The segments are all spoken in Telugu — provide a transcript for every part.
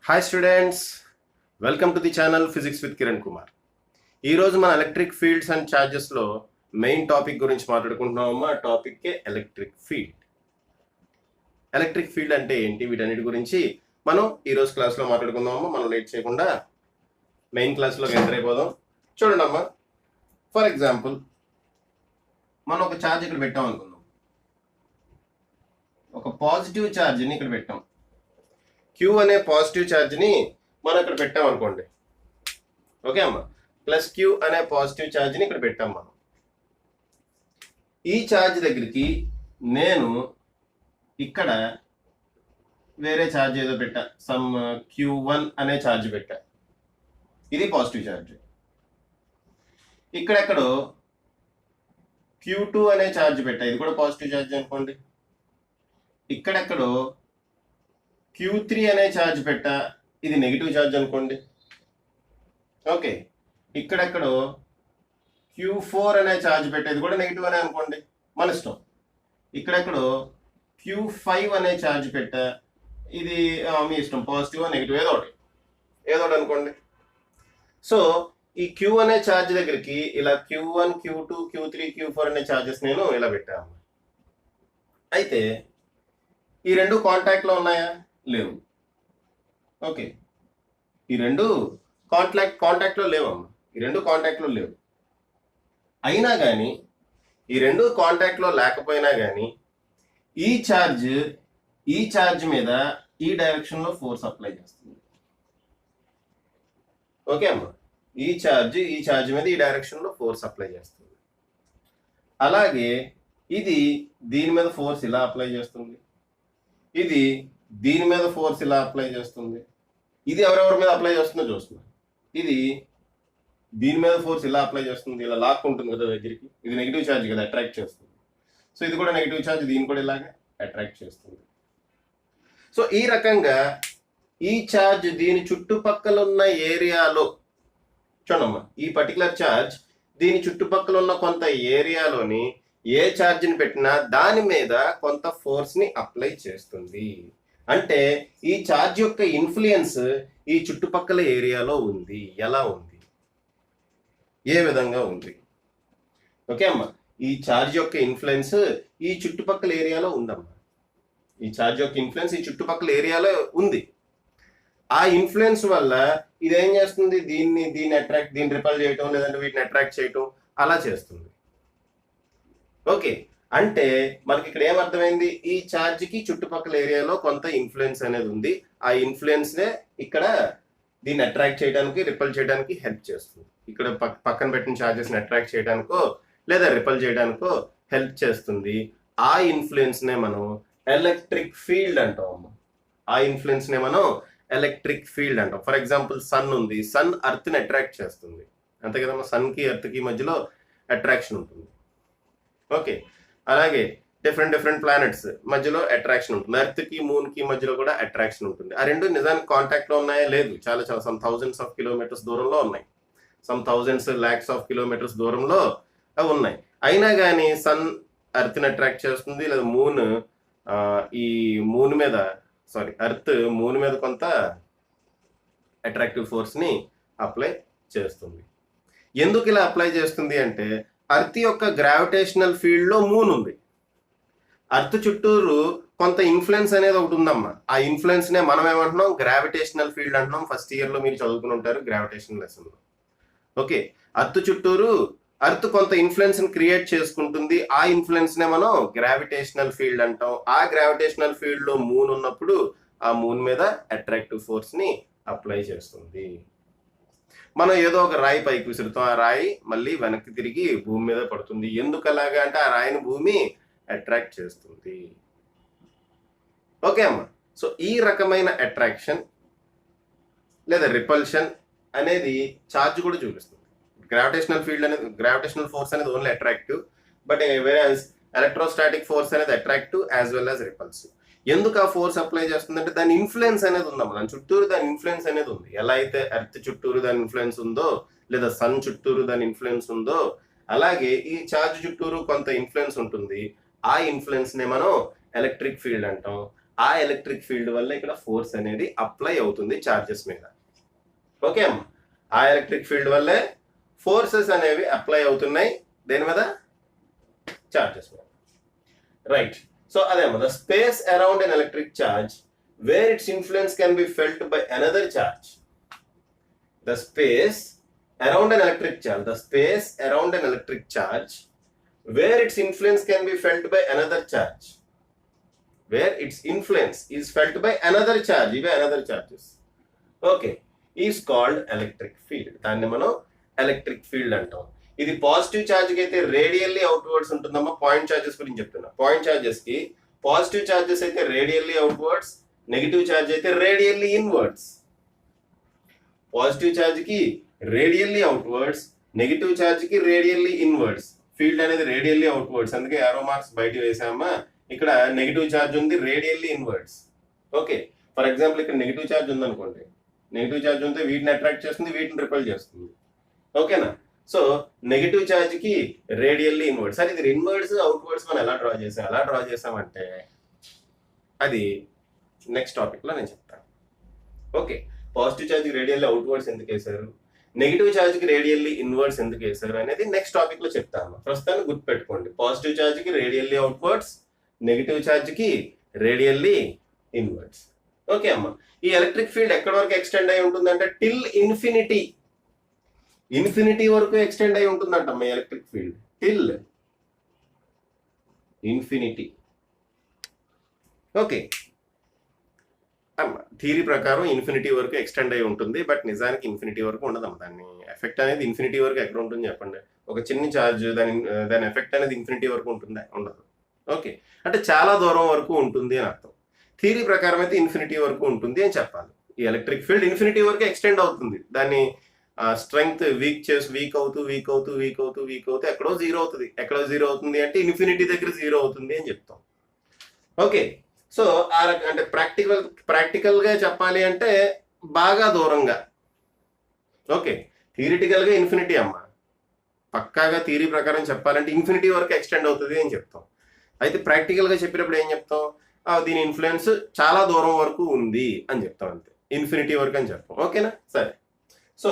Hi students, welcome to the channel physics with Kiran Kumar. ఈరోజు మన ఎలక్ట్రిక్ ఫీల్డ్స్ అండ్ ఛార్జెస్లో మెయిన్ టాపిక్ గురించి మాట్లాడుకుంటున్నామమ్మా. ఆ టాపిక్కే ఎలక్ట్రిక్ ఫీల్డ్. ఎలక్ట్రిక్ ఫీల్డ్ అంటే ఏంటి, వీటన్నిటి గురించి మనం ఈరోజు క్లాస్లో మాట్లాడుకుందామమ్మా. మనం లేట్ చేయకుండా మెయిన్ క్లాస్లోకి ఎంటర్ అయిపోదాం. చూడండి అమ్మా, ఫర్ ఎగ్జాంపుల్ మనం ఒక ఛార్జ్ ఇక్కడ పెట్టాం అనుకుందాం. ఒక పాజిటివ్ ఛార్జ్ని ఇక్కడ పెట్టాం. క్యూ అనే పాజిటివ్ ఛార్జ్ని మనం ఇక్కడ పెట్టాం అనుకోండి. ఓకే అమ్మా, ప్లస్ క్యూ అనే పాజిటివ్ ఛార్జ్ని ఇక్కడ పెట్టాం మనం. ఈ ఛార్జ్ దగ్గరికి నేను ఇక్కడ వేరే ఛార్జ్ ఏదో పెట్టా, సమ్ Q1 అనే ఛార్జ్ పెట్టా. ఇది పాజిటివ్ ఛార్జ్. ఇక్కడెక్కడో Q2 అనే ఛార్జ్ పెట్టా, ఇది కూడా పాజిటివ్ ఛార్జ్ అనుకోండి. ఇక్కడెక్కడో Q3 అనే ఛార్జ్ పెట్టా, ఇది నెగిటివ్ ఛార్జ్ అనుకోండి. ఓకే, ఇక్కడెక్కడో Q4 అనే ఛార్జ్ పెట్టేది కూడా నెగిటివ్ అనే అనుకోండి, మన ఇష్టం. ఇక్కడెక్కడో Q5 అనే ఛార్జ్ పెట్టా, ఇది మీ ఇష్టం, పాజిటివ్ నెగిటివ్ ఏదో ఒకటి అనుకోండి. సో ఈ Q అనే ఛార్జ్ దగ్గరికి ఇలా Q1, Q2, Q3, Q4 అనే ఛార్జెస్ నేను ఇలా పెట్టాను. అయితే ఈ రెండు కాంటాక్ట్లో ఉన్నాయా? లేవు. ఓకే, ఈ రెండు కాంటాక్ట్లో లేవమ్మా. ఈ రెండు కాంటాక్ట్లో లేవు. అయినా కానీ ఈ రెండు కాంటాక్ట్లో లేకపోయినా కానీ ఈ ఛార్జ్ మీద ఈ డైరెక్షన్లో ఫోర్స్ అప్లై చేస్తుంది. ఓకే అమ్మా, ఈ ఛార్జ్ మీద ఈ డైరెక్షన్లో ఫోర్స్ అప్లై చేస్తుంది. అలాగే ఇది దీని మీద ఫోర్స్ ఇలా అప్లై చేస్తుంది, ఇది దీని మీద ఫోర్స్ ఇలా అప్లై చేస్తుంది. ఇది ఎవరెవరి మీద అప్లై చేస్తుందో చూస్తున్నాం. ఇది దీని మీద ఫోర్స్ ఇలా అప్లై చేస్తుంది, ఇలా లాక్కుంటుంది కదా దగ్గరికి. ఇది నెగిటివ్ ఛార్జ్ కదా, అట్రాక్ట్ చేస్తుంది. సో ఇది కూడా నెగిటివ్ ఛార్జ్, దీన్ని కూడా ఇలాగే అట్రాక్ట్ చేస్తుంది. సో ఈ రకంగా ఈ ఛార్జ్ దీని చుట్టుపక్కల ఉన్న ఏరియాలో చూడమ్మా, ఈ పర్టికులర్ ఛార్జ్ దీని చుట్టుపక్కల ఉన్న కొంత ఏరియాలోని ఏ ఛార్జ్ని పెట్టినా దాని మీద కొంత ఫోర్స్ని అప్లై చేస్తుంది. అంటే ఈ ఛార్జ్ యొక్క ఇన్ఫ్లుయెన్స్ ఈ చుట్టుపక్కల ఏరియాలో ఉంది. ఎలా ఉంది, ఏ విధంగా ఉంది? ఓకే అమ్మా, ఈ ఛార్జ్ యొక్క ఇన్ఫ్లుయెన్స్ ఈ చుట్టుపక్కల ఏరియాలో ఉందమ్మా. ఈ ఛార్జ్ యొక్క ఇన్ఫ్లుయెన్స్ ఈ చుట్టుపక్కల ఏరియాలో ఉంది. ఆ ఇన్ఫ్లుయెన్స్ వల్ల ఇది ఏం చేస్తుంది, దీన్ని రిపల్ చేయటం, లేదంటే వీటిని అట్రాక్ట్ చేయటం అలా చేస్తుంది. ఓకే, అంటే మనకి ఇక్కడ ఏమర్థమైంది, ఈ ఛార్జ్కి చుట్టుపక్కల ఏరియాలో కొంత ఇన్ఫ్లుయెన్స్ అనేది ఉంది. ఆ ఇన్ఫ్లుయెన్స్నే ఇక్కడ దీన్ని అట్రాక్ట్ చేయడానికి, రిపల్ చేయడానికి హెల్ప్ చేస్తుంది. ఇక్కడ పక్కన పెట్టిన ఛార్జెస్ని అట్రాక్ట్ చేయడానికో లేదా రిపల్ చేయడానికో హెల్ప్ చేస్తుంది. ఆ ఇన్ఫ్లుయెన్స్నే మనం ఎలక్ట్రిక్ ఫీల్డ్ అంటాం. ఆ ఇన్ఫ్లుయెన్స్నే మనం ఎలక్ట్రిక్ ఫీల్డ్ అంటాం. ఫర్ ఎగ్జాంపుల్ సన్ ఉంది, సన్ అర్త్ని అట్రాక్ట్ చేస్తుంది, అంతే కదమ్మా. సన్కి ఎర్త్కి మధ్యలో అట్రాక్షన్ ఉంటుంది. ఓకే, అలాగే డిఫరెంట్ ప్లానెట్స్ మధ్యలో అట్రాక్షన్ ఉంటుంది. ఎర్త్కి మూన్కి మధ్యలో కూడా అట్రాక్షన్ ఉంటుంది. ఆ రెండు నిజానికి కాంటాక్ట్లో ఉన్నాయా? లేదు. చాలా సమ్ థౌజండ్స్ ఆఫ్ కిలోమీటర్స్ దూరంలో ఉన్నాయి, some thousands lakhs of kilometres దూరంలో అవి ఉన్నాయి. అయినా కానీ సన్ ఎర్త్ని అట్రాక్ట్ చేస్తుంది, లేదా ఎర్త్ మూన్ మీద కొంత అట్రాక్టివ్ ఫోర్స్ని అప్లై చేస్తుంది. ఎందుకు ఇలా అప్లై చేస్తుంది అంటే, అర్త్ యొక్క గ్రావిటేషనల్ ఫీల్డ్లో మూన్ ఉంది. అర్త్ చుట్టూరు కొంత ఇన్ఫ్లుయెన్స్ అనేది ఒకటి ఉందమ్మా. ఆ ఇన్ఫ్లుయెన్స్నే మనం ఏమంటున్నాం, గ్రావిటేషనల్ ఫీల్డ్ అంటున్నాం. ఫస్ట్ ఇయర్లో మీరు చదువుకుని ఉంటారు గ్రావిటేషన్ లెసన్లో. ఓకే, అర్త్ చుట్టూరు అర్త్ కొంత ఇన్ఫ్లుయెన్స్ని క్రియేట్ చేసుకుంటుంది. ఆ ఇన్ఫ్లుయెన్స్నే మనం గ్రావిటేషనల్ ఫీల్డ్ అంటాం. ఆ గ్రావిటేషనల్ ఫీల్డ్లో మూన్ ఉన్నప్పుడు ఆ మూన్ మీద అట్రాక్టివ్ ఫోర్స్ని అప్లై చేస్తుంది. మనం ఏదో ఒక రాయి పైకి విసురుతాం, ఆ రాయి మళ్ళీ వెనక్కి తిరిగి భూమి మీద పడుతుంది. ఎందుకు అలాగా అంటే, ఆ రాయిని భూమి అట్రాక్ట్ చేస్తుంది. ఓకే అమ్మా, సో ఈ రకమైన అట్రాక్షన్ లేదా రిపల్షన్ అనేది ఛార్జ్ కూడా చూపిస్తుంది. గ్రావిటేషనల్ ఫోర్స్ అనేది only attractive, but electrostatic force అనేది attractive as well as repulsive. ఎందుకు ఆ ఫోర్స్ అప్లై చేస్తుందంటే దాని ఇన్ఫ్లుయెన్స్ అనేది ఉందమ్మా. దాని చుట్టూరు దాని ఇన్ఫ్లుయెన్స్ అనేది ఉంది. ఎలా అయితే ఎర్త్ చుట్టూరు దాని ఇన్ఫ్లుయెన్స్ ఉందో, లేదా సన్ చుట్టూరు దాని ఇన్ఫ్లుయెన్స్ ఉందో, అలాగే ఈ ఛార్జ్ చుట్టూరు కొంత ఇన్ఫ్లుయెన్స్ ఉంటుంది. ఆ ఇన్ఫ్లుయెన్స్నే మనం ఎలక్ట్రిక్ ఫీల్డ్ అంటాం. ఆ ఎలక్ట్రిక్ ఫీల్డ్ వల్ల ఇక్కడ ఫోర్స్ అనేది అప్లై అవుతుంది చార్జెస్ మీద. ఓకే అమ్మ, ఆ ఎలక్ట్రిక్ ఫీల్డ్ వల్లే ఫోర్సెస్ అనేవి అప్లై అవుతున్నాయి దేని మీద, చార్జెస్ మీద. రైట్. సో అదేమో the space around an electric charge where it's influence can be felt by another charge. The space around an electric charge, the space around an electric charge where its influence can be felt by another charge, where its influence is felt by another charge, ive another charges, okay, is called electric field. దాన్ని మనం ఎలక్ట్రిక్ ఫీల్డ్ అంటాం. ఇది పాజిటివ్ ఛార్జ్ కి అయితే రేడియల్లీ అవుట్వర్డ్స్ ఉంటుందమ్మా. పాయింట్ ఛార్జెస్ గురించి చెప్తున్నా. పాయింట్ ఛార్జెస్ కి పాజిటివ్ ఛార్జెస్ అయితే రేడియల్లీ అవుట్వర్డ్స్, నెగిటివ్ ఛార్జ్ అయితే రేడియల్లీ ఇన్వర్డ్స్. పాజిటివ్ ఛార్జ్ కి రేడియల్లీ అవుట్వర్డ్స్, నెగిటివ్ ఛార్జ్ కి రేడియల్లీ ఇన్వర్డ్స్. ఫీల్డ్ అనేది రేడియల్లీ అవుట్వర్డ్స్, అందుకే ఏరో మార్క్స్ బయట వేసామా. ఇక్కడ నెగిటివ్ ఛార్జ్ ఉంది, radially inwards. Okay, for example ఇక్కడ నెగిటివ్ ఛార్జ్ ఉంది అనుకోండి. నెగిటివ్ ఛార్జ్ ఉంటే వీటిని అట్రాక్ట్ చేస్తుంది, వీటిని రిపెల్ చేస్తుంది. ఓకేనా? సో నెగిటివ్ ఛార్జ్ కి రేడియల్లీ ఇన్వర్డ్స్. సరే, ఇది ఇన్వర్డ్స్ అవుట్వర్డ్స్ మనం ఎలా డ్రా చేసాం? ఎలా డ్రా చేసామంటే అది నెక్స్ట్ టాపిక్ లో నేను చెప్తాను. ఓకే, పాజిటివ్ ఛార్జ్ కి రేడియల్లీ అవుట్వర్డ్స్ ఎందుకు వేశారు, నెగిటివ్ ఛార్జ్ కి రేడియల్లీ ఇన్వర్డ్స్ ఎందుకు వేశారు అనేది నెక్స్ట్ టాపిక్ లో చెప్తాను. ప్రస్తుతానికి గుర్తుపెట్టుకోండి, పాజిటివ్ ఛార్జ్ కి రేడియల్లీ అవుట్వర్డ్స్, నెగిటివ్ ఛార్జ్ కి రేడియల్లీ ఇన్వర్డ్స్. ఓకే అమ్మ, ఈ ఎలక్ట్రిక్ ఫీల్డ్ ఎక్కడి వరకు ఎక్స్టెండ్ అయి ఉంటుందంటే టిల్ ఇన్ఫినిటీ. ఇన్ఫినిటీ వరకు ఎక్స్టెండ్ అయి ఉంటుందంటమ్మా electric field, till infinity. Okay theory ప్రకారం ఇన్ఫినిటీ వరకు ఎక్స్టెండ్ అయి ఉంటుంది, బట్ నిజానికి ఇన్ఫినిటీ వరకు ఉండదమ్మా. దాన్ని ఎఫెక్ట్ అనేది ఇన్ఫినిటీ వరకు ఎక్కడ ఉంటుంది చెప్పండి? ఒక చిన్న ఛార్జ్ దాని ఎఫెక్ట్ అనేది ఇన్ఫినిటీ వరకు ఉంటుందా? ఉండదు. ఓకే, అంటే చాలా దూరం వరకు ఉంటుంది అని అర్థం. థియరీ ప్రకారం అయితే ఇన్ఫినిటీ వరకు ఉంటుంది అని చెప్పాలి. ఈ ఎలక్ట్రిక్ ఫీల్డ్ ఇన్ఫినిటీ వరకు ఎక్స్టెండ్ అవుతుంది. దాన్ని స్ట్రెంగ్త్ వీక్ అవుతూ ఎక్కడో జీరో అవుతుంది. ఎక్కడో జీరో అవుతుంది అంటే ఇన్ఫినిటీ దగ్గర జీరో అవుతుంది అని చెప్తాం. ఓకే, సో అంటే ప్రాక్టికల్ గా చెప్పాలి అంటే బాగా దూరంగా. ఓకే, థియరిటికల్ గా ఇన్ఫినిటీ అమ్మ, పక్కాగా థియరీ ప్రకారం చెప్పాలంటే ఇన్ఫినిటీ వరకు ఎక్స్టెండ్ అవుతుంది అని చెప్తాం. అయితే ప్రాక్టికల్ గా చెప్పినప్పుడు ఏం చెప్తాం? దీని ఇన్ఫ్లుయెన్స్ చాలా దూరం వరకు ఉంది అని చెప్తాం, అంతే. ఇన్ఫినిటీ వరకు అని చెప్తాం. ఓకేనా? సరే, సో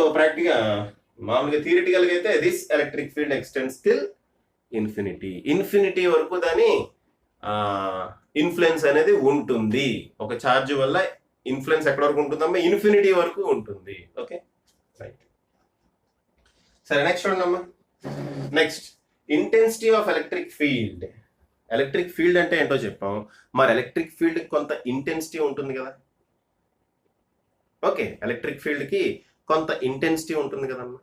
మామూలుగా థియరిటికల్ గా అయితే this electric field extends till infinity. Infinity వరకు దాని ఇన్ఫ్లుయెన్స్ అనేది ఉంటుంది. ఒక ఛార్జ్ వల్ల ఇన్ఫ్లుయెన్స్ ఎక్కడ వరకు ఉంటుందమ్మా? ఇన్ఫినిటీ వరకు ఉంటుంది. Okay, right. సరే, నెక్స్ట్ చూడండి. Next, intensity of electric field. Electric field అంటే ఏంటో చెప్పాం, మరి ఎలక్ట్రిక్ ఫీల్డ్ కొంత ఇంటెన్సిటీ ఉంటుంది కదా. ఓకే, ఎలక్ట్రిక్ ఫీల్డ్ కి కొంత ఇంటెన్సిటీ ఉంటుంది కదమ్మా.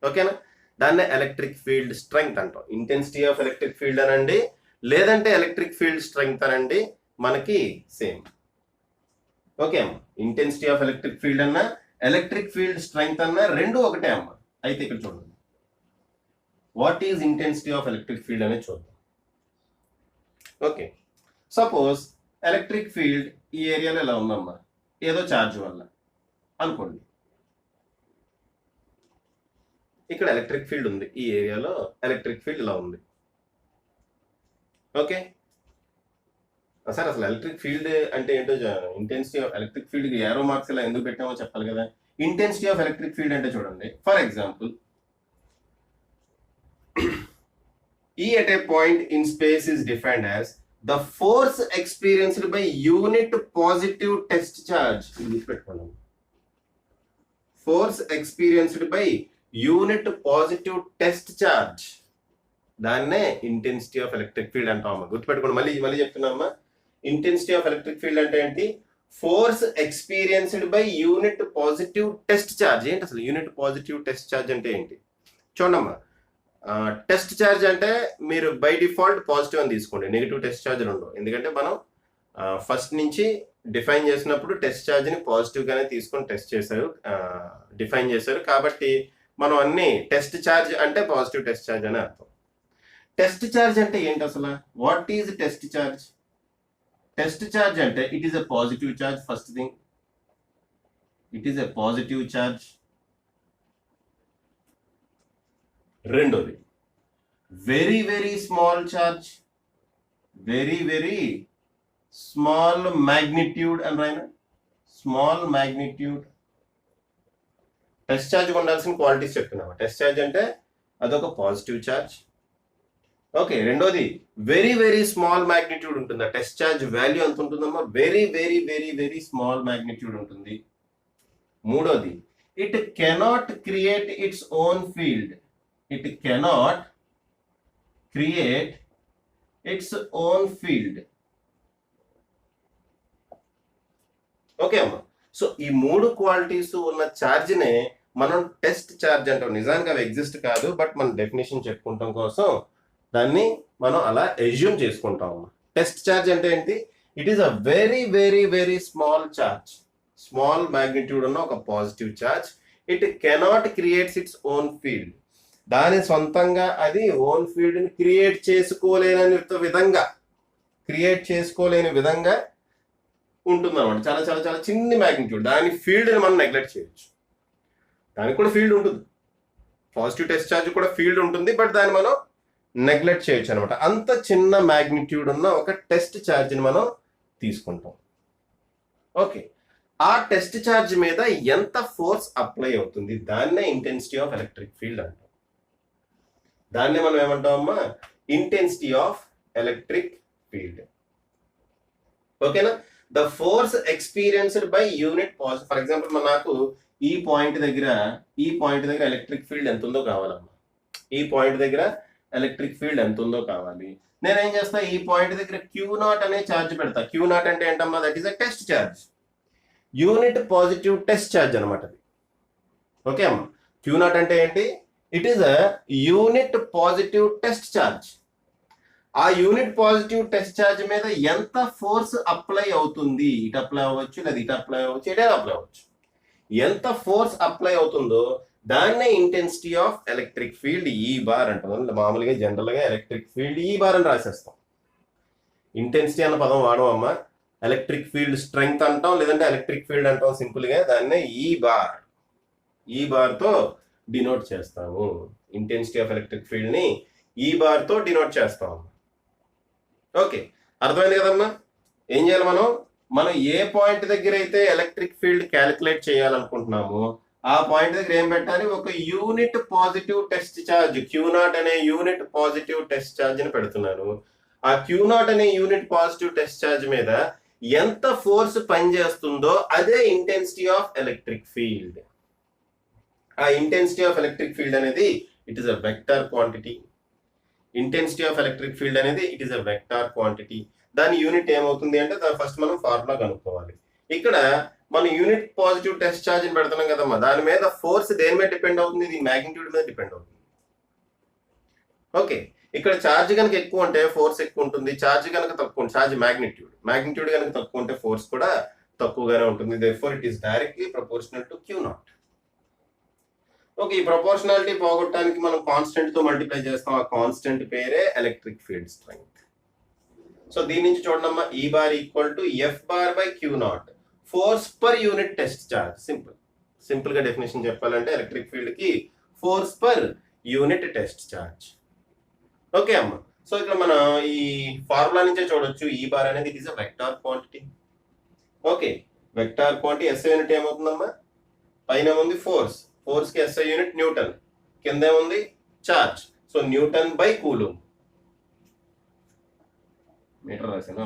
ఓకేనా? దాన్నే ఎలక్ట్రిక్ ఫీల్డ్ స్ట్రెంగ్త్ అంటాం. ఇంటెన్సిటీ ఆఫ్ ఎలక్ట్రిక్ ఫీల్డ్ అనండి, లేదంటే ఎలక్ట్రిక్ ఫీల్డ్ స్ట్రెంగ్త్ అనండి, మనకి సేమ్. ఓకే అమ్మ, ఇంటెన్సిటీ ఆఫ్ ఎలక్ట్రిక్ ఫీల్డ్ అన్నా ఎలక్ట్రిక్ ఫీల్డ్ స్ట్రెంగ్త్ అన్నా రెండు ఒకటే అమ్మ. అయితే ఇక్కడ చూడండి, what is intensity of electric field అనేది చూద్దాం. ఓకే, సపోజ్ ఎలక్ట్రిక్ ఫీల్డ్ ఈ ఏరియాలో ఇలా ఉందమ్మా, ఏదో ఛార్జ్ వల్ల అనుకోండి. ఇక్కడ ఎలక్ట్రిక్ ఫీల్డ్ ఉంది, ఈ ఏరియాలో ఎలక్ట్రిక్ ఫీల్డ్ ఇలా ఉంది. ఓకే సార్, అసలు ఎలక్ట్రిక్ ఫీల్డ్ అంటే ఏంటో, intensity of electric field arrow marks ఇలా ఎందుకు పెట్టామో చెప్పాలి కదా. ఇంటెన్సిటీ ఆఫ్ ఎలక్ట్రిక్ ఫీల్డ్ అంటే చూడండి, for example E at a point in space is defined as the force experienced by unit positive test charge. Force experienced by unit positive test charge. దాన్నే ఇంటెన్సిటీ ఆఫ్ ఎలక్ట్రిక్ ఫీల్డ్ అంటామమ్మా. గుర్తుపెట్టుకోండి, మళ్ళీ చెప్తున్నామా. ఇంటెన్సిటీ ఆఫ్ ఎలక్ట్రిక్ ఫీల్డ్ అంటే ఏంటి? Force experienced by unit positive test charge. ఏంటి అసలు యూనిట్ పాజిటివ్ టెస్ట్ ఛార్జ్ అంటే ఏంటి చూడమ్మా. టెస్ట్ ఛార్జ్ అంటే మీరు బై డిఫాల్ట్ పాజిటివ్ అని తీసుకోండి, నెగిటివ్ టెస్ట్ ఛార్జ్ ఉండవు. ఎందుకంటే మనం ఫస్ట్ నుంచి డిఫైన్ చేసినప్పుడు టెస్ట్ ఛార్జ్ని పాజిటివ్ గానే తీసుకొని డిఫైన్ చేశారు. కాబట్టి మనం అన్ని టెస్ట్ ఛార్జ్ అంటే పాజిటివ్ టెస్ట్ ఛార్జ్ అని అర్థం. టెస్ట్ ఛార్జ్ అంటే ఏంటి అసలు? What is test charge? Test charge అంటే it is a positive charge. First thing, it is a positive charge. రెండోది, very very small charge. Very very small magnitude అని రాయనా, స్మాల్ మ్యాగ్నిట్యూడ్. టెస్ట్ ఛార్జ్ ఉండాల్సిన క్వాలిటీస్ చెప్తున్నాము. టెస్ట్ ఛార్జ్ అంటే అదొక పాజిటివ్ ఛార్జ్. ఓకే, రెండోది వెరీ వెరీ స్మాల్ మ్యాగ్నిట్యూడ్ ఉంటుంది. టెస్ట్ ఛార్జ్ వాల్యూ ఎంత ఉంటుందమ్మా, very very very very small magnitude ఉంటుంది. మూడోది it cannot create its own field. It cannot create its own field. Okay అమ్మా. సో ఈ మూడు క్వాలిటీస్ ఉన్న ఛార్జ్నే మనం టెస్ట్ ఛార్జ్ అంటాం. నిజానికి అవి ఎగ్జిస్ట్ కాదు, బట్ మనం డెఫినేషన్ చెప్పుకుంటాం కోసం దాన్ని మనం అలా ఎజ్యూమ్ చేసుకుంటాం అమ్మా. టెస్ట్ ఛార్జ్ అంటే ఏంటి? It is a very very very small charge, small magnitude ఉన్న ఒక positive charge. It cannot creates its own field. దాని సొంతంగా అది ఓన్ ఫీల్డ్ ని క్రియేట్ చేసుకోలేని విధంగా ఉంటుంది అనమాట. చాలా చాలా చాలా చిన్న మ్యాగ్నిట్యూడ్. దాని ఫీల్డ్ ని మనం నెగ్లెక్ట్ చేయొచ్చు. దానికి కూడా ఫీల్డ్ ఉంటుంది, పాజిటివ్ టెస్ట్ ఛార్జ్ కూడా ఫీల్డ్ ఉంటుంది, బట్ దాన్ని మనం నెగ్లెక్ట్ చేయొచ్చు అనమాట. అంత చిన్న మ్యాగ్నిట్యూడ్ ఉన్న ఒక టెస్ట్ ఛార్జ్ని మనం తీసుకుంటాం. ఓకే, ఆ టెస్ట్ ఛార్జ్ మీద ఎంత ఫోర్స్ అప్లై అవుతుంది దాన్నే ఇంటెన్సిటీ ఆఫ్ ఎలక్ట్రిక్ ఫీల్డ్ అంటాం. దాన్నే మనం ఏమంటాం అమ్మా, ఇంటెన్సిటీ ఆఫ్ ఎలక్ట్రిక్ ఫీల్డ్. ఓకేనా? The force experienced by unit positive. For example నాకు ఈ పాయింట్ దగ్గర ఎలక్ట్రిక్ ఫీల్డ్ ఎంత ఉందో కావాలమ్మా. ఈ పాయింట్ దగ్గర ఎలక్ట్రిక్ ఫీల్డ్ ఎంత ఉందో కావాలి. నేనేం చేస్తా, ఈ పాయింట్ దగ్గర Q0 అనే ఛార్జ్ పెడతా. Q0 అంటే ఏంటమ్మా, that is a test charge, unit positive test charge అనమాట అది. ఓకే అమ్మా, Q0 అంటే ఏంటి? It is a unit positive test charge. ఆ యూనిట్ పాజిటివ్ టెస్ట్ ఛార్జ్ మీద ఎంత ఫోర్స్ అప్లై అవుతుంది, ఇటు అప్లై అవ్వచ్చు, లేదా ఇటు అప్లై అవ్వచ్చు, ఇటే అప్లై అవ్వచ్చు. ఎంత ఫోర్స్ అప్లై అవుతుందో దాన్నే ఇంటెన్సిటీ ఆఫ్ ఎలక్ట్రిక్ ఫీల్డ్ ఈ బార్ అంటాం. మామూలుగా జనరల్ గా ఎలక్ట్రిక్ ఫీల్డ్ ఈ బార్ అని రాసేస్తాం. ఇంటెన్సిటీ అన్న పదం వాడమమ్మా. ఎలక్ట్రిక్ ఫీల్డ్ స్ట్రెంగ్త్ అంటాం, లేదంటే ఎలక్ట్రిక్ ఫీల్డ్ అంటాం. సింపుల్ గా దాన్నే ఈ బార్ తో డినోట్ చేస్తాము. ఇంటెన్సిటీ ఆఫ్ ఎలక్ట్రిక్ ఫీల్డ్ ని ఈ బార్ తో డినోట్ చేస్తాము. ఓకే, అర్థమైంది కదమ్మా? ఏం చేయాలి మనం ఏ పాయింట్ దగ్గర అయితే ఎలక్ట్రిక్ ఫీల్డ్ క్యాలిక్యులేట్ చేయాలనుకుంటున్నామో ఆ పాయింట్ దగ్గర ఏం పెట్టాలి, ఒక unit positive test charge Q0 అనే యూనిట్ పాజిటివ్ టెస్ట్ ఛార్జ్ ని పెడుతున్నాను. ఆ Q0 అనే యూనిట్ పాజిటివ్ టెస్ట్ ఛార్జ్ మీద ఎంత ఫోర్స్ పనిచేస్తుందో అదే ఇంటెన్సిటీ ఆఫ్ ఎలక్ట్రిక్ ఫీల్డ్. ఆ ఇంటెన్సిటీ ఆఫ్ ఎలక్ట్రిక్ ఫీల్డ్ అనేది it is a vector quantity. Intensity of electric field అనేది it is a vector quantity. దాని యూనిట్ ఏమవుతుంది అంటే ఫస్ట్ మనం ఫార్ములా కనుక్కోవాలి. ఇక్కడ మనం యూనిట్ పాజిటివ్ టెస్ట్ ఛార్జ్ ని పెడుతున్నాం కదమ్మా, దాని మీద ఫోర్స్ దేని మీద డిపెండ్ అవుతుంది, ఇది మ్యాగ్నిట్యూడ్ మీద డిపెండ్ అవుతుంది. ఓకే, ఇక్కడ ఛార్జ్ కనుక ఎక్కువ ఉంటే ఫోర్స్ ఎక్కువ ఉంటుంది, ఛార్జ్ కనుక తక్కువ, ఛార్జ్ మ్యాగ్నిట్యూడ్ కనుక తక్కువ ఉంటే ఫోర్స్ కూడా తక్కువగానే ఉంటుంది. Therefore it is directly proportional to Q0. Okay, ఈ ప్రపోర్షనాలిటీ పోగొట్టడానికి మనం కాన్స్టెంట్ తో మల్టిప్లై చేస్తాం. ఆ కాన్స్టెంట్ పేరే ఎలక్ట్రిక్ ఫీల్డ్ స్ట్రెంగ్త్. సో దీని నుంచి చూడమ్మా, E bar equal to F bar by Q0, force per unit test charge. Simple గా డెఫినేషన్ చెప్పాలంటే ఎలక్ట్రిక్ ఫీల్డ్ కి force per unit test charge. Okay అమ్మా, సో ఇక్కడ మనం ఈ ఫార్ములా నుంచే చూడొచ్చు, ఈ బార్ అనేది it is a vector quantity. Okay, vector quantity SI unit ఏమవుతుందమ్మా, పైన ఉంది ఫోర్స్ కి SI యూనిట్ న్యూటన్, కింద ఏముంది ఛార్జ్. So newton by coulomb. Meter రాసాను,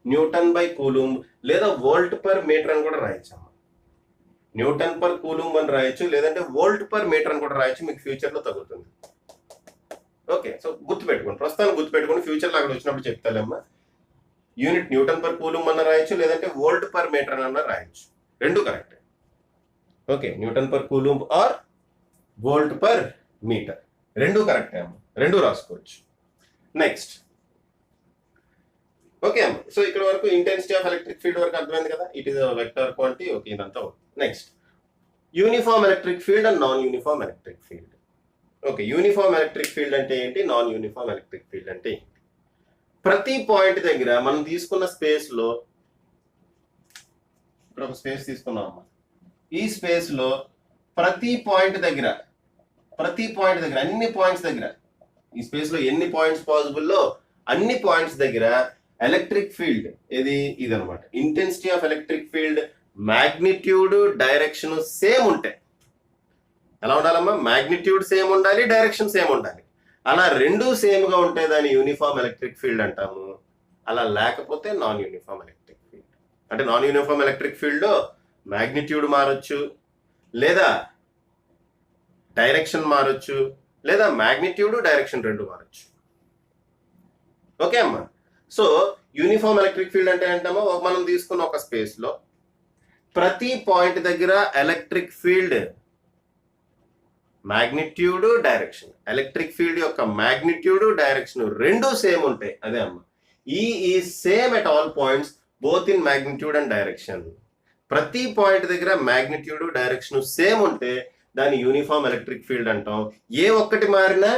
న్యూటన్ బై కూలుంబ్, లేదా వోల్ట్ పర్ మీటర్ అని కూడా రాయొచ్చు. న్యూటన్ పర్ కూలుంబ్ అని రాయొచ్చు, లేదంటే వోల్ట్ పర్ మీటర్ అని కూడా రాయొచ్చు. మీకు ఫ్యూచర్ లో తగ్గుతుంది. ఓకే, సో గుర్తుపెట్టుకోండి, ప్రస్తుతానికి గుర్తుపెట్టుకోండి, ఫ్యూచర్ లో అక్కడ వచ్చినప్పుడు చెప్తాలేమ్మా. యూనిట్ న్యూటన్ పర్ కూలుంబ్ అన్న రాయొచ్చు, లేదంటే వోల్ట్ పర్ మీటర్ అన్న రాయొచ్చు. రెండు correct. Okay, newton per coulomb or volt per metre రెండు కరెక్ట్ అమ్మా, రెండు రాసుకోవచ్చు. నెక్స్ట్, ఓకే అమ్మ, సో ఇక్కడ వరకు ఇంటెన్సిటీ ఆఫ్ ఎలక్ట్రిక్ ఫీల్డ్ వరకు అర్థమైంది కదా. It is vector quantity. Okay, ఇదంతా next, uniform electric field and non uniform electric field. Okay, uniform electric field అంటే ఏంటి, నాన్ యూనిఫామ్ ఎలక్ట్రిక్ ఫీల్డ్ అంటే ఏంటి? ప్రతి పాయింట్ దగ్గర మనం తీసుకున్న స్పేస్ లో, ఇక్కడ ఒక స్పేస్ తీసుకున్నాం అమ్మా, ఈ స్పేస్ లో ప్రతి పాయింట్ దగ్గర అన్ని పాయింట్స్ దగ్గర, ఈ స్పేస్ లో ఎన్ని పాయింట్స్ పాసిబుల్లో అన్ని పాయింట్స్ దగ్గర ఎలక్ట్రిక్ ఫీల్డ్ ఇది అనమాట. Intensity of electric field magnitude direction same ఉంటాయి. ఎలా ఉండాలమ్మా? మ్యాగ్నిట్యూడ్ సేమ్ ఉండాలి, డైరెక్షన్ సేమ్ ఉండాలి. అలా రెండు సేమ్ గా ఉంటే దాన్ని యూనిఫామ్ ఎలక్ట్రిక్ ఫీల్డ్ అంటాము. అలా లేకపోతే నాన్ యూనిఫామ్ ఎలక్ట్రిక్ ఫీల్డ్. అంటే non uniform electric field magnitude మారొచ్చు, లేదా డైరెక్షన్ మారొచ్చు, లేదా మ్యాగ్నిట్యూడ్ డైరెక్షన్ రెండు మారొచ్చు. ఓకే అమ్మా. సో యూనిఫామ్ ఎలక్ట్రిక్ ఫీల్డ్ అంటే ఏంటమ్మా, మనం తీసుకున్న ఒక స్పేస్ లో ప్రతి పాయింట్ దగ్గర electric field magnitude direction, electric field యొక్క మ్యాగ్నిట్యూడ్ డైరెక్షన్ రెండు సేమ్ ఉంటాయి. అదే అమ్మా, ఈ same at all points both in magnitude and direction. ప్రతి పాయింట్ దగ్గర మ్యాగ్నిట్యూడ్ డైరెక్షన్ సేమ్ ఉంటే దాన్ని యూనిఫామ్ ఎలక్ట్రిక్ ఫీల్డ్ అంటాం. ఏ ఒక్కటి మారినా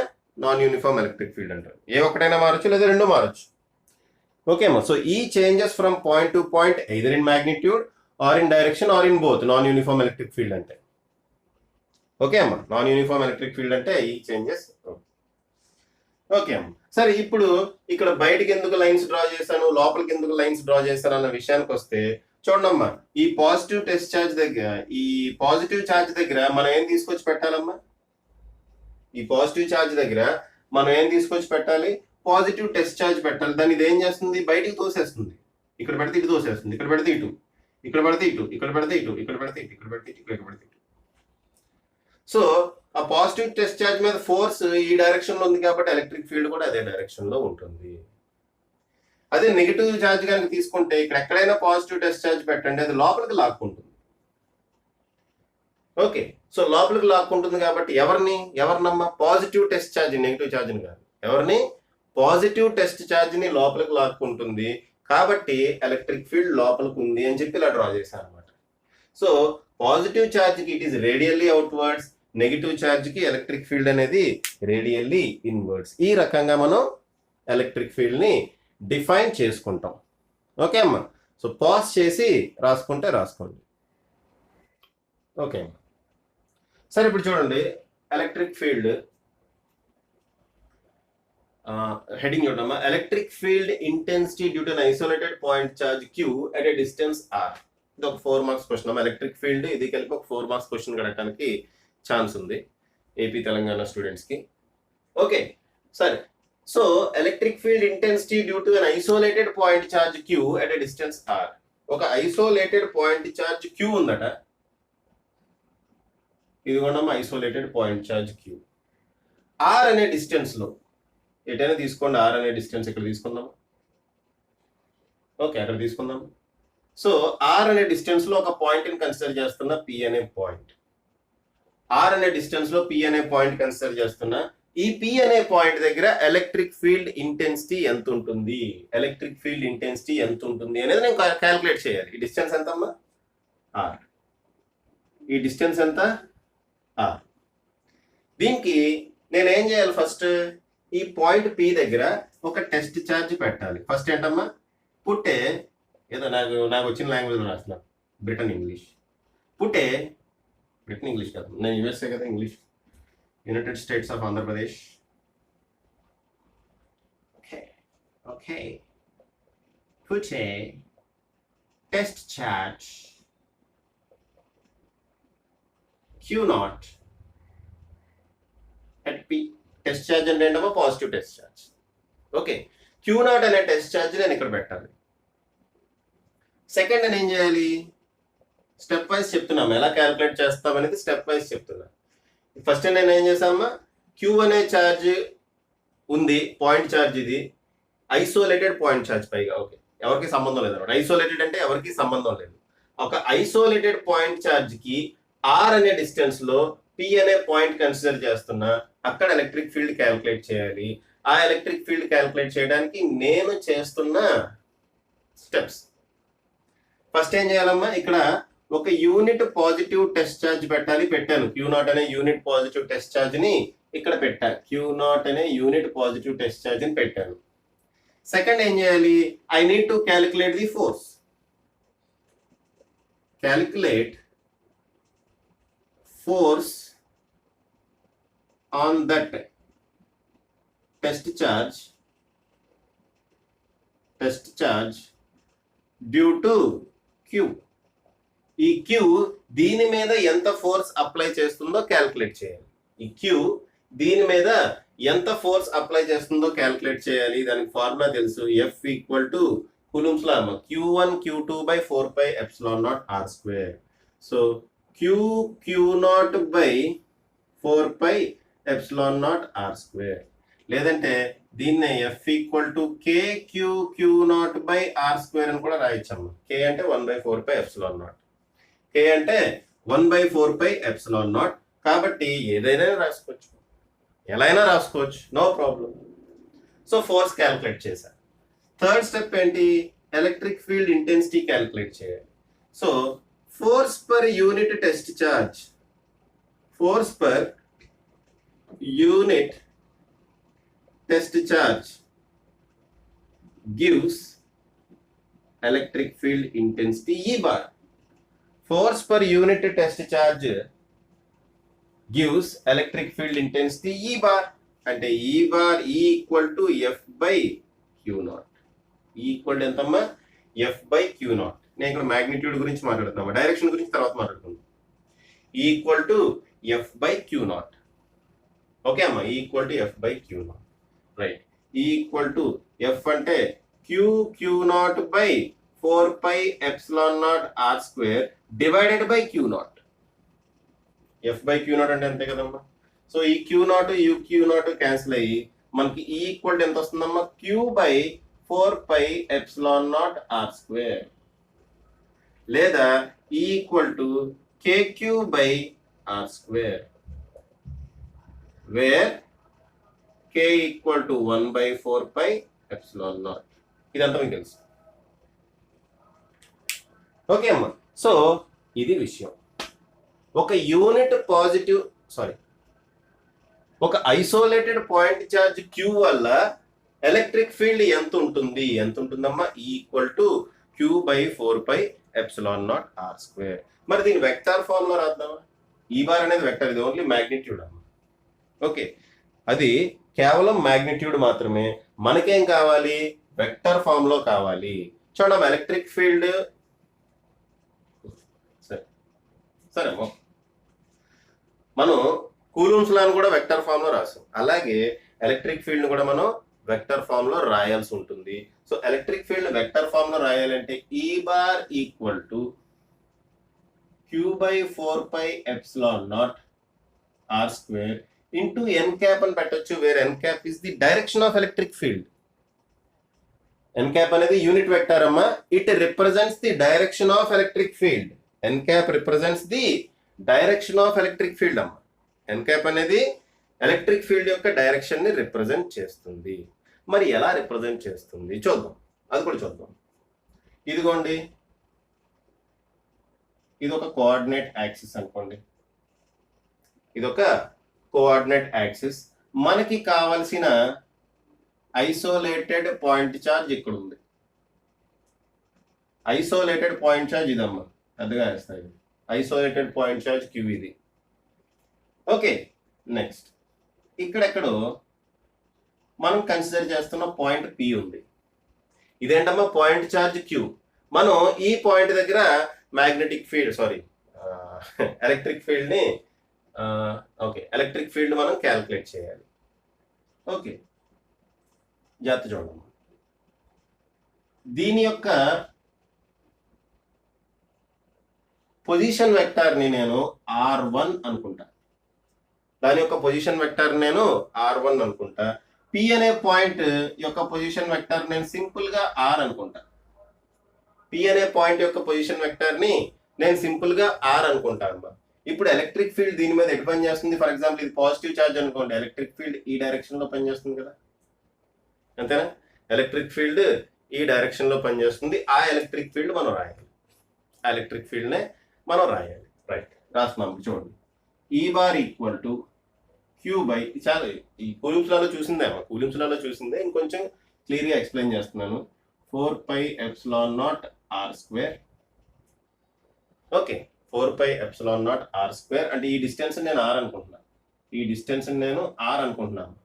నాన్ యూనిఫామ్ ఎలక్ట్రిక్ ఫీల్డ్ అంటాం. ఏ ఒక్కటైనా మారచ్చు, లేదా రెండు మారచ్చు. ఓకే అమ్మా. సో ఈ changes from point to point either in magnitude or in direction or in both non uniform electric field అంటే. ఓకే అమ్మా, నాన్ యూనిఫామ్ ఎలక్ట్రిక్ ఫీల్డ్ అంటే ఈ చేంజెస్. ఓకే అమ్మా. సరే, ఇప్పుడు ఇక్కడ బయటకి ఎందుకు లైన్స్ డ్రా చేశాను, లోపలికి ఎందుకు లైన్స్ డ్రా చేశాను అన్న విషయానికి వస్తే చూడమ్మా, ఈ పాజిటివ్ టెస్ట్ ఛార్జ్ దగ్గర, ఈ పాజిటివ్ ఛార్జ్ దగ్గర మనం ఏం తీసుకొచ్చి పెట్టాలమ్మా? ఈ పాజిటివ్ ఛార్జ్ దగ్గర మనం ఏం తీసుకొచ్చి పెట్టాలి? పాజిటివ్ టెస్ట్ ఛార్జ్ పెట్టాలి. దాన్ని ఇది ఏం చేస్తుంది? బయటికి తోసేస్తుంది. ఇక్కడ పెడితే ఇటు తోసేస్తుంది, ఇక్కడ పెడితే ఇటు, ఇక్కడ పెడితే ఇటు, ఇక్కడ పెడితే ఇటు, ఇక్కడ పెడితే ఇటు, ఇక్కడ పెడితే ఇటు, ఇక్కడ పెడితే ఇటు. సో ఆ పాజిటివ్ టెస్ట్ ఛార్జ్ మీద ఫోర్స్ ఈ డైరెక్షన్ లో ఉంది కాబట్టి ఎలక్ట్రిక్ ఫీల్డ్ కూడా అదే డైరెక్షన్ లో ఉంటుంది. అదే నెగిటివ్ ఛార్జ్ కనుక తీసుకుంటే ఇక్కడ ఎక్కడైనా పాజిటివ్ టెస్ట్ ఛార్జ్ పెట్టండి, అది లోపలికి లాక్కుంటుంది. ఓకే, సో లోపలికి లాక్కుంటుంది కాబట్టి ఎవరినమ్మా? పాజిటివ్ టెస్ట్ ఛార్జ్, నెగిటివ్ ఛార్జ్ని కాదు. ఎవరిని? పాజిటివ్ టెస్ట్ ఛార్జ్ని లోపలికి లాక్కుంటుంది కాబట్టి ఎలక్ట్రిక్ ఫీల్డ్ లోపలికి ఉంది అని చెప్పి ఇలా డ్రా చేశాను అనమాట. సో పాజిటివ్ ఛార్జ్కి it is radially outwards, negative ఛార్జ్కి ఎలక్ట్రిక్ ఫీల్డ్ అనేది రేడియల్లీ ఇన్వర్డ్స్. ఈ రకంగా మనం ఎలక్ట్రిక్ ఫీల్డ్ని డిఫైన్ చేసుకుంటాం. ఓకే అమ్మా. సో పాజ్ చేసి రాసుకుంటే రాసుకోండి. ఓకే, సరే ఇప్పుడు చూడండి, ఎలక్ట్రిక్ ఫీల్డ్ హెడింగ్ చూడమ్మా. Electric field intensity due to isolated point charge Q at a distance R. ఇది ఒక 4 మార్క్స్ క్వశ్చన్ అమ్మా. ఎలక్ట్రిక్ ఫీల్డ్ ఇది కలిపి ఒక 4 మార్క్స్ క్వశ్చన్ కడగడానికి ఛాన్స్ ఉంది ఏపీ తెలంగాణ స్టూడెంట్స్ కి. ఓకే, సరే. So electric field intensity due to an isolated point charge Q at a distance R. ఒక ఐసోలేటెడ్ పాయింట్ ఛార్జ్ క్యూ ఉందట. ఇది కూడా isolated point charge queue. Are అనే డిస్టెన్స్ లో ఎటైనా తీసుకోండి, ఆర్ అనే డిస్టెన్స్ ఇక్కడ తీసుకుందాం. ఓకే, అక్కడ తీసుకుందాం. సో ఆర్ అనే డిస్టెన్స్ లో ఒక పాయింట్ ని కన్సిడర్ చేస్తున్నా, పి అనే పాయింట్. ఆర్ అనే డిస్టెన్స్ లో పి అనే పాయింట్ కన్సిడర్ చేస్తున్నా. ఈ పి అనే పాయింట్ దగ్గర ఎలక్ట్రిక్ ఫీల్డ్ ఇంటెన్సిటీ ఎంత ఉంటుంది, ఎలక్ట్రిక్ ఫీల్డ్ ఇంటెన్సిటీ ఎంత ఉంటుంది అనేది నేను క్యాల్కులేట్ చేయాలి. ఈ డిస్టెన్స్ ఎంత అమ్మా? ఆర్. ఈ డిస్టెన్స్ ఎంత? ఆర్. దీనికి నేను ఏం చేయాలి? ఫస్ట్ ఈ పాయింట్ పి దగ్గర ఒక టెస్ట్ ఛార్జ్ పెట్టాలి. ఫస్ట్ ఏంటమ్మా? పుట్టే ఏదో నాకు వచ్చిన లాంగ్వేజ్ రాసిన బ్రిటన్ ఇంగ్లీష్. పుట్టే బ్రిటన్ ఇంగ్లీష్ కాదు, నేను యూఎస్ఏ కదా English. United States of Andhra Pradesh. Okay okay, పుట్టే test charge Q0 at P. Test charge అంటే ఏంటమ్మా? Positive test charge. Okay, Q0 అనే టెస్ట్ ఛార్జ్ నేను ఇక్కడ పెట్టాలి. సెకండ్ నేను ఏం చేయాలి? స్టెప్ వైజ్ చెప్తున్నాము, ఎలా క్యాల్కులేట్ చేస్తాం అనేది స్టెప్ వైజ్ చెప్తున్నా. ఫస్ట్ నేను ఏం చేశామమ్మా? Q అనే ఛార్జ్ ఉంది, పాయింట్ ఛార్జ్ ఇది, ఐసోలేటెడ్ పాయింట్ ఛార్జ్ పైగా. ఓకే, ఎవరికి సంబంధం లేదు అనమాట. ఐసోలేటెడ్ అంటే ఎవరికి సంబంధం లేదు. ఒక ఐసోలేటెడ్ పాయింట్ ఛార్జ్ కి ఆర్ అనే డిస్టెన్స్ లో పి అనే పాయింట్ కన్సిడర్ చేస్తున్నా, అక్కడ ఎలక్ట్రిక్ ఫీల్డ్ క్యాల్కులేట్ చేయాలి. ఆ ఎలక్ట్రిక్ ఫీల్డ్ క్యాల్కులేట్ చేయడానికి నేను చేస్తున్న స్టెప్స్. ఫస్ట్ ఏం చేయాలమ్మా? ఇక్కడ ఒక యూనిట్ పాజిటివ్ టెస్ట్ ఛార్జ్ పెట్టాను. Q0 అనే యూనిట్ పాజిటివ్ టెస్ట్ ఛార్జ్ ని ఇక్కడ పెట్టాను. Q0 అనే యూనిట్ పాజిటివ్ టెస్ట్ ఛార్జ్ ని పెట్టాను. సెకండ్ ఏం చేయాలి? I need to calculate the force. Calculate force on that test charge test charge due to Q. ఈ క్యూ దీని మీద ఎంత ఫోర్స్ అప్లై చేస్తుందో క్యాల్కులేట్ చేయాలి. ఈ క్యూ దీని మీద ఎంత ఫోర్స్ అప్లై చేస్తుందో క్యాల్కులేట్ చేయాలి. దానికి ఫార్ములా తెలుసు, F equal to Coulomb's law Q1 Q2 by 4 pi epsilon naught R square. So Q0 by 4 pi epsilon naught R square. లేదంటే దీన్నే F equal to KQ0 by R square అని కూడా రాయొచ్చమ్మా. K అంటే 1/4 pi epsilon naught, K అంటే 1/4 pi epsilon naught. కాబట్టి ఏదైనా రాసుకోవచ్చు, ఎలా అయినా రాసుకోవచ్చు, no problem. So force calculate చేశాను. థర్డ్ స్టెప్ ఏంటి? ఎలక్ట్రిక్ ఫీల్డ్ ఇంటెన్సిటీ క్యాల్కులేట్ చేయాలి. So force per unit test charge, force per unit test charge gives electric field intensity E bar. Force per unit test charge gives electric field intensity E bar. అంటే E bar equal to F by Q0. Equal ఎంతమ్మా? F by Q0. నేను ఇక్కడ మ్యాగ్నిట్యూడ్ గురించి మాట్లాడుతున్నాము, డైరెక్షన్ గురించి తర్వాత మాట్లాడుకుందాం. Equal to F by Q0. Okay అమ్మా, equal to F by Q0. Right. Equal to F అంటే Q0 by 4 pi epsilon naught R square divided by Q0. F by Q0 అంటే అంతే కదమ్మా. సో ఈ Q0 ఈ Q0 క్యాన్సిల్ అయ్యి మనకి E ఈక్వల్ ఎంత వస్తుందమ్మా? Q by 4 pi epsilon naught R square. లేదా E equal to KQ by R square, where K equal to 1/4 pi epsilon naught. ఇదంతా మీకు తెలుసు. ఓకే అమ్మా. సో ఇది విషయం. ఒక యూనిట్ పాజిటివ్ ఒక ఐసోలేటెడ్ పాయింట్ ఛార్జ్ Q వల్ల ఎలక్ట్రిక్ ఫీల్డ్ ఎంత ఉంటుందమ్మా? Equal to Q by 4 pi epsilon naught R square. మరి దీని వెక్టార్ ఫామ్ లో రాద్దామా? ఈ బార్ అనేది వెక్టర్, ఇది ఓన్లీ మ్యాగ్నిట్యూడ్ అమ్మా. ఓకే, అది కేవలం మ్యాగ్నిట్యూడ్ మాత్రమే. మనకేం కావాలి? వెక్టర్ ఫామ్ లో కావాలి. చూడమ్మా, ఎలక్ట్రిక్ ఫీల్డ్ సరే మనం కూలుంబ్స్ లాను కూడా వెక్టర్ ఫామ్ లో రాసాం. అలాగే ఎలక్ట్రిక్ ఫీల్డ్ కూడా మనం వెక్టర్ ఫామ్ లో రాయాల్సి ఉంటుంది. So electric field vector form లో రాయాలంటే E bar equal to Q by 4 pi epsilon naught R square into n cap అని పెట్టొచ్చు, where n cap is the direction of electric field. n cap అనేది యూనిట్ వెక్టర్ అమ్మా. It represents the direction of electric field. n cap represents the direction of electric field అమ్మా. n cap అనేది ఎలక్ట్రిక్ ఫీల్డ్ యొక్క డైరెక్షన్ ని రిప్రజెంట్ చేస్తుంది. మరి ఎలా రిప్రజెంట్ చేస్తుంది చూద్దాం, అది కూడా చూద్దాం. ఇదిగోండి, ఇది ఒక కోఆర్డినేట్ యాక్సిస్ అనుకోండి. ఇదొక కోఆర్డినేట్ యాక్సిస్. మనకి కావలసిన ఐసోలేటెడ్ పాయింట్ ఛార్జ్ ఇక్కడ ఉంది. ఐసోలేటెడ్ పాయింట్ ఛార్జ్ ఇదమ్మా, పెద్దగా వేస్తాయి. ఐసోలేటెడ్ పాయింట్ ఛార్జ్ Q ఇది. ఓకే, నెక్స్ట్ ఇక్కడెక్కడో మనం కన్సిడర్ చేస్తున్న పాయింట్ P ఉంది. ఇదేంటమ్మా? Point charge Q. మనం ఈ పాయింట్ దగ్గర మ్యాగ్నెటిక్ ఫీల్డ్ ఎలక్ట్రిక్ ఫీల్డ్ ని ఎలక్ట్రిక్ ఫీల్డ్ మనం క్యాల్కులేట్ చేయాలి. ఓకే, జాగ్రత్త చూడండి. దీని యొక్క పొజిషన్ వెక్టార్ ని నేను R1 అనుకుంటా. దాని యొక్క పొజిషన్ వెక్టార్ నేను R1 అనుకుంటా. P అనే పాయింట్ యొక్క పొజిషన్ వెక్టార్ నేను సింపుల్ గా R అనుకుంటా. P అనే పాయింట్ యొక్క పొజిషన్ వెక్టార్ ని నేను సింపుల్ గా R అనుకుంటా అమ్మా. ఇప్పుడు ఎలక్ట్రిక్ ఫీల్డ్ దీని మీద ఎటు పనిచేస్తుంది? ఫర్ ఎగ్జాంపుల్ ఇది పాజిటివ్ ఛార్జ్ అనుకోండి, ఎలక్ట్రిక్ ఫీల్డ్ ఈ డైరెక్షన్ లో పనిచేస్తుంది కదా, అంతేనా? ఎలక్ట్రిక్ ఫీల్డ్ ఈ డైరెక్షన్ లో పనిచేస్తుంది. ఆ ఎలక్ట్రిక్ ఫీల్డ్ మనం రాయాలి. ఆ ఎలక్ట్రిక్ ఫీల్డ్ నే మనం రాయాలి. రైట్, రాస్తున్నాం. చూడండి, E bar equal to Q by, చాలా ఈ కూలుంబ్స్ లాలో చూసిందే, ఇంకొంచెం క్లియర్ గా ఎక్స్ప్లెయిన్ చేస్తున్నాను. 4 pi epsilon naught R square. Okay, 4 pi epsilon naught R square అంటే ఈ డిస్టెన్స్ నేను R అనుకుంటున్నాను.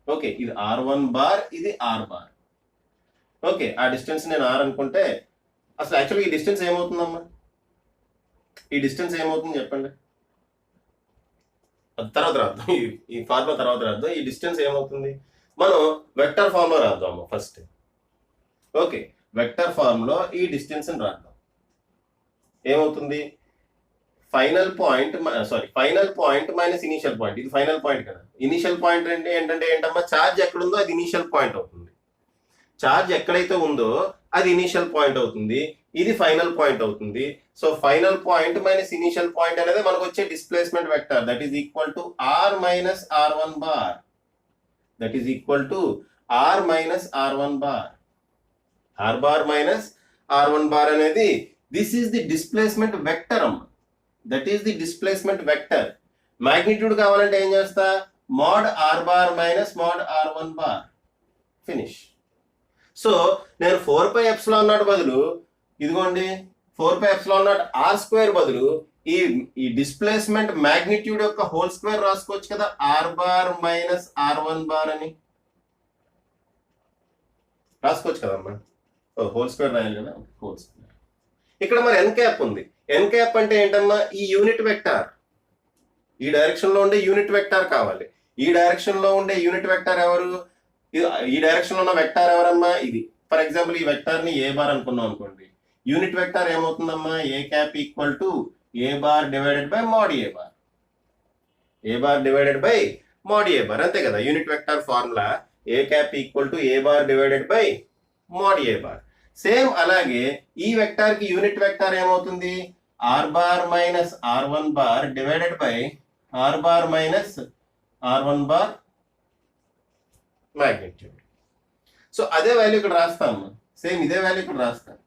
ఓకే, ఇది R1 బార్, ఇది R బార్. ఓకే, ఆ డిస్టెన్స్ నేను ఆర్ అనుకుంటే అసలు యాక్చువల్గా ఈ డిస్టెన్స్ ఏమవుతుందమ్మా? ఈ డిస్టెన్స్ ఏమవుతుంది చెప్పండి. అది తర్వాత రాద్దాం, ఈ ఫార్ములా తర్వాత రాద్దాం. ఈ డిస్టెన్స్ ఏమవుతుంది మనం వెక్టర్ ఫామ్ లో రాద్దాము ఫస్ట్. ఓకే, వెక్టర్ ఫామ్ లో ఈ డిస్టెన్స్ రాద్దాం. ఏమవుతుంది? Final point minus initial point. ఇది ఫైనల్ పాయింట్ కదా. ఇనిషియల్ పాయింట్ అంటే ఏంటమ్మా? ఛార్జ్ ఎక్కడుందో అది ఇనిషియల్ పాయింట్ అవుతుంది. ఛార్జ్ ఎక్కడైతే ఉందో అది ఇనిషియల్ పాయింట్ అవుతుంది. ఇది ఫైనల్ పాయింట్ అవుతుంది. So final point minus initial point అనేది మనకు వచ్చే displacement vector. That is equal to R minus r1 bar. That is equal to R minus r1 bar. r bar minus r1 bar అనేది this is the displacement vector అమ్మ. That is the displacement vector. Magnitude కావాలంటే ఏం చేస్తా? Mod R bar minus mod r1 bar. Finish. So నేను 4π ఎప్సిలాన్ నాట్ బదులు ఇదిగోండి 4π ఎప్సిలాన్ నాట్ r స్క్వేర్ బదులు ఈ డిస్ప్లేస్మెంట్ మాగ్నిట్యూడ్ యొక్క హోల్ స్క్వేర్ రాసుకోవచ్చు కదా, r bar minus r1 bar అని రాసుకోవచ్చు కదమ్మా. హోల్ స్క్వేర్ రాయాలి కదా, హోల్ స్క్వేర్. ఇక్కడ మరి ఎన్ క్యాప్ ఉంది. ఎన్ క్యాప్ అంటే ఏంటమ్మా? ఈ యూనిట్ వెక్టార్, ఈ డైరెక్షన్ లో ఉండే యూనిట్ వెక్టార్ కావాలి. ఈ డైరెక్షన్ లో ఉండే యూనిట్ వెక్టార్ ఎవరు? ఈ డైరెక్షన్ లో ఉన్న వెక్టార్ ఎవరమ్మా? ఇది. ఫర్ ఎగ్జాంపుల్ ఈ వెక్టార్ ని ఏ బార్ అనుకున్నాం అనుకోండి. యూనిట్ వెక్టార్ ఏమవుతుందమ్మా? A cap equal to A bar divided by mod A bar. A bar divided by mod A bar, అంతే కదా. Unit vector formula A cap equal to A bar divided by mod A bar. Same అలాగే ఈ వెక్టార్ కి యూనిట్ వెక్టార్ ఏమవుతుంది? R bar minus r1 bar divided by R bar minus r1 bar magnitude. So అదే వాల్యూ ఇక్కడ రాస్తాము. సేమ్ ఇదే వాల్యూ ఇక్కడ రాస్తాం.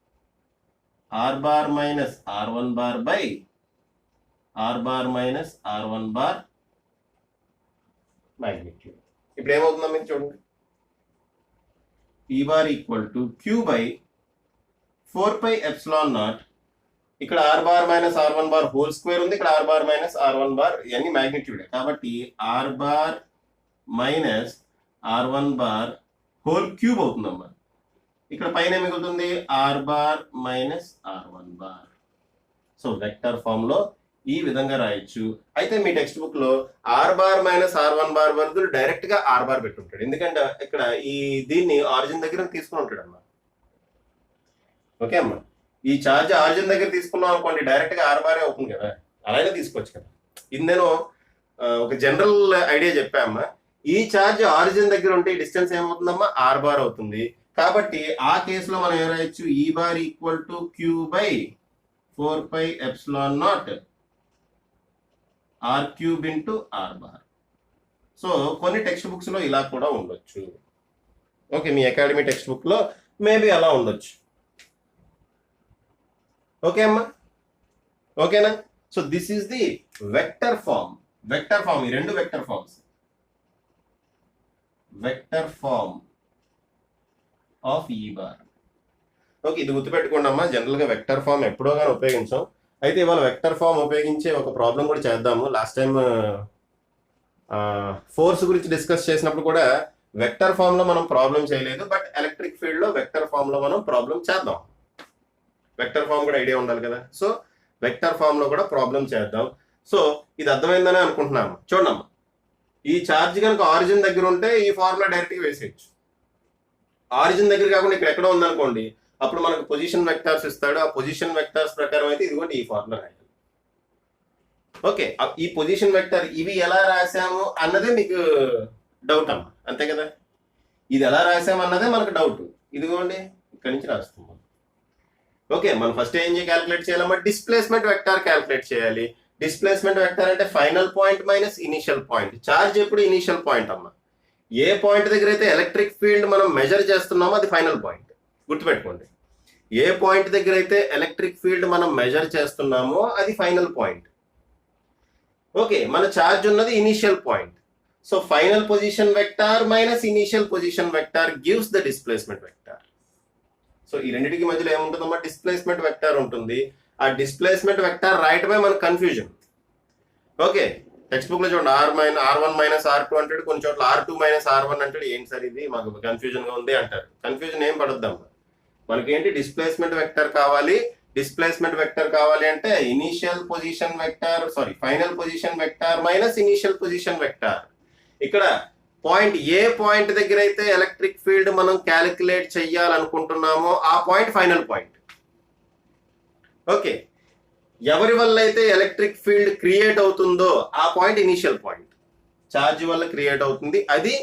R bar minus r1 bar by R bar minus r1 bar magnitude. ఇప్పుడు ఏమవుతుందో మీరు చూడండి. E bar equal to Q by 4π epsilon naught. ఇక్కడ R bar minus r1 bar whole square ఉంది, ఇక్కడ R bar minus r1 bar ఇవన్నీ మాగ్నిట్యూడే కాబట్టి R bar minus r1 bar whole cube అవుతుందమ్మా. ఇక్కడ పైన మిగులుతుంది R bar minus r1 bar. So vector form లో ఈ విధంగా రాయొచ్చు. అయితే మీ టెక్స్ట్ బుక్ లో R bar minus r1 bar బదులు డైరెక్ట్ గా ఆర్ బార్ పెట్టుంటాడు. ఎందుకంటే ఇక్కడ దీన్ని ఆరిజిన్ దగ్గర తీసుకుని ఉంటాడు అమ్మా. ఓకే అమ్మా, ఈ ఛార్జ్ ఆరిజిన్ దగ్గర తీసుకున్నాం అనుకోండి, డైరెక్ట్ గా ఆర్ బారే అవుతుంది కదా. అలాగే తీసుకోవచ్చు కదా. ఇది నేను ఒక జనరల్ ఐడియా చెప్పామ్మా. ఈ ఛార్జ్ ఆరిజిన్ దగ్గర ఉంటే ఈ డిస్టెన్స్ ఏమవుతుందమ్మా? ఆర్ బార్ అవుతుంది. కాబట్టి ఆ కేసులో మనం ఏం రాయొచ్చు? E bar equal to Q by 4π epsilon naught R cube into R bar. So కొన్ని టెక్స్ట్ బుక్స్ లో ఇలా కూడా ఉండొచ్చు. ఓకే, మీ అకాడమీ టెక్స్ట్ బుక్ లో మేబీ అలా ఉండొచ్చు. ఓకే అమ్మా, ఓకేనా? So this is the vector form. Vector form, ఈ రెండు vector forms. Vector form of E bar. Okay, ఇది గుర్తుపెట్టుకోండి అమ్మా. జనరల్ గా వెక్టర్ ఫామ్ ఎప్పుడో కానీ ఉపయోగించాం. అయితే ఇవాళ వెక్టర్ ఫామ్ ఉపయోగించే ఒక ప్రాబ్లం కూడా చేద్దాము. లాస్ట్ టైం ఫోర్స్ గురించి డిస్కస్ చేసినప్పుడు కూడా వెక్టర్ ఫామ్ లో మనం ప్రాబ్లం చేయలేదు, బట్ ఎలక్ట్రిక్ ఫీల్డ్ లో వెక్టర్ ఫామ్ లో మనం ప్రాబ్లం చేద్దాం. వెక్టర్ ఫామ్ కూడా ఐడియా ఉండాలి కదా. సో వెక్టర్ ఫామ్ లో కూడా ప్రాబ్లం చేద్దాం. సో ఇది అర్థమైందని అనుకుంటున్నాము. చూడమ్మా, ఈ ఛార్జ్ కనుక ఆరిజిన్ దగ్గర ఉంటే ఈ ఫార్ములా డైరెక్ట్గా వేసేయచ్చు. ఆరిజిన్ దగ్గర కాకుండా ఇక్కడ ఎక్కడో ఉందనుకోండి, అప్పుడు మనకు పొజిషన్ వెక్టార్స్ ఇస్తాడు. ఆ పొజిషన్ వెక్టార్స్ ప్రకారం అయితే ఇదిగోండి ఈ ఫార్ములా రాయాలి. ఓకే, ఈ పొజిషన్ వెక్టర్ ఇవి ఎలా రాసాము అన్నదే మీకు డౌట్ అమ్మా, అంతే కదా. ఇది ఎలా రాసాము అన్నదే మనకు డౌట్. ఇదిగోండి ఇక్కడి నుంచి రాస్తాం. ఓకే, మనం ఫస్ట్ ఏం క్యాలిక్యులేట్ చేయాలమ్మా? డిస్ప్లేస్మెంట్ వెక్టార్ క్యాలిక్యులేట్ చేయాలి. డిస్ప్లేస్మెంట్ వెక్టార్ అంటే final point minus initial point. Charge ఎప్పుడు ఇనిషియల్ పాయింట్ అమ్మా. ఏ పాయింట్ దగ్గర అయితే ఎలక్ట్రిక్ ఫీల్డ్ మనం మెజర్ చేస్తున్నామో అది ఫైనల్ పాయింట్. గుర్తుపెట్టుకోండి, ఏ పాయింట్ దగ్గర అయితే ఎలక్ట్రిక్ ఫీల్డ్ మనం మెజర్ చేస్తున్నామో అది ఫైనల్ పాయింట్. ఓకే, మన ఛార్జ్ ఉన్నది initial point. So final position vector minus initial position vector gives the displacement vector. So ఈ రెండింటికి మధ్యలో ఏముంటుందమ్మా? డిస్ప్లేస్మెంట్ వెక్టార్ ఉంటుంది. ఆ డిస్ప్లేస్మెంట్ వెక్టార్ రాయటమే మన కన్ఫ్యూజన్. ఓకే, టెక్స్ట్ బుక్ లో చూడండి R1 - R2 అంటాడు, కొన్ని చోట్ల R2 - R1 అంటాడు. ఏంటి సార్ ఇది, మాకు కన్ఫ్యూజన్ గా ఉంది అంటారు. కన్ఫ్యూజన్ ఏం పడొద్దమ్మా. మనకేంటి డిస్ప్లేస్మెంట్ వెక్టర్ కావాలి. డిస్ప్లేస్మెంట్ వెక్టర్ కావాలి అంటే initial position vector, final position vector minus initial position vector. ఇక్కడ పాయింట్ ఏ పాయింట్ దగ్గర అయితే ఎలక్ట్రిక్ ఫీల్డ్ మనం క్యాలిక్యులేట్ చెయ్యాలనుకుంటున్నామో ఆ పాయింట్ ఫైనల్ పాయింట్. ఓకే, ఎవరి వల్ల అయితే ఎలక్ట్రిక్ ఫీల్డ్ క్రియేట్ అవుతుందో ఆ పాయింట్ ఇనీషియల్ పాయింట్. ఛార్జ్ వల్ల క్రియేట్ అవుతుంది, అది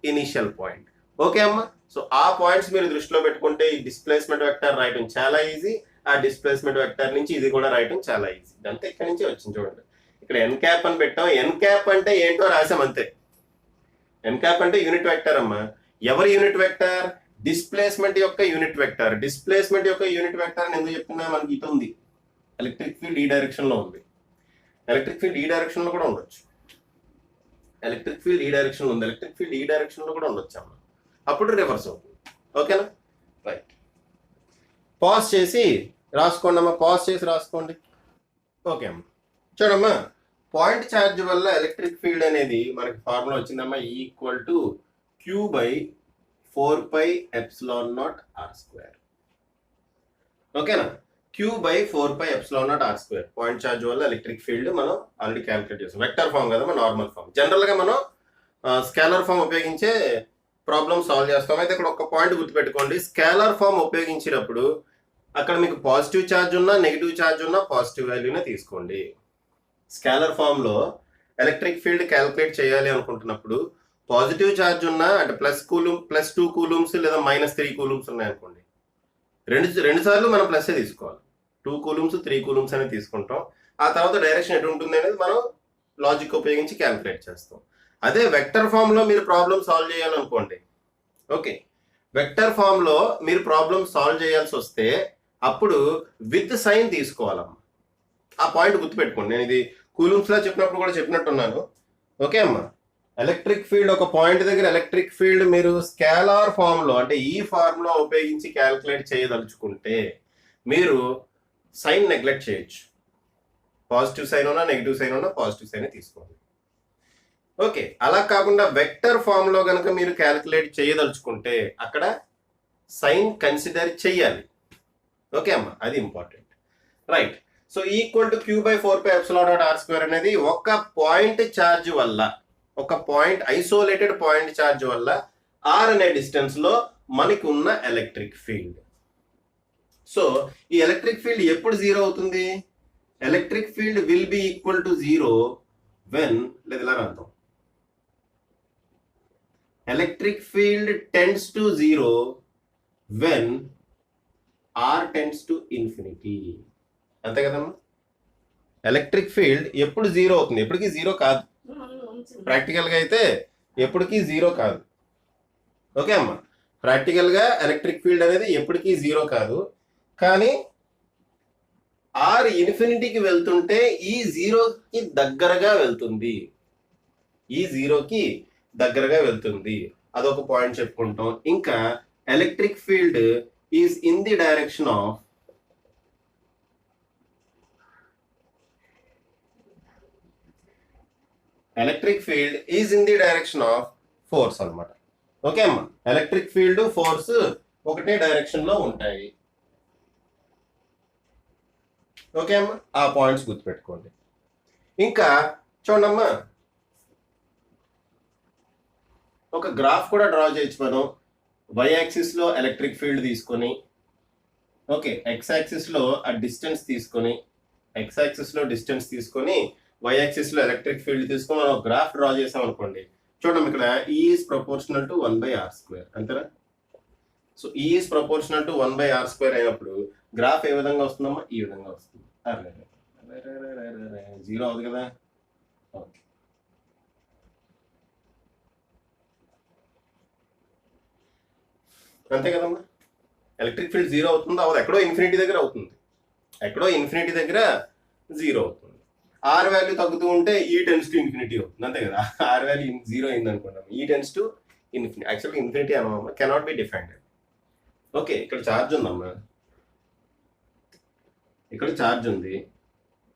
ఇనీషియల్ పాయింట్. ఓకే అమ్మా. సో ఆ పాయింట్స్ మీరు దృష్టిలో పెట్టుకుంటే ఈ డిస్ప్లేస్మెంట్ వెక్టర్ రాయటం చాలా ఈజీ. ఆ డిస్ప్లేస్మెంట్ వెక్టర్ నుంచి ఇది కూడా రాయటం చాలా ఈజీ. అంతే, ఇక్కడ నుంచి వచ్చింది చూడండి. ఇక్కడ ఎన్ క్యాప్ అని పెట్టాం. ఎన్ క్యాప్ అంటే ఏంటో రాసాం అంతే. ఎన్ క్యాప్ అంటే యూనిట్ వెక్టర్ అమ్మా. ఎవరి యూనిట్ వెక్టర్? డిస్ప్లేస్మెంట్ యొక్క యూనిట్ వెక్టర్. డిస్ప్లేస్మెంట్ యొక్క యూనిట్ వెక్టర్ అని ఎందుకు చెప్తున్నా, మనకి ఇటు ఉంది. ఎలక్ట్రిక్ ఫీల్డ్ ఈ డైరెక్షన్ లో ఉంది. ఎలక్ట్రిక్ ఫీల్డ్ ఈ డైరెక్షన్ లో కూడా ఉండొచ్చు. ఎలక్ట్రిక్ ఫీల్డ్ ఈ డైరెక్షన్ లో ఉంది. ఎలక్ట్రిక్ ఫీల్డ్ ఈ డైరెక్షన్ లో కూడా ఉండొచ్చు అమ్మా. అప్పుడు రివర్స్ అవుతుంది. ఓకేనా, రైట్. పాజ్ చేసి రాసుకోండి అమ్మా. పాజ్ చేసి రాసుకోండి. ఓకే అమ్మా, చూడమ్మా. పాయింట్ ఛార్జ్ వల్ల ఎలక్ట్రిక్ ఫీల్డ్ అనేది మనకి ఫార్ములా వచ్చిందమ్మా, Q/4πε0r². ఓకేనా, Q/4πε0r². పాయింట్ ఛార్జ్ వల్ల ఎలక్ట్రిక్ ఫీల్డ్ మనం ఆల్రెడీ క్యాలిక్యులేట్ చేస్తాం. వెక్టర్ ఫామ్ కదా, నార్మల్ ఫామ్. జనరల్ గా మనం స్కేలర్ ఫామ్ ఉపయోగించే ప్రాబ్లమ్ సాల్వ్ చేస్తాం. అయితే ఇక్కడ ఒక పాయింట్ గుర్తుపెట్టుకోండి. స్కేలర్ ఫామ్ ఉపయోగించినప్పుడు అక్కడ మీకు పాజిటివ్ ఛార్జ్ ఉన్నా నెగిటివ్ ఛార్జ్ ఉన్నా పాజిటివ్ వాల్యూనే తీసుకోండి. స్కేలర్ ఫామ్ లో ఎలక్ట్రిక్ ఫీల్డ్ క్యాలిక్యులేట్ చేయాలి అనుకుంటున్నప్పుడు పాజిటివ్ ఛార్జ్ ఉన్నా అంటే +2 కూలూమ్స్ లేదా -3 కూలూమ్స్ ఉన్నాయి అనుకోండి, రెండు సార్లు మనం ప్లస్ తీసుకోవాలి. 2 కూలూమ్స్ 3 కూలూమ్స్ అనేది తీసుకుంటాం. ఆ తర్వాత డైరెక్షన్ ఎటు ఉంటుంది అనేది మనం లాజిక్ ఉపయోగించి క్యాలిక్యులేట్ చేస్తాం. అదే వెక్టర్ ఫామ్ లో మీరు ప్రాబ్లమ్ సాల్వ్ చేయాలనుకోండి. ఓకే, వెక్టర్ ఫామ్ లో మీరు ప్రాబ్లమ్ సాల్వ్ చేయాల్సి వస్తే అప్పుడు విత్ సైన్ తీసుకోవాలమ్మా. ఆ పాయింట్ గుర్తుపెట్టుకోండి. నేను ఇది కూలూమ్స్ లా చెప్పినప్పుడు కూడా చెప్పినట్టున్నాను. ఓకే అమ్మా. ఎలక్ట్రిక్ ఫీల్డ్ ఒక పాయింట్ దగ్గర ఎలక్ట్రిక్ ఫీల్డ్ మీరు స్కేలార్ ఫామ్ లో అంటే ఈ ఫార్ములా ఉపయోగించి క్యాలిక్యులేట్ చేయదలుచుకుంటే మీరు సైన్ నెగ్లెక్ట్ చేయొచ్చు. పాజిటివ్ సైన్ ఉన్నా నెగిటివ్ సైన్ ఉన్నా పాజిటివ్ సైన్ తీసుకోండి. ఓకే, అలా కాకుండా వెక్టర్ ఫామ్ లో కనుక మీరు క్యాలిక్యులేట్ చేయదలుచుకుంటే అక్కడ సైన్ కన్సిడర్ చెయ్యాలి. ఓకే అమ్మా, అది ఇంపార్టెంట్. రైట్. సో Q/4πε0r² అనేది ఒక పాయింట్ ఛార్జ్ వల్ల, ఒక పాయింట్ ఐసోలేటెడ్ పాయింట్ ఛార్జ్ వల్ల r అనే డిస్టెన్స్ లో మనకి ఉన్న ఎలక్ట్రిక్ ఫీల్డ్. సో ఈ ఎలక్ట్రిక్ ఫీల్డ్ ఎప్పుడు 0 అవుతుంది? Electric field will be equal to 0 when, లేదా ఇలా రాద్దాం, electric field tends to 0 when r tends to infinity. అంతే కదమ్మా. ఎలక్ట్రిక్ ఫీల్డ్ ఎప్పుడు 0 అవుతుంది? ఎప్పటికీ 0 కాదు. ప్రాక్టికల్ గా అయితే ఎప్పటికీ 0 కాదు. ఓకే అమ్మా, ప్రాక్టికల్ గా ఎలక్ట్రిక్ ఫీల్డ్ అనేది ఎప్పటికీ 0 కాదు. కానీ r ఇన్ఫినిటీకి వెళ్తుంటే ఈ 0కి దగ్గరగా వెళ్తుంది. ఈ 0కి దగ్గరగా వెళ్తుంది. అదొక పాయింట్ చెప్పుకుంటాం. ఇంకా electric field is in the direction of electric field is in the direction of force అన్నమాట. ఓకే అమ్మా, ఎలక్ట్రిక్ ఫీల్డ్ ఫోర్స్ ఒకటే డైరెక్షన్ లో ఉంటాయి. ఓకే అమ్మా, ఆ పాయింట్స్ గుర్తుపెట్టుకోండి. ఇంకా చూడమ్మా, ఒక గ్రాఫ్ కూడా డ్రా చేయొచ్చు మనం. y యాక్సిస్ లో ఎలక్ట్రిక్ ఫీల్డ్ తీసుకొని, ఓకే, x యాక్సిస్ లో ఆ డిస్టెన్స్ తీసుకొని, y యాక్సిస్ లో ఎలక్ట్రిక్ ఫీల్డ్ తీసుకొని మనం గ్రాఫ్ డ్రా చేసాం అనుకోండి. చూడండి, ఇక్కడ E is proportional to 1/r². అంతేనా? So E is proportional to 1/r² అయినప్పుడు గ్రాఫ్ ఏ విధంగా వస్తుందమ్మా? ఈ విధంగా వస్తుంది. 0 అవుతుంది కదా. ఓకే, అంతే కదమ్మా. ఎలక్ట్రిక్ ఫీల్డ్ 0 అవుతుంది, అవ్వదు. ఎక్కడో ఇన్ఫినిటీ దగ్గర అవుతుంది. ఎక్కడో ఇన్ఫినిటీ దగ్గర 0 అవుతుంది. r వాల్యూ తగ్గుతూ ఉంటే E టెన్స్ టు ఇన్ఫినిటీ అవుతుంది. అంతే కదా. r వాల్యూ 0 అయింది అనుకుంటాం, E టెన్స్ టు ఇన్ఫినిటీ. యాక్చువల్గా ఇన్ఫినిటీ అనమ్మా, కెనాట్ బి డిఫైన్డ్. ఓకే, ఇక్కడ ఛార్జ్ ఉందమ్మా, ఇక్కడ ఛార్జ్ ఉంది.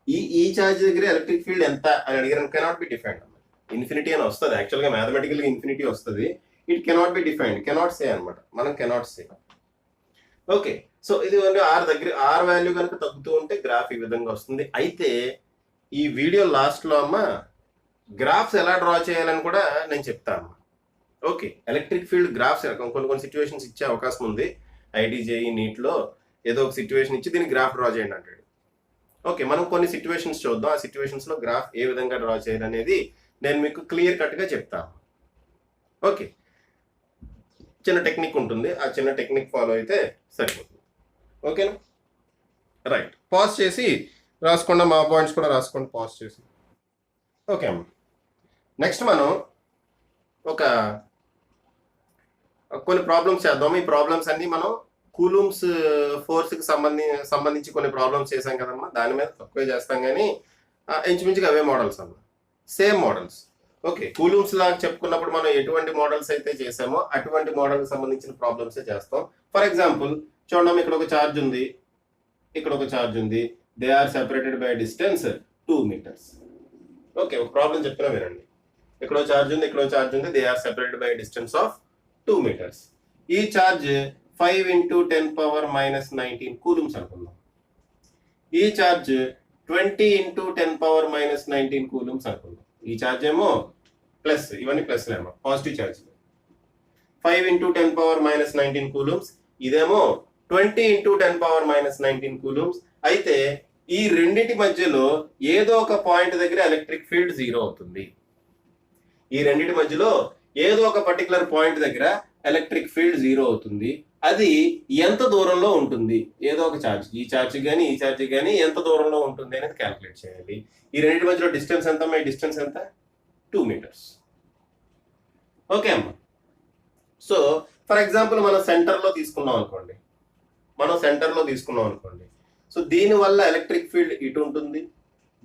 ఈ ఛార్జ్ దగ్గర ఎలక్ట్రిక్ ఫీల్డ్ ఎంత అని అడిగారు, కెనాట్ బి డిఫైన్డ్. ఇన్ఫినిటీ అని వస్తుంది, యాక్చువల్గా మ్యాథమెటికల్గా ఇన్ఫినిటీ వస్తుంది. It cannot be defined, cannot say అనమాట, మనం కెనాట్ సే. ఓకే, సో ఇది ఆర్ దగ్గర ఆర్ వాల్యూ కనుక తగ్గుతూ ఉంటే గ్రాఫ్ ఈ విధంగా వస్తుంది. అయితే ఈ వీడియో లాస్ట్లో అమ్మ గ్రాఫ్స్ ఎలా డ్రా చేయాలని కూడా నేను చెప్తాను. ఓకే, ఎలక్ట్రిక్ ఫీల్డ్ గ్రాఫ్స్ కొన్ని సిచ్యువేషన్స్ ఇచ్చే అవకాశం ఉంది. ఐటీజేఈ నీట్లో ఏదో ఒక సిచ్యువేషన్ ఇచ్చి దీన్ని గ్రాఫ్ డ్రా చేయండి అంటాడు. ఓకే, మనం కొన్ని సిచ్యువేషన్స్ చూద్దాం. ఆ సిచ్యువేషన్స్ లో గ్రాఫ్ ఏ విధంగా డ్రా చేయాలి అనేది నేను మీకు క్లియర్ కట్ గా చెప్తాను. ఓకే, చిన్న టెక్నిక్ ఉంటుంది, ఆ చిన్న టెక్నిక్ ఫాలో అయితే సరిపోతుంది. ఓకేనా, రైట్. పాజ్ చేసి రాసుకోండి, మా పాయింట్స్ కూడా రాసుకోండి పాజ్ చేసి. ఓకే అమ్మ, నెక్స్ట్ మనం కొన్ని ప్రాబ్లమ్స్ చేద్దాం. ఈ ప్రాబ్లమ్స్ అన్ని మనం కూలూమ్స్ ఫోర్స్ కి సంబంధించి కొన్ని ప్రాబ్లమ్స్ చేసాం కదమ్మా, దాని మీద తక్కువే చేస్తాం కానీ ఇంచుమించుగా అవే మోడల్స్ అమ్మా, సేమ్ మోడల్స్. ఓకే, కూలూమ్స్ లాగా చెప్పుకున్నప్పుడు మనం ఎటువంటి మోడల్స్ అయితే చేసామో అటువంటి మోడల్కి సంబంధించిన ప్రాబ్లమ్స్ చేస్తాం. ఫర్ ఎగ్జాంపుల్ చూడండి, ఇక్కడ ఒక ఛార్జ్ ఉంది, ఇక్కడ ఒక ఛార్జ్ ఉంది, they are separated by distance 2 meters. Okay, ఒక ప్రాబ్లం చెప్తున్నా వినండి. ఇక్కడ ఛార్జ్ ఉంది, ఇక్కడ ఛార్జ్ ఉంది, they are separated by distance of 2 meters. ఈ ఛార్జ్ 5 × 10⁻⁻19 కూలూమ్స్ అనుకుందాం. ఈ ఛార్జ్ 20 × 10⁻⁻19 కూలూమ్స్ అనుకుందాం. ఈ ఛార్జ్ ఏమో ప్లస్, ఇవన్నీ ప్లస్ లేమో, పాజిటివ్ ఛార్జ్. 5 × 10⁻⁻19 కూలూమ్స్, ఇదేమో 20 × 10⁻⁻19 కూలూమ్స్. అయితే ఈ రెండింటి మధ్యలో ఏదో ఒక పాయింట్ దగ్గర ఎలక్ట్రిక్ ఫీల్డ్ 0 అవుతుంది. ఈ రెండింటి మధ్యలో ఏదో ఒక పర్టికులర్ పాయింట్ దగ్గర ఎలక్ట్రిక్ ఫీల్డ్ 0 అవుతుంది. అది ఎంత దూరంలో ఉంటుంది, ఏదో ఒక ఛార్జ్, ఈ ఛార్జ్ కానీ ఈ ఛార్జ్ కానీ ఎంత దూరంలో ఉంటుంది అనేది క్యాల్కులేట్ చేయాలి. ఈ రెండింటి మధ్యలో డిస్టెన్స్ ఎంత? ఈ డిస్టెన్స్ ఎంత? 2 meters. ఓకే అమ్మ, సో ఫర్ ఎగ్జాంపుల్ మనం సెంటర్లో తీసుకున్నాం అనుకోండి, సో దీనివల్ల ఎలక్ట్రిక్ ఫీల్డ్ ఇటు ఉంటుంది,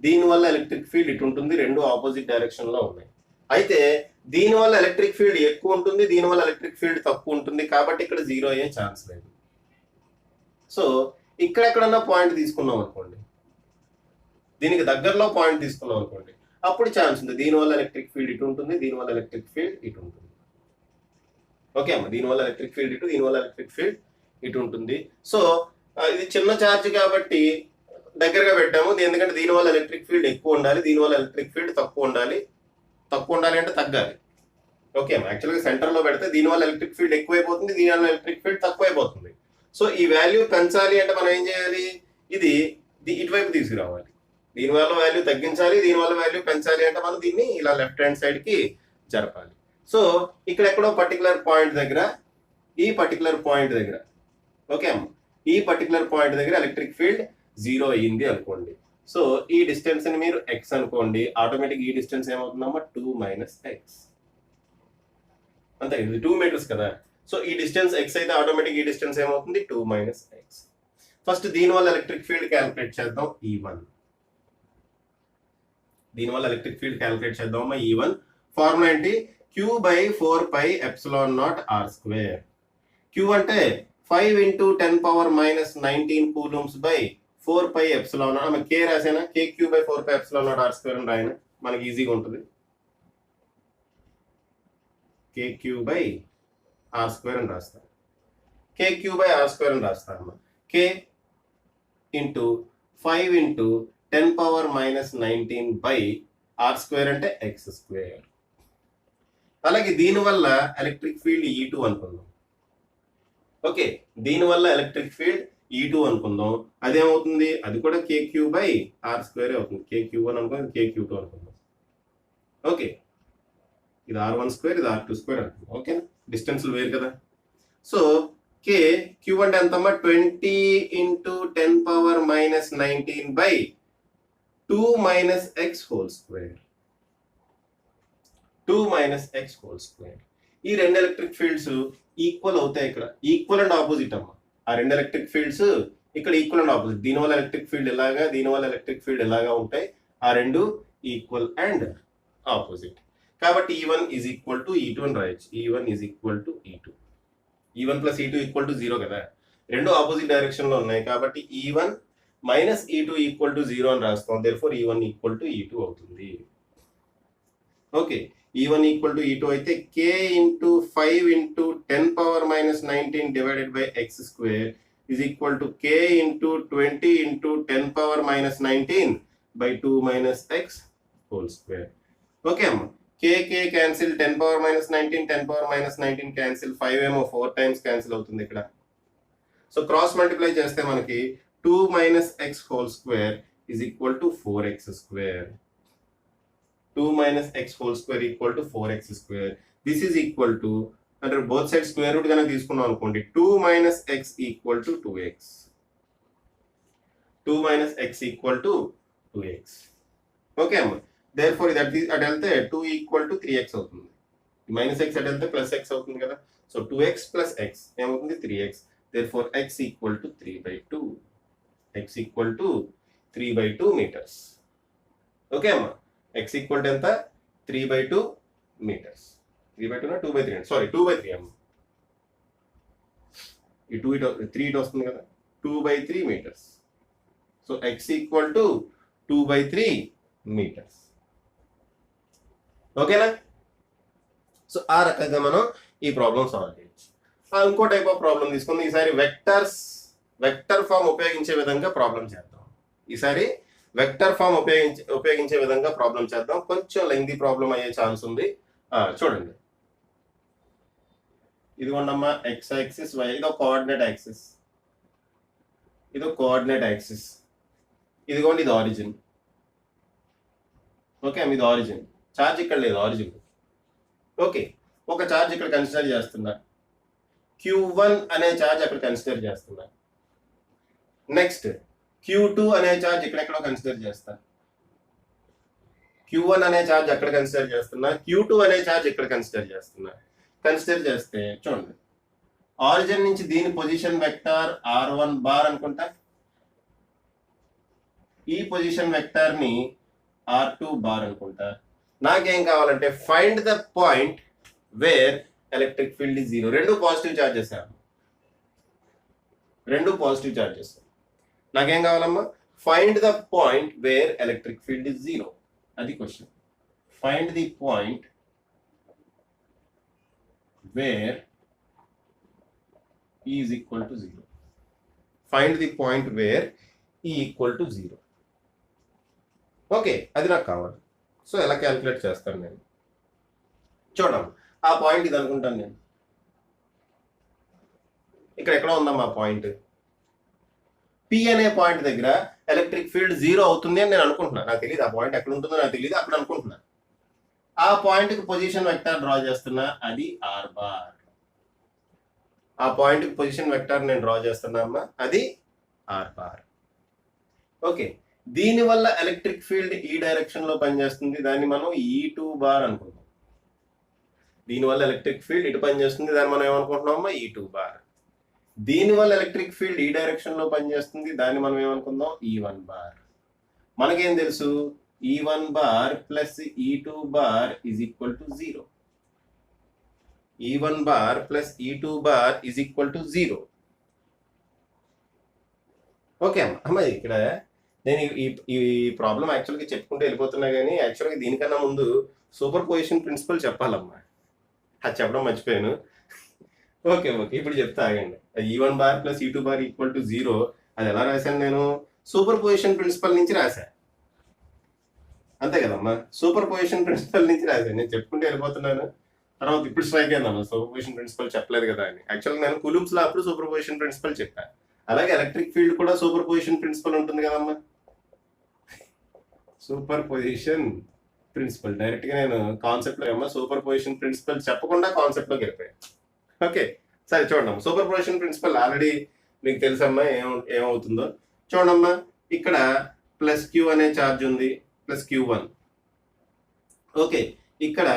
దీనివల్ల ఎలక్ట్రిక్ ఫీల్డ్ ఇటు ఉంటుంది, రెండు ఆపోజిట్ డైరెక్షన్ లో ఉన్నాయి. అయితే దీనివల్ల ఎలక్ట్రిక్ ఫీల్డ్ ఎక్కువ ఉంటుంది, దీనివల్ల ఎలక్ట్రిక్ ఫీల్డ్ తక్కువ ఉంటుంది, కాబట్టి ఇక్కడ 0 అయ్యే ఛాన్స్ లేదు. సో ఇక్కడ ఎక్కడన్నా పాయింట్ తీసుకున్నాం అనుకోండి, దీనికి దగ్గరలో పాయింట్ తీసుకున్నాం అనుకోండి, అప్పుడు ఛాన్స్ ఉంది, దీనివల్ల ఎలక్ట్రిక్ ఫీల్డ్ ఇటు ఉంటుంది, దీనివల్ల ఎలక్ట్రిక్ ఫీల్డ్ ఇటు ఉంటుంది. ఓకే అమ్మ, దీనివల్ల ఎలక్ట్రిక్ ఫీల్డ్ ఇటు, దీనివల్ల ఎలక్ట్రిక్ ఫీల్డ్ ఇటు ఉంటుంది. సో ఇది చిన్న ఛార్జ్ కాబట్టి దగ్గరగా పెట్టాము, ఎందుకంటే దీనివల్ల ఎలక్ట్రిక్ ఫీల్డ్ ఎక్కువ ఉండాలి, దీనివల్ల ఎలక్ట్రిక్ ఫీల్డ్ తక్కువ ఉండాలి అంటే తగ్గాలి. ఓకే, యాక్చువల్గా సెంటర్లో పెడితే దీనివల్ల ఎలక్ట్రిక్ ఫీల్డ్ ఎక్కువైపోతుంది, దీనివల్ల ఎలక్ట్రిక్ ఫీల్డ్ తక్కువైపోతుంది. సో ఈ వాల్యూ పెంచాలి అంటే మనం ఏం చేయాలి, ఇది ఇటువైపు తీసుకురావాలి. దీనివల్ల వాల్యూ తగ్గించాలి, దీనివల్ల వాల్యూ పెంచాలి అంటే మనం దీన్ని ఇలా లెఫ్ట్ హ్యాండ్ సైడ్ కి జరపాలి. సో ఇక్కడ ఎక్కడో పర్టికులర్ పాయింట్ దగ్గర, ఈ పర్టికులర్ పాయింట్ దగ్గర, ఓకే అమ్మ, ఈ పర్టికులర్ పాయింట్ దగ్గర ఎలక్ట్రిక్ ఫీల్డ్ 0 అయ్యింది అనుకోండి. సో ఈ డిస్టెన్స్ ని మీరు x అనుకోండి, ఆటోమేటిక్ ఈ డిస్టెన్స్ ఏమవుతుందమ్మా 2 - x. అంతే, ఇది 2 meters కదా. సో ఈ డిస్టెన్స్ x అయితే ఆటోమేటిక్ ఈ డిస్టెన్స్ ఏమవుతుంది 2 - x. ఫస్ట్ దీనివల్ల ఎలక్ట్రిక్ ఫీల్డ్ క్యాలిక్యులేట్ చేద్దాం, E1. దీనివల్ల ఎలక్ట్రిక్ ఫీల్డ్ క్యాలిక్యులేట్ చేద్దామమ్మా, E1 ఫార్ములా ఏంటి, Q/4πε0r². Q అంటే 5 × 10⁻⁻19 కూలూమ్స్ బై 4πε0. K రాసేనా, KQ/4πε0r² అని రాయనా, మనకి ఈజీగా ఉంటుంది. KQ/r² అని రాస్తాను, KQ/r² అని రాస్తాను. K × 5 × 10⁻⁻19 బై r² అంటే x². అలాగే దీనివల్ల ఎలక్ట్రిక్ ఫీల్డ్ E2 అనుకుందాం. ఓకే, దీనివల్ల ఎలక్ట్రిక్ ఫీల్డ్ E2 అనుకుందాం, అదేమవుతుంది, అది కూడా KQ/r² అవుతుంది. KQ1 అనుకుందాం, KQ2 అనుకుందాం. ఓకే, ఇది r1², ఇది r2² అనుకుందాం. ఓకే, డిస్టెన్స్లు వేరు కదా. సో Q అంటే ఎంతమ్మా, 20 × 10⁻⁻19 బై 2 - x². 2 - x². ఈ రెండు ఎలక్ట్రిక్ ఫీల్డ్స్ ఈక్వల్ అవుతాయి. ఇక్కడ ఈక్వల్ అండ్ ఆపోజిట్ అమ్మ, ఆ రెండు ఎలక్ట్రిక్ ఫీల్డ్స్ ఇక్కడ ఈక్వల్ అండ్ ఆపోజిట్. దీనివల్ల ఎలక్ట్రిక్ ఫీల్డ్ ఎలాగా, దీనివల్ల ఎలక్ట్రిక్ ఫీల్డ్ ఎలాగా ఉంటాయి, ఆ రెండు ఈక్వల్ అండ్ ఆపోజిట్. కాబట్టి E1 = E2 అని రాయొచ్చు. E1 = E2. E1 + E2 = 0 కదా, రెండు ఆపోజిట్ డైరెక్షన్ లో ఉన్నాయి. కాబట్టి E1 minus E2 equal to 0 అని రాస్తాం. Therefore E1 equal to E2 అవుతుంది. Okay, E1 equal to E2 అయితే k into 5 into 10 power minus 19 divided by X square is equal to k into 20 into 10 power minus 19 by 2 minus X whole square. Okay అమ్మ, k cancel, 10 power minus 19 10 power minus 19 cancel, 5 ఏమో 4 టైమ్స్ క్యాన్సిల్ అవుతుంది ఇక్కడ. సో క్రాస్ మల్టిప్లై చేస్తే మనకి 2 minus X whole square is equal to 4x square. 2 minus x whole square equal to 4x square. This is equal to, అంటే బోత్ సైడ్ స్క్వేర్ రూట్ కనుక తీసుకున్నాం అనుకోండి, 2 minus x equal to 2x. 2 minus x equal to 2x. Okay అమ్మ, దేర్ఫోర్ ఇది అటు వెళ్తే 2 ఈక్వల్ టు 3x అవుతుంది. మైనస్ x అటు వెళ్తే ప్లస్ x అవుతుంది కదా. సో 2x ప్లస్ x ఏమవుతుంది, 3x. Therefore x equal to 3/2. x equal to 3/2 metres. Okay అమ్మ, x ఈక్వల్ టు ఎంత, 3/2 మీటర్స్. 3/2 నా 2/3, సారీ 2/3 అమ్మ. ఈ 2 ఇటు 3 ఇటు వస్తుంది కదా, 2/3 metres. So x equal to 2/3 metres. ఓకేనా. సో ఆ రకంగా మనం ఈ ప్రాబ్లం సాల్వ్ చేయొచ్చు. ఇంకో టైప్ ఆఫ్ ప్రాబ్లం తీసుకుంది. ఈసారి వెక్టర్ ఫామ్ ఉపయోగించే విధంగా ప్రాబ్లం చేద్దాం. ఈసారి వెక్టర్ ఫామ్ ఉపయోగించే విధంగా ప్రాబ్లం చేద్దాం. కొంచెం లెంగ్తీ ప్రాబ్లం అయ్యే ఛాన్స్ ఉంది. చూడండి, ఇదిగోండమ్మా ఎక్స్ యాక్సిస్, వై, ఇదో కోఆర్డినేట్ యాక్సిస్, ఇదో కోఆర్డినేట్ యాక్సిస్, ఇదిగోండి ఇది ఆరిజిన్. ఓకే, ఇది ఆరిజిన్. ఛార్జ్ ఇక్కడ లేదు, ఆరిజిన్. ఓకే, ఒక ఛార్జ్ ఇక్కడ కన్సిడర్ చేస్తున్నా, Q1 అనే ఛార్జ్ అక్కడ కన్సిడర్ చేస్తున్నా. నెక్స్ట్ Q2 అనే ఛార్జ్ ఇక్కడెక్కడో కన్సిడర్ చేస్తా. Q1 అనే ఛార్జ్ అక్కడ కన్సిడర్ చేస్తున్నా, Q2 అనే ఛార్జ్ ఇక్కడ కన్సిడర్ చేస్తున్నా. కన్సిడర్ చేస్తే చూడండి, ఆరిజిన్ నుంచి దీని పొజిషన్ వెక్టార్ R1 బార్ అనుకుంటా, ఈ పొజిషన్ వెక్టార్ ని R2 బార్ అనుకుంటా. నాకేం కావాలంటే find the point where electric field is 0. రెండు పాజిటివ్ చార్జెస్, రెండు పాజిటివ్ చార్జెస్. నాకేం కావాలమ్మా, find the point where electric field is 0. అది question. Find the point where E is equal to 0. Find the point where E equal to 0. Okay, అది నాకు కావాలి. సో ఎలా క్యాలిక్యులేట్ చేస్తాను నేను, చూడండి. ఆ పాయింట్ ఇది అనుకుంటాను నేను. ఇక్కడ ఎక్కడో ఉందమ్మా పాయింట్. P అనే పాయింట్ దగ్గర ఎలక్ట్రిక్ ఫీల్డ్ 0 అవుతుంది అని నేను అనుకుంటున్నా. నాకు తెలియదు ఆ పాయింట్ ఎక్కడ ఉంటుందో, నాకు తెలియదు, అక్కడ అనుకుంటున్నా. ఆ పాయింట్కి పొజిషన్ వెక్టార్ డ్రా చేస్తున్నా, అది R బార్. ఆ పాయింట్కి పొజిషన్ వెక్టార్ నేను డ్రా చేస్తున్నా అమ్మా, అది R బార్. ఓకే, దీనివల్ల ఎలక్ట్రిక్ ఫీల్డ్ ఈ డైరెక్షన్ లో పనిచేస్తుంది, దాన్ని మనం E2 బార్ అనుకుంటాం. దీనివల్ల ఎలక్ట్రిక్ ఫీల్డ్ ఇటు పనిచేస్తుంది, దాన్ని మనం ఏమనుకుంటున్నామమ్మా, E2 బార్. దీనివల్ల ఎలక్ట్రిక్ ఫీల్డ్ ఈ డైరెక్షన్ లో పనిచేస్తుంది, దాన్ని మనం ఏమనుకుందాం, E1 బార్. మనకేం తెలుసు, E1 bar plus E2 bar is equal to 0. E1 bar plus E2 bar is equal to 0. Okay అమ్మా, ఇక్కడ నేను ఈ ప్రాబ్లం యాక్చువల్గా చెప్పుకుంటూ వెళ్ళిపోతున్నా, కానీ యాక్చువల్గా దీనికన్నా ముందు సూపర్ పొజిషన్ ప్రిన్సిపల్ చెప్పాలమ్మా, అది చెప్పడం మర్చిపోయాను. ఓకే, ఇప్పుడు చెప్తా, ఆగండి. E1 bar plus E2 bar equal to 0 అది ఎలా రాశాను నేను, సూపర్ పొజిషన్ ప్రిన్సిపల్ నుంచి రాశా. అంతే కదమ్మా, సూపర్ పొజిషన్ ప్రిన్సిపల్ నుంచి రాశాను. నేను చెప్పుకుంటూ వెళ్ళిపోతున్నాను, తర్వాత ఇప్పుడు స్ట్రైక్ అయిందమ్మా, సూపర్ పొజిషన్ ప్రిన్సిపల్ చెప్పలేదు కదా అని. యాక్చువల్గా నేను కూలుంబ్స్ లా అప్పుడు సూపర్ పొజిషన్ ప్రిన్సిపల్ చెప్పాను. అలాగే ఎలక్ట్రిక్ ఫీల్డ్ కూడా సూపర్ పొజిషన్ ప్రిన్సిపల్ ఉంటుంది కదమ్మా. సూపర్ పొజిషన్ ప్రిన్సిపల్ డైరెక్ట్ గా నేను కాన్సెప్ట్ లో ఏమో సూపర్ పొజిషన్ ప్రిన్సిపల్ చెప్పకుండా కాన్సెప్ట్ లోకి వెళ్ళిపోయాను. ఓకే, సరే చూడమ్మా, సూపర్ పొజిషన్ ప్రిన్సిపల్ ఆల్రెడీ మీకు తెలుసమ్మా ఏమవుతుందో. చూడమ్మా, ఇక్కడ ప్లస్ Q అనే ఛార్జ్ ఉంది, ప్లస్ Q1. ఓకే, ఇక్కడ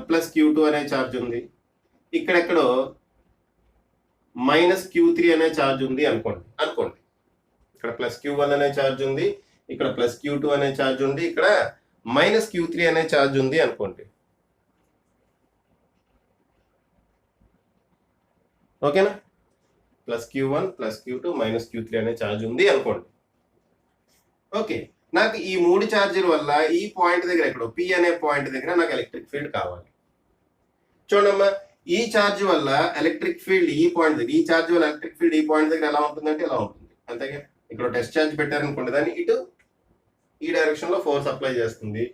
ప్లస్ Q2 అనే ఛార్జ్ ఉంది, ఇక్కడెక్కడో మైనస్ Q3 అనే ఛార్జ్ ఉంది అనుకోండి. ఇక్కడ ప్లస్ Q1 అనే ఛార్జ్ ఉంది, ఇక్కడ ప్లస్ Q2 అనే ఛార్జ్ ఉంది, ఇక్కడ మైనస్ Q3 అనే ఛార్జ్ ఉంది అనుకోండి. ఓకేనా. Plus Q1 plus Q2 minus Q3 అనే ఛార్జ్ ఉంది అనుకోండి. ఓకే, నాకు ఈ 3 ఛార్జీల వల్ల ఈ పాయింట్ దగ్గర ఇక్కడ P అనే పాయింట్ దగ్గర నాకు ఎలక్ట్రిక్ ఫీల్డ్ కావాలి. చూడమ్మా, ఈ ఛార్జ్ వల్ల ఎలక్ట్రిక్ ఫీల్డ్ ఈ పాయింట్ దగ్గర, ఈ ఛార్జ్ వల్ల ఎలక్ట్రిక్ ఫీల్డ్ ఈ పాయింట్ దగ్గర ఎలా ఉంటుందంటే ఇలా ఉంటుంది. అంతేగా, ఇక్కడ టెస్ట్ ఛార్జ్ పెట్టారనుకోండి, దాన్ని ఇటు ఈ డైరెక్షన్ లో ఫోర్స్ అప్లై చేస్తుంది.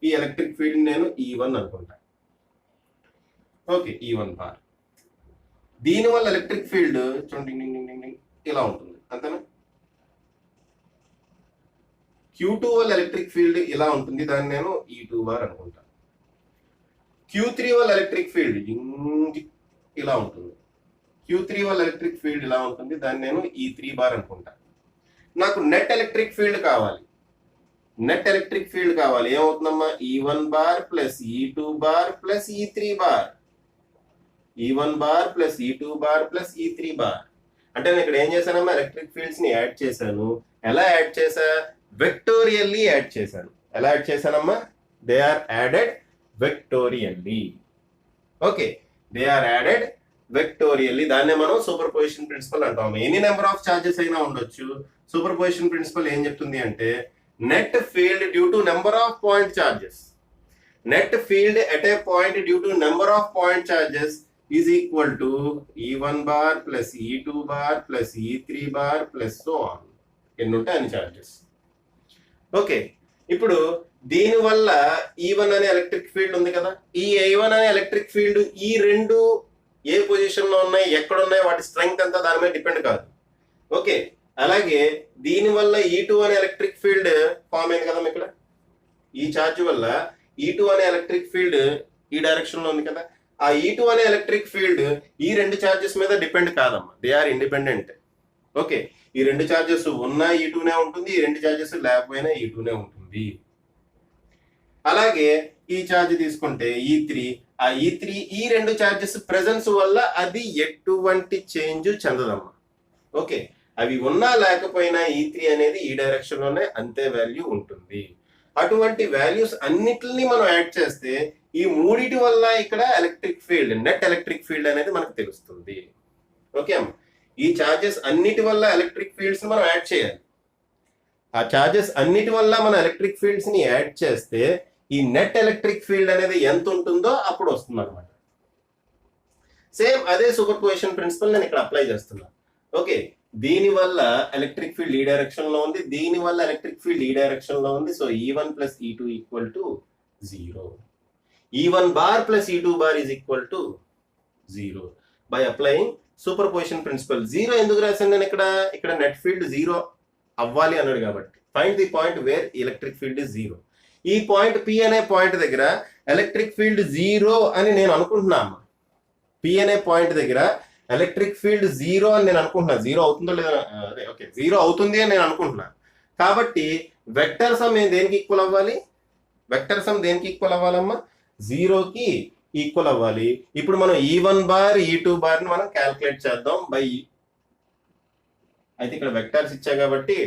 ఈ ఎలక్ట్రిక్ ఫీల్డ్ నేను E1 అనుకుంటా. Okay, E1 bar. దీనివల్ల ఎలక్ట్రిక్ ఫీల్డ్ చూడండి ఇలా ఉంటుంది. అంతేనా? Q2 వల్ల ఎలక్ట్రిక్ ఫీల్డ్ ఇలా ఉంటుంది, దాన్ని నేను E2 బార్ అనుకుంటా. Q3 వల్ల ఎలక్ట్రిక్ ఫీల్డ్ ఇలా ఉంటుంది. Q3 వల్ల ఎలక్ట్రిక్ ఫీల్డ్ ఇలా ఉంటుంది, దాన్ని నేను E3 బార్ అనుకుంటా. నాకు నెట్ ఎలక్ట్రిక్ ఫీల్డ్ కావాలి. నెట్ ఎలక్ట్రిక్ ఫీల్డ్ కావాలి. ఏమవుతుందమ్మా? E1 bar plus E2 bar plus E3 bar. E1 bar plus E2 bar plus E3 bar. అంటే నేను ఇక్కడ ఏం చేశానమ్మా? ఎలక్ట్రిక్ ఫీల్డ్స్ ని యాడ్ చేశాను. ఎలా యాడ్ చేశా? వెక్టోరియల్లీ యాడ్ చేశాను. ఎలా యాడ్ చేశానమ్మా? They are added vectorially. Okay, they are added vectorially. దాన్నే మనం సూపర్ పొజిషన్ ప్రిన్సిపల్ అంటాము. ఎనీ నెంబర్ ఆఫ్ చార్జెస్ అయినా ఉండొచ్చు. సూపర్ పొజిషన్ ప్రిన్సిపల్ ఏం చెప్తుంది అంటే net field due to number of point charges, net field at a point due to number of point charges is equal to E1 bar plus E2 bar plus E3 bar plus so on. ఎన్ని ఉంటాయి అన్ని చార్జెస్. ఓకే, ఇప్పుడు దీనివల్ల E1 అనే ఎలక్ట్రిక్ ఫీల్డ్ ఉంది కదా, ఈ E1 అనే ఎలక్ట్రిక్ ఫీల్డ్ ఈ రెండు ఏ పొజిషన్ లో ఉన్నాయి, ఎక్కడ ఉన్నాయి, వాటి స్ట్రెంగ్త్ అంతా దాని మీద డిపెండ్ కాదు. ఓకే, అలాగే దీనివల్ల E2 అనే ఎలక్ట్రిక్ ఫీల్డ్ ఫామ్ అయింది కదా ఇక్కడ. ఈ ఛార్జ్ వల్ల E2 అనే ఎలక్ట్రిక్ ఫీల్డ్ ఈ డైరెక్షన్ లో ఉంది కదా. ఆ E2 అనే ఎలక్ట్రిక్ ఫీల్డ్ ఈ రెండు ఛార్జెస్ మీద డిపెండ్ కాదమ్మా, దే ఆర్ ఇండిపెండెంట్. ఓకే, ఈ రెండు ఛార్జెస్ ఉన్నా E2నే ఉంటుంది, ఈ రెండు ఛార్జెస్ లేకపోయినా E2నే ఉంటుంది. అలాగే ఈ ఛార్జ్ తీసుకుంటే E3, ఆ E3 ఈ రెండు ఛార్జెస్ ప్రెజెన్స్ వల్ల అది ఎటువంటి చేంజ్ చెందదమ్మా. ఓకే, అవి ఉన్నా లేకపోయినా E3 అనేది ఈ డైరెక్షన్ లోనే అంతే వాల్యూ ఉంటుంది. అటువంటి వాల్యూస్ అన్నిటిని మనం యాడ్ చేస్తే ఈ మూడిటి వల్ల ఇక్కడ electric field, net electric field అనేది మనకు తెలుస్తుంది. ఓకే అమ్మా, ఈ ఛార్జెస్ అన్నిటి వల్ల ఎలక్ట్రిక్ ఫీల్డ్స్ మనం యాడ్ చేయాలి. ఆ ఛార్జెస్ అన్నిటి వల్ల మన ఎలక్ట్రిక్ ఫీల్డ్స్ ని యాడ్ చేస్తే ఈ నెట్ ఎలక్ట్రిక్ ఫీల్డ్ అనేది ఎంత ఉంటుందో అప్పుడు వస్తుంది అనమాట. సేమ్ అదే సూపర్ పొజిషన్ ప్రిన్సిపల్ నేను ఇక్కడ అప్లై చేస్తున్నా. ఓకే, దీని వల్ల ఎలక్ట్రిక్ ఫీల్డ్ ఈ డైరెక్షన్ లో ఉంది, దీని వల్ల ఎలక్ట్రిక్ ఫీల్డ్ ఈ డైరెక్షన్ లో ఉంది. So E1 plus E2 equal to 0. E1 bar plus E2 bar is equal to 0 by applying superposition principle. 0 ఎందుకు రాశాను నేను ఇక్కడ నెట్ ఫీల్డ్ 0 అవ్వాలి అన్నాడు కాబట్టి. Find the point where electric field is 0. ఈ పాయింట్ P అనే పాయింట్ దగ్గర ఎలక్ట్రిక్ ఫీల్డ్ 0 అని నేను అనుకుంటున్నాను. P అనే పాయింట్ దగ్గర ఎలక్ట్రిక్ ఫీల్డ్ 0 అని నేను అనుకుంటున్నా. 0 అవుతుందో లేదా? ఓకే, 0 అవుతుంది అని నేను అనుకుంటున్నా. కాబట్టి వెక్టర్ సమ్ దేనికి ఈక్వల్ అవ్వాలి? వెక్టర్ సమ్ దేనికి ఈక్వల్ అవ్వాలమ్మా? 0కి ఈక్వల్ అవ్వాలి. ఇప్పుడు మనం E1 బార్ E2 బార్ ని మనం క్యాల్కులేట్ చేద్దాం బై, అయితే ఇక్కడ వెక్టర్స్ ఇచ్చా కాబట్టి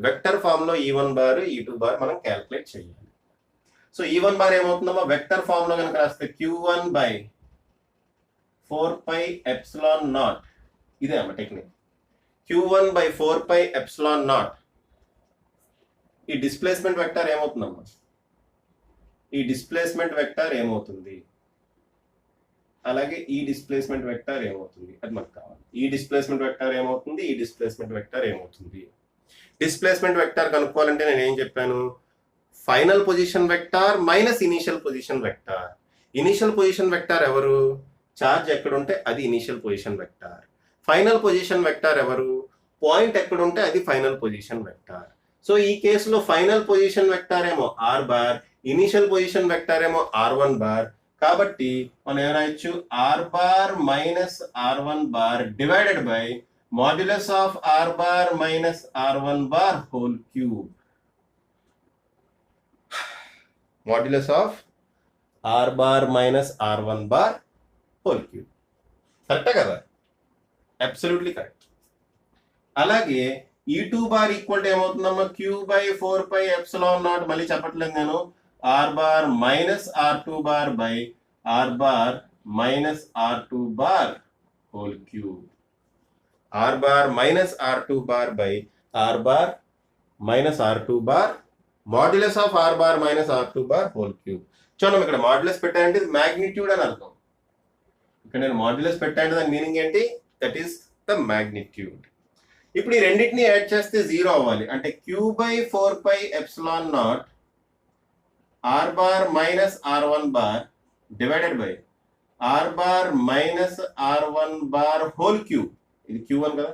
వెక్టర్ ఫామ్ లో E1 బార్ E2 బార్ మనం క్యాల్కులేట్ చేయాలి. సో E1 బార్ ఏమవుతుందమ్మా? వెక్టర్ ఫామ్ లో కనుక రాస్తే Q1 బై 4 π ఎప్సిలాన్ నాట్. ఇదే అమ్మ technique. Q1 by 4 π epsilon naught. ఈ డిస్ప్లేస్మెంట్ వెక్టర్ ఏమవుతుందమ్మా? ఈ డిస్ప్లేస్మెంట్ వెక్టర్ ఏమవుతుంది, అలాగే ఈ డిస్ప్లేస్మెంట్ వెక్టర్ ఏమవుతుంది, అది మనకు కావాలి. ఈ డిస్ప్లేస్మెంట్ వెక్టర్ ఏమవుతుంది, ఈ డిస్ప్లేస్మెంట్ వెక్టర్ ఏమవుతుంది. డిస్ప్లేస్మెంట్ వెక్టర్ కనుక్కోవాలంటే నేను ఏం చెప్పాను? Final position vector minus initial position vector. Initial position vector ఎవరు? చార్జ్ ఎక్కడుంటే అది initial position vector. Final position vector ఎవరు? పాయింట్ ఎక్కడుంటే అది ఫైనల్ పొజిషన్ వెక్టర్. సో ఈ కేసులో ఫైనల్ పొజిషన్ వెక్టర్ ఏమో R bar, initial position vector ఏమో R1 బార్. కాబట్టి మనం ఏం రాయొచ్చు? R bar minus R1 bar divided by modulus of R bar minus R1 bar whole cube. Modulus of R bar minus R1 bar whole cube. కరెక్టే కదా? Absolutely correct. అలాగే E2 బార్ ఈక్వల్ టు ఏమవుతుందమ్మా? Q by 4 π epsilon naught. మళ్ళీ చెప్పట్లేదు నేను. R bar minus R2 bar by R bar minus R2 bar whole cube. R bar minus R two bar by R bar minus R two bar modulus of R bar minus R two bar whole cube. చూడండి ఇక్కడ మాడ్యులస్ పెట్టాలంటే మ్యాగ్నిట్యూడ్ అని అర్థం. ఇక్కడ నేను మాడ్యులస్ పెట్టాలంటే దాని మీనింగ్ ఏంటి? That is the magnitude. ఇప్పుడు ఈ రెండింటిని యాడ్ చేస్తే 0 అవ్వాలి. అంటే Q by 4 epsilon naught R bar minus R one bar divided by R bar minus R one bar whole cube. ఇది Q1 కదా,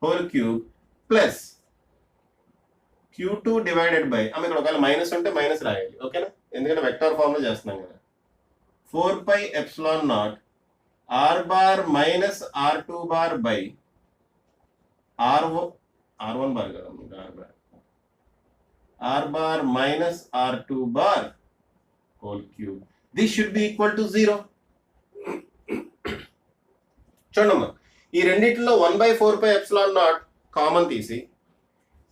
whole cube plus Q2 divided by, ఇక్కడ ఒకవేళ మైనస్ ఉంటే మైనస్ రాయాలి, ఓకేనా, ఎందుకంటే వెక్టార్ ఫామ్ లో చేస్తున్నాం కదా. 4 epsilon naught R bar minus R two bar by R one bar కదా, R bar minus R two bar whole cube. This should be equal to 0. చూడమ్మా, ఈ రెండిట్లో 1/4 ఎప్సిలాన్ నాట్ కామన్ తీసి,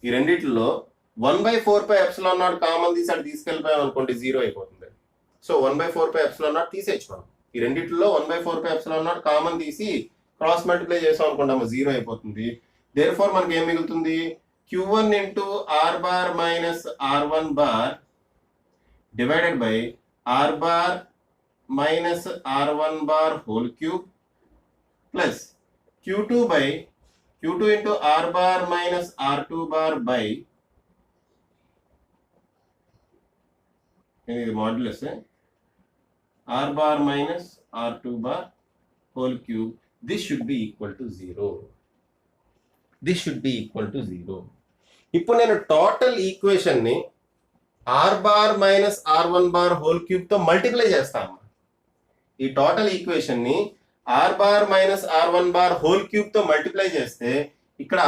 ఈ రెండిట్లో 1/4 ఎప్సిలాన్ నాట్ కామన్ తీసి అటు తీసుకెళ్ళిపోయాం అనుకోండి 0 అయిపోతుంది. సో 1/4 ఎప్సిలాన్ నాట్ తీసేయచ్చు మనం. ఈ రెండిట్లో 1/4 ఎప్సిలాన్ నాట్ కామన్ తీసి క్రాస్ మల్టిప్లై చేసాం అనుకోండి 0 అయిపోతుంది. దేర్ఫోర్ మనకి ఏం మిగులుతుంది? Q1 into R bar minus R one bar divided by R bar minus R one bar whole cube plus Q2 into R bar minus R two bar by, ఇది modulus, R bar minus R two bar whole cube. This should be equal to 0. This should be equal to 0. ఇప్పుడు నేను టోటల్ ఈక్వేషన్ ని R bar minus R one bar whole cube తో మల్టిప్లై చేస్తాను. ఈ టోటల్ ఈక్వేషన్ ని R bar minus R one bar whole cube తో మల్టిప్లై చేస్తే ఇక్కడ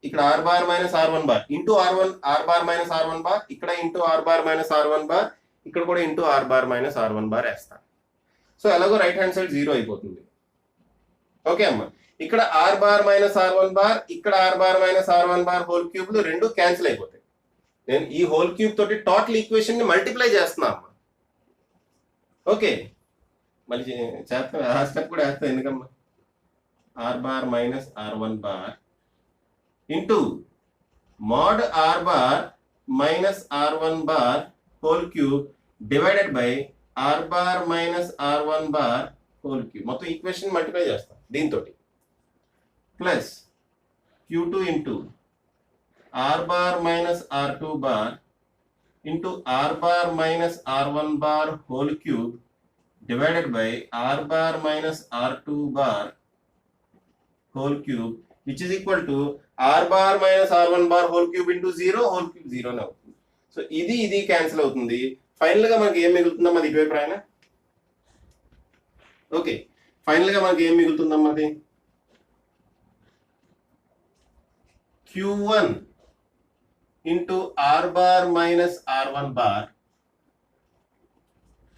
ఇక్కడ R bar minus R one bar into R bar minus R one bar, ఇక్కడ into R bar minus R one bar, ఇక్కడ కూడా into R bar minus R one bar వేస్తాను. సో ఎలాగో రైట్ హ్యాండ్ సైడ్ 0 అయిపోతుంది. ఓకే అమ్మా, ఇక్కడ R bar minus R one bar, ఇక్కడ R bar minus R one bar whole cube లు రెండు క్యాన్సిల్ అయిపోతాయి. నేను ఈ హోల్ క్యూబ్ తోటి టోటల్ ఈక్వేషన్ ని మల్టిప్లై చేస్తున్నా అమ్మా. ఓకే, మళ్ళీ చేస్తాం, ఆ స్టెప్ కూడా వేస్తాం. ఎందుకమ్మా? R bar minus R one bar into mod R bar minus R one bar whole cube divided by R bar minus R one bar whole cube. మొత్తం ఈక్వేషన్ మల్టిప్లై చేస్తాం దీంతో plus Q2 into R bar minus R two bar into R bar minus R one bar whole cube divided by R bar minus R two bar whole cube which is equal to R bar minus R one bar whole cube into 0, whole cube 0 అవుతుంది. సో ఇది క్యాన్సిల్ అవుతుంది. ఫైనల్ గా మనకి ఏం మిగులుతుందమ్మా అది ఇటువైపు రాయన. ఓకే, ఫైనల్ గా మనకి ఏం మిగులుతుందమ్మా అది? Q1 into R bar minus R one bar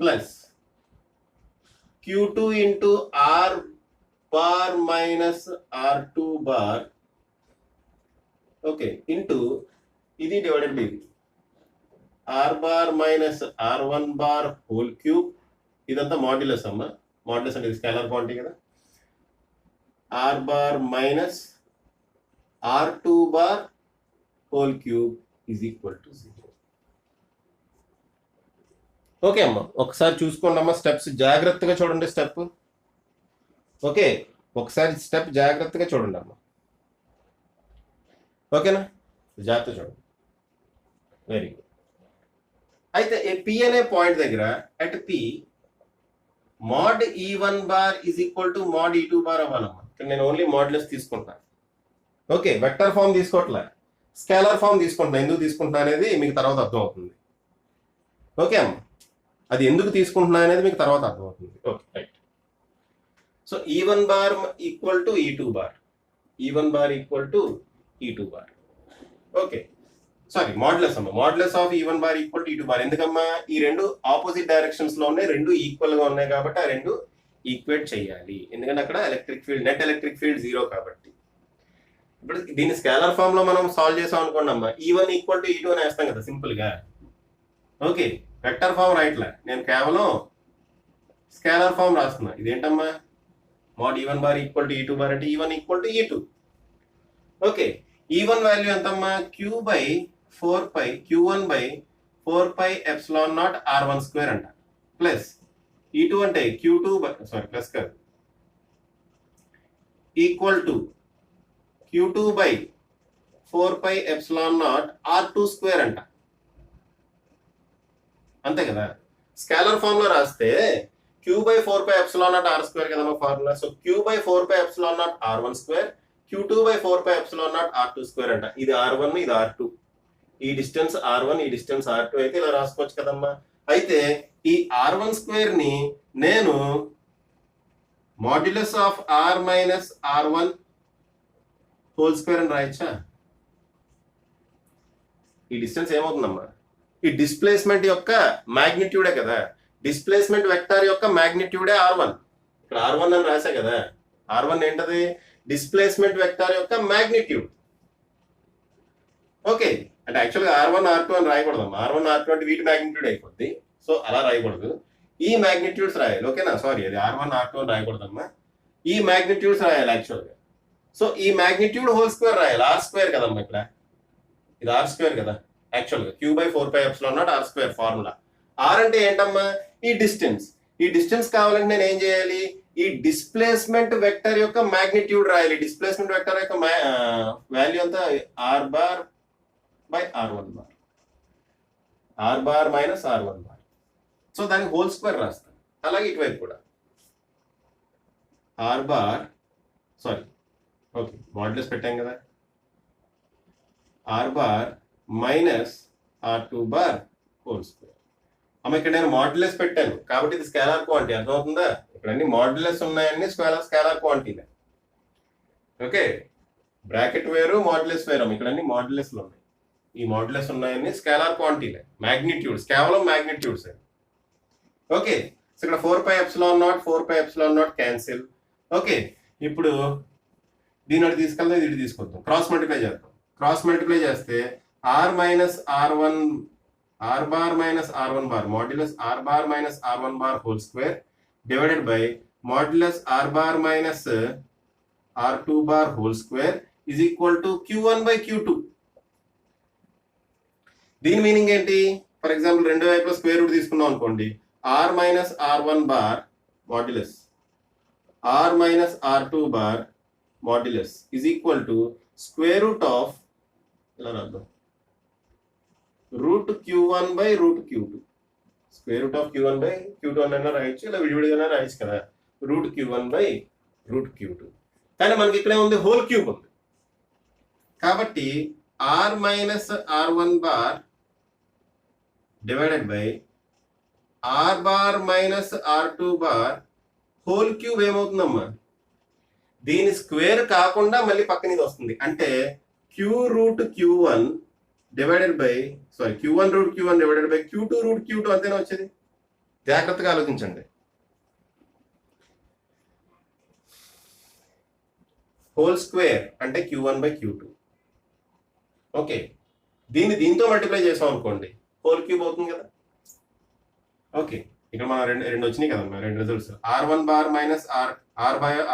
plus Q2 into R bar minus R two bar, okay, into ఇది divided by R bar minus R one bar whole cube. ఇదంతా మాడ్యులస్ అమ్మా. మాడ్యులస్ అంటే స్కేలార్ క్వాంటిటీ కదా. R bar minus R two bar whole cube is equal to 0. Okay అమ్మా, ఒకసారి చూసుకోండి అమ్మా, స్టెప్స్ జాగ్రత్తగా చూడండి. స్టెప్ ఓకే, ఒకసారి స్టెప్ జాగ్రత్తగా చూడండి అమ్మా. ఓకేనా, జాగ్రత్త చూడండి. Very good. అయితే P అనే పాయింట్ దగ్గర at P mod E1 bar is equal to mod E2 bar అవ్వాలమ్మా. నేను ఓన్లీ మాడ్యులస్ తీసుకుంటాను. ఓకే, వెక్టర్ ఫామ్ తీసుకోవట్లే, స్కేలార్ ఫామ్ తీసుకుంటున్నా. ఎందుకు తీసుకుంటున్నా అనేది మీకు తర్వాత అర్థం అవుతుంది. ఓకే అమ్మ, అది ఎందుకు తీసుకుంటున్నా అనేది మీకు తర్వాత అర్థమవుతుంది. Okay, right. So E1 bar equal to E2 bar, E1 bar equal to E2 bar. Okay, sorry, modulus అమ్మా. Modulus of E1 bar equal to E2 bar. ఎందుకమ్మా? ఈ రెండు ఆపోజిట్ డైరెక్షన్స్ లో ఉన్నాయి, రెండు ఈక్వల్ గా ఉన్నాయి కాబట్టి ఆ రెండు ఈక్వేట్ చేయాలి. ఎందుకంటే అక్కడ electric field, net electric field 0 కాబట్టి. ఇప్పుడు దీన్ని స్కేలార్ ఫామ్ లో మనం సాల్వ్ చేసాం అనుకోండి అమ్మా, E1 ఈక్వల్ టు E2 అని వేస్తాం కదా సింపుల్ గా. ఓకే, వెక్టర్ ఫామ్ రాయట్లే, నేను కేవలం స్కేలార్ ఫామ్ రాస్తున్నా. ఇదేంటమ్మా? mod E1 bar equal to E2 bar అంటే E1 equal to E2. Okay, E1 value ఎంతమ్మా? Q by 4 pi Q1 by 4 pi epsilon naught R1 square అంట, ప్లస్ E2 అంటే Q2 బై ప్లస్ కాదు, equal to Q2 by 4 pi epsilon naught R2 square అంట. అంతే కదా. స్కేలర్ ఫామ్ లో రాస్తే Q by 4 pi epsilon naught R square కదా formula. So Q by 4 pi epsilon naught R1 square, Q2 by 4 pi epsilon naught R2 square అంట. ఇది R1, ఇది R2. ఈ డిస్టెన్స్ R1, ఈ డిస్టెన్స్ R2 అయితే ఇలా రాసుకోవచ్చు కదమ్మా. అయితే ఈ R1 స్క్వేర్ ని నేను modulus of R minus R1 whole square అని రాయచ్చా? ఈ డిస్టెన్స్ ఏమవుతుందమ్మా? ఈ డిస్ప్లేస్మెంట్ యొక్క మ్యాగ్నిట్యూడే కదా. డిస్ప్లేస్మెంట్ వెక్టార్ యొక్క మ్యాగ్నిట్యూడే R1. ఇక్కడ R1 అని రాసా కదా. R1 ఏంటది? డిస్ప్లేస్మెంట్ వెక్టార్ యొక్క మ్యాగ్నిట్యూడ్. ఓకే, అంటే యాక్చువల్గా R1 R2 అని రాయకూడదమ్మా. R1 R2 అంటే వీటి మ్యాగ్నిట్యూడ్ అయిపోద్ది. సో అలా రాయకూడదు, ఈ మ్యాగ్నిట్యూడ్స్ రాయాలి. ఓకేనా? సారీ, అది R1 R2 అని రాయకూడదమ్మా, ఈ మ్యాగ్నిట్యూడ్స్ రాయాలి యాక్చువల్గా. సో ఈ మ్యాగ్నిట్యూడ్ హోల్ స్క్వేర్ రాయాలి. R స్క్వేర్ కదమ్మా, ఇక్కడ ఇది R స్క్వేర్ కదా యాక్చువల్గా. Q by 4 pi epsilon naught R square formula. R అంటే ఏంటమ్మా? ఈ డిస్టెన్స్. ఈ డిస్టెన్స్ కావాలంటే నేను ఏం చేయాలి? ఈ డిస్ప్లేస్మెంట్ వెక్టర్ యొక్క మ్యాగ్నిట్యూడ్ రాయాలి. డిస్ప్లేస్మెంట్ వెక్టర్ యొక్క వాల్యూ అంతా R bar by R1 bar, R bar minus R1 bar. So దానికి హోల్ స్క్వేర్ రాస్తాను. అలాగే ఇటువైపు కూడా R bar, sorry okay modulus పెట్టాం కదా, R bar minus R2 bar whole square. అమ్మ ఇక్కడ నేను మాడ్యులస్ పెట్టాను కాబట్టి ఇది స్కేలార్ క్వాంటిటీ. అర్థమవుతుందా? ఇక్కడ అన్ని మాడ్యులస్ ఉన్నాయన్ని స్కేలార్ క్వాంటిటీలే. ఓకే, బ్రాకెట్ వేరు, మాడ్యులస్ వేరు. ఇక్కడ అన్ని మాడ్యులస్లు ఉన్నాయి. ఈ మాడ్యులస్ ఉన్నాయన్ని స్కేలార్ క్వాంటిటీలే. మ్యాగ్నిట్యూడ్స్, కేవలం మ్యాగ్నిట్యూడ్స్. ఓకే, సో ఇక్కడ 4 pi epsilon naught 4 pi epsilon naught cancel. Okay, ఇప్పుడు దీని అటు తీసుకెళ్తాం, ఇది తీసుకొద్దాం, క్రాస్ మల్టిప్లై చేద్దాం. క్రాస్ మల్టిప్లై చేస్తే R minus R1, R bar minus R1 bar modulus R bar minus R1 bar whole square divided by modulus R bar minus R2 bar whole square is equal to Q1 by Q2. దీని మీనింగ్ ఏంటి? ఫర్ ఎగ్జాంపుల్ రెండు వైపులో స్క్వేర్ రూట్ తీసుకున్నాం అనుకోండి. R minus R1 bar modulus R minus R2 bar modulus is equal to square root of, ఇలా రాద్దాం, root Q1 by root Q2. Square root of Q1 by Q2 అన్న రాయొచ్చు, ఇలా విడివిడిగా రాయొచ్చు కదా, route Q1 by root Q2. కానీ మనకి ఇక్కడే ఉంది హోల్ క్యూబ్ ఉంది కాబట్టి R minus R1 bar divided by R bar minus R2 bar whole cube ఏమవుతుందమ్మా? దీని స్క్వేర్ కాకుండా మళ్ళీ పక్కన ఇది వస్తుంది. అంటే Q root Q1 divided by Q1 root Q1 divided by Q2 root Q2 అంతేనా వచ్చేది? జాగ్రత్తగా ఆలోచించండి. హోల్ స్క్వేర్ అంటే Q1 బై Q2. ఓకే, దీంతో మల్టిప్లై చేసాం అనుకోండి, హోల్ క్యూబ్ అవుతుంది కదా. ఓకే, ఇక్కడ మనం రెండు వచ్చినాయి కదమ్మా, రెండు results. R1 bar minus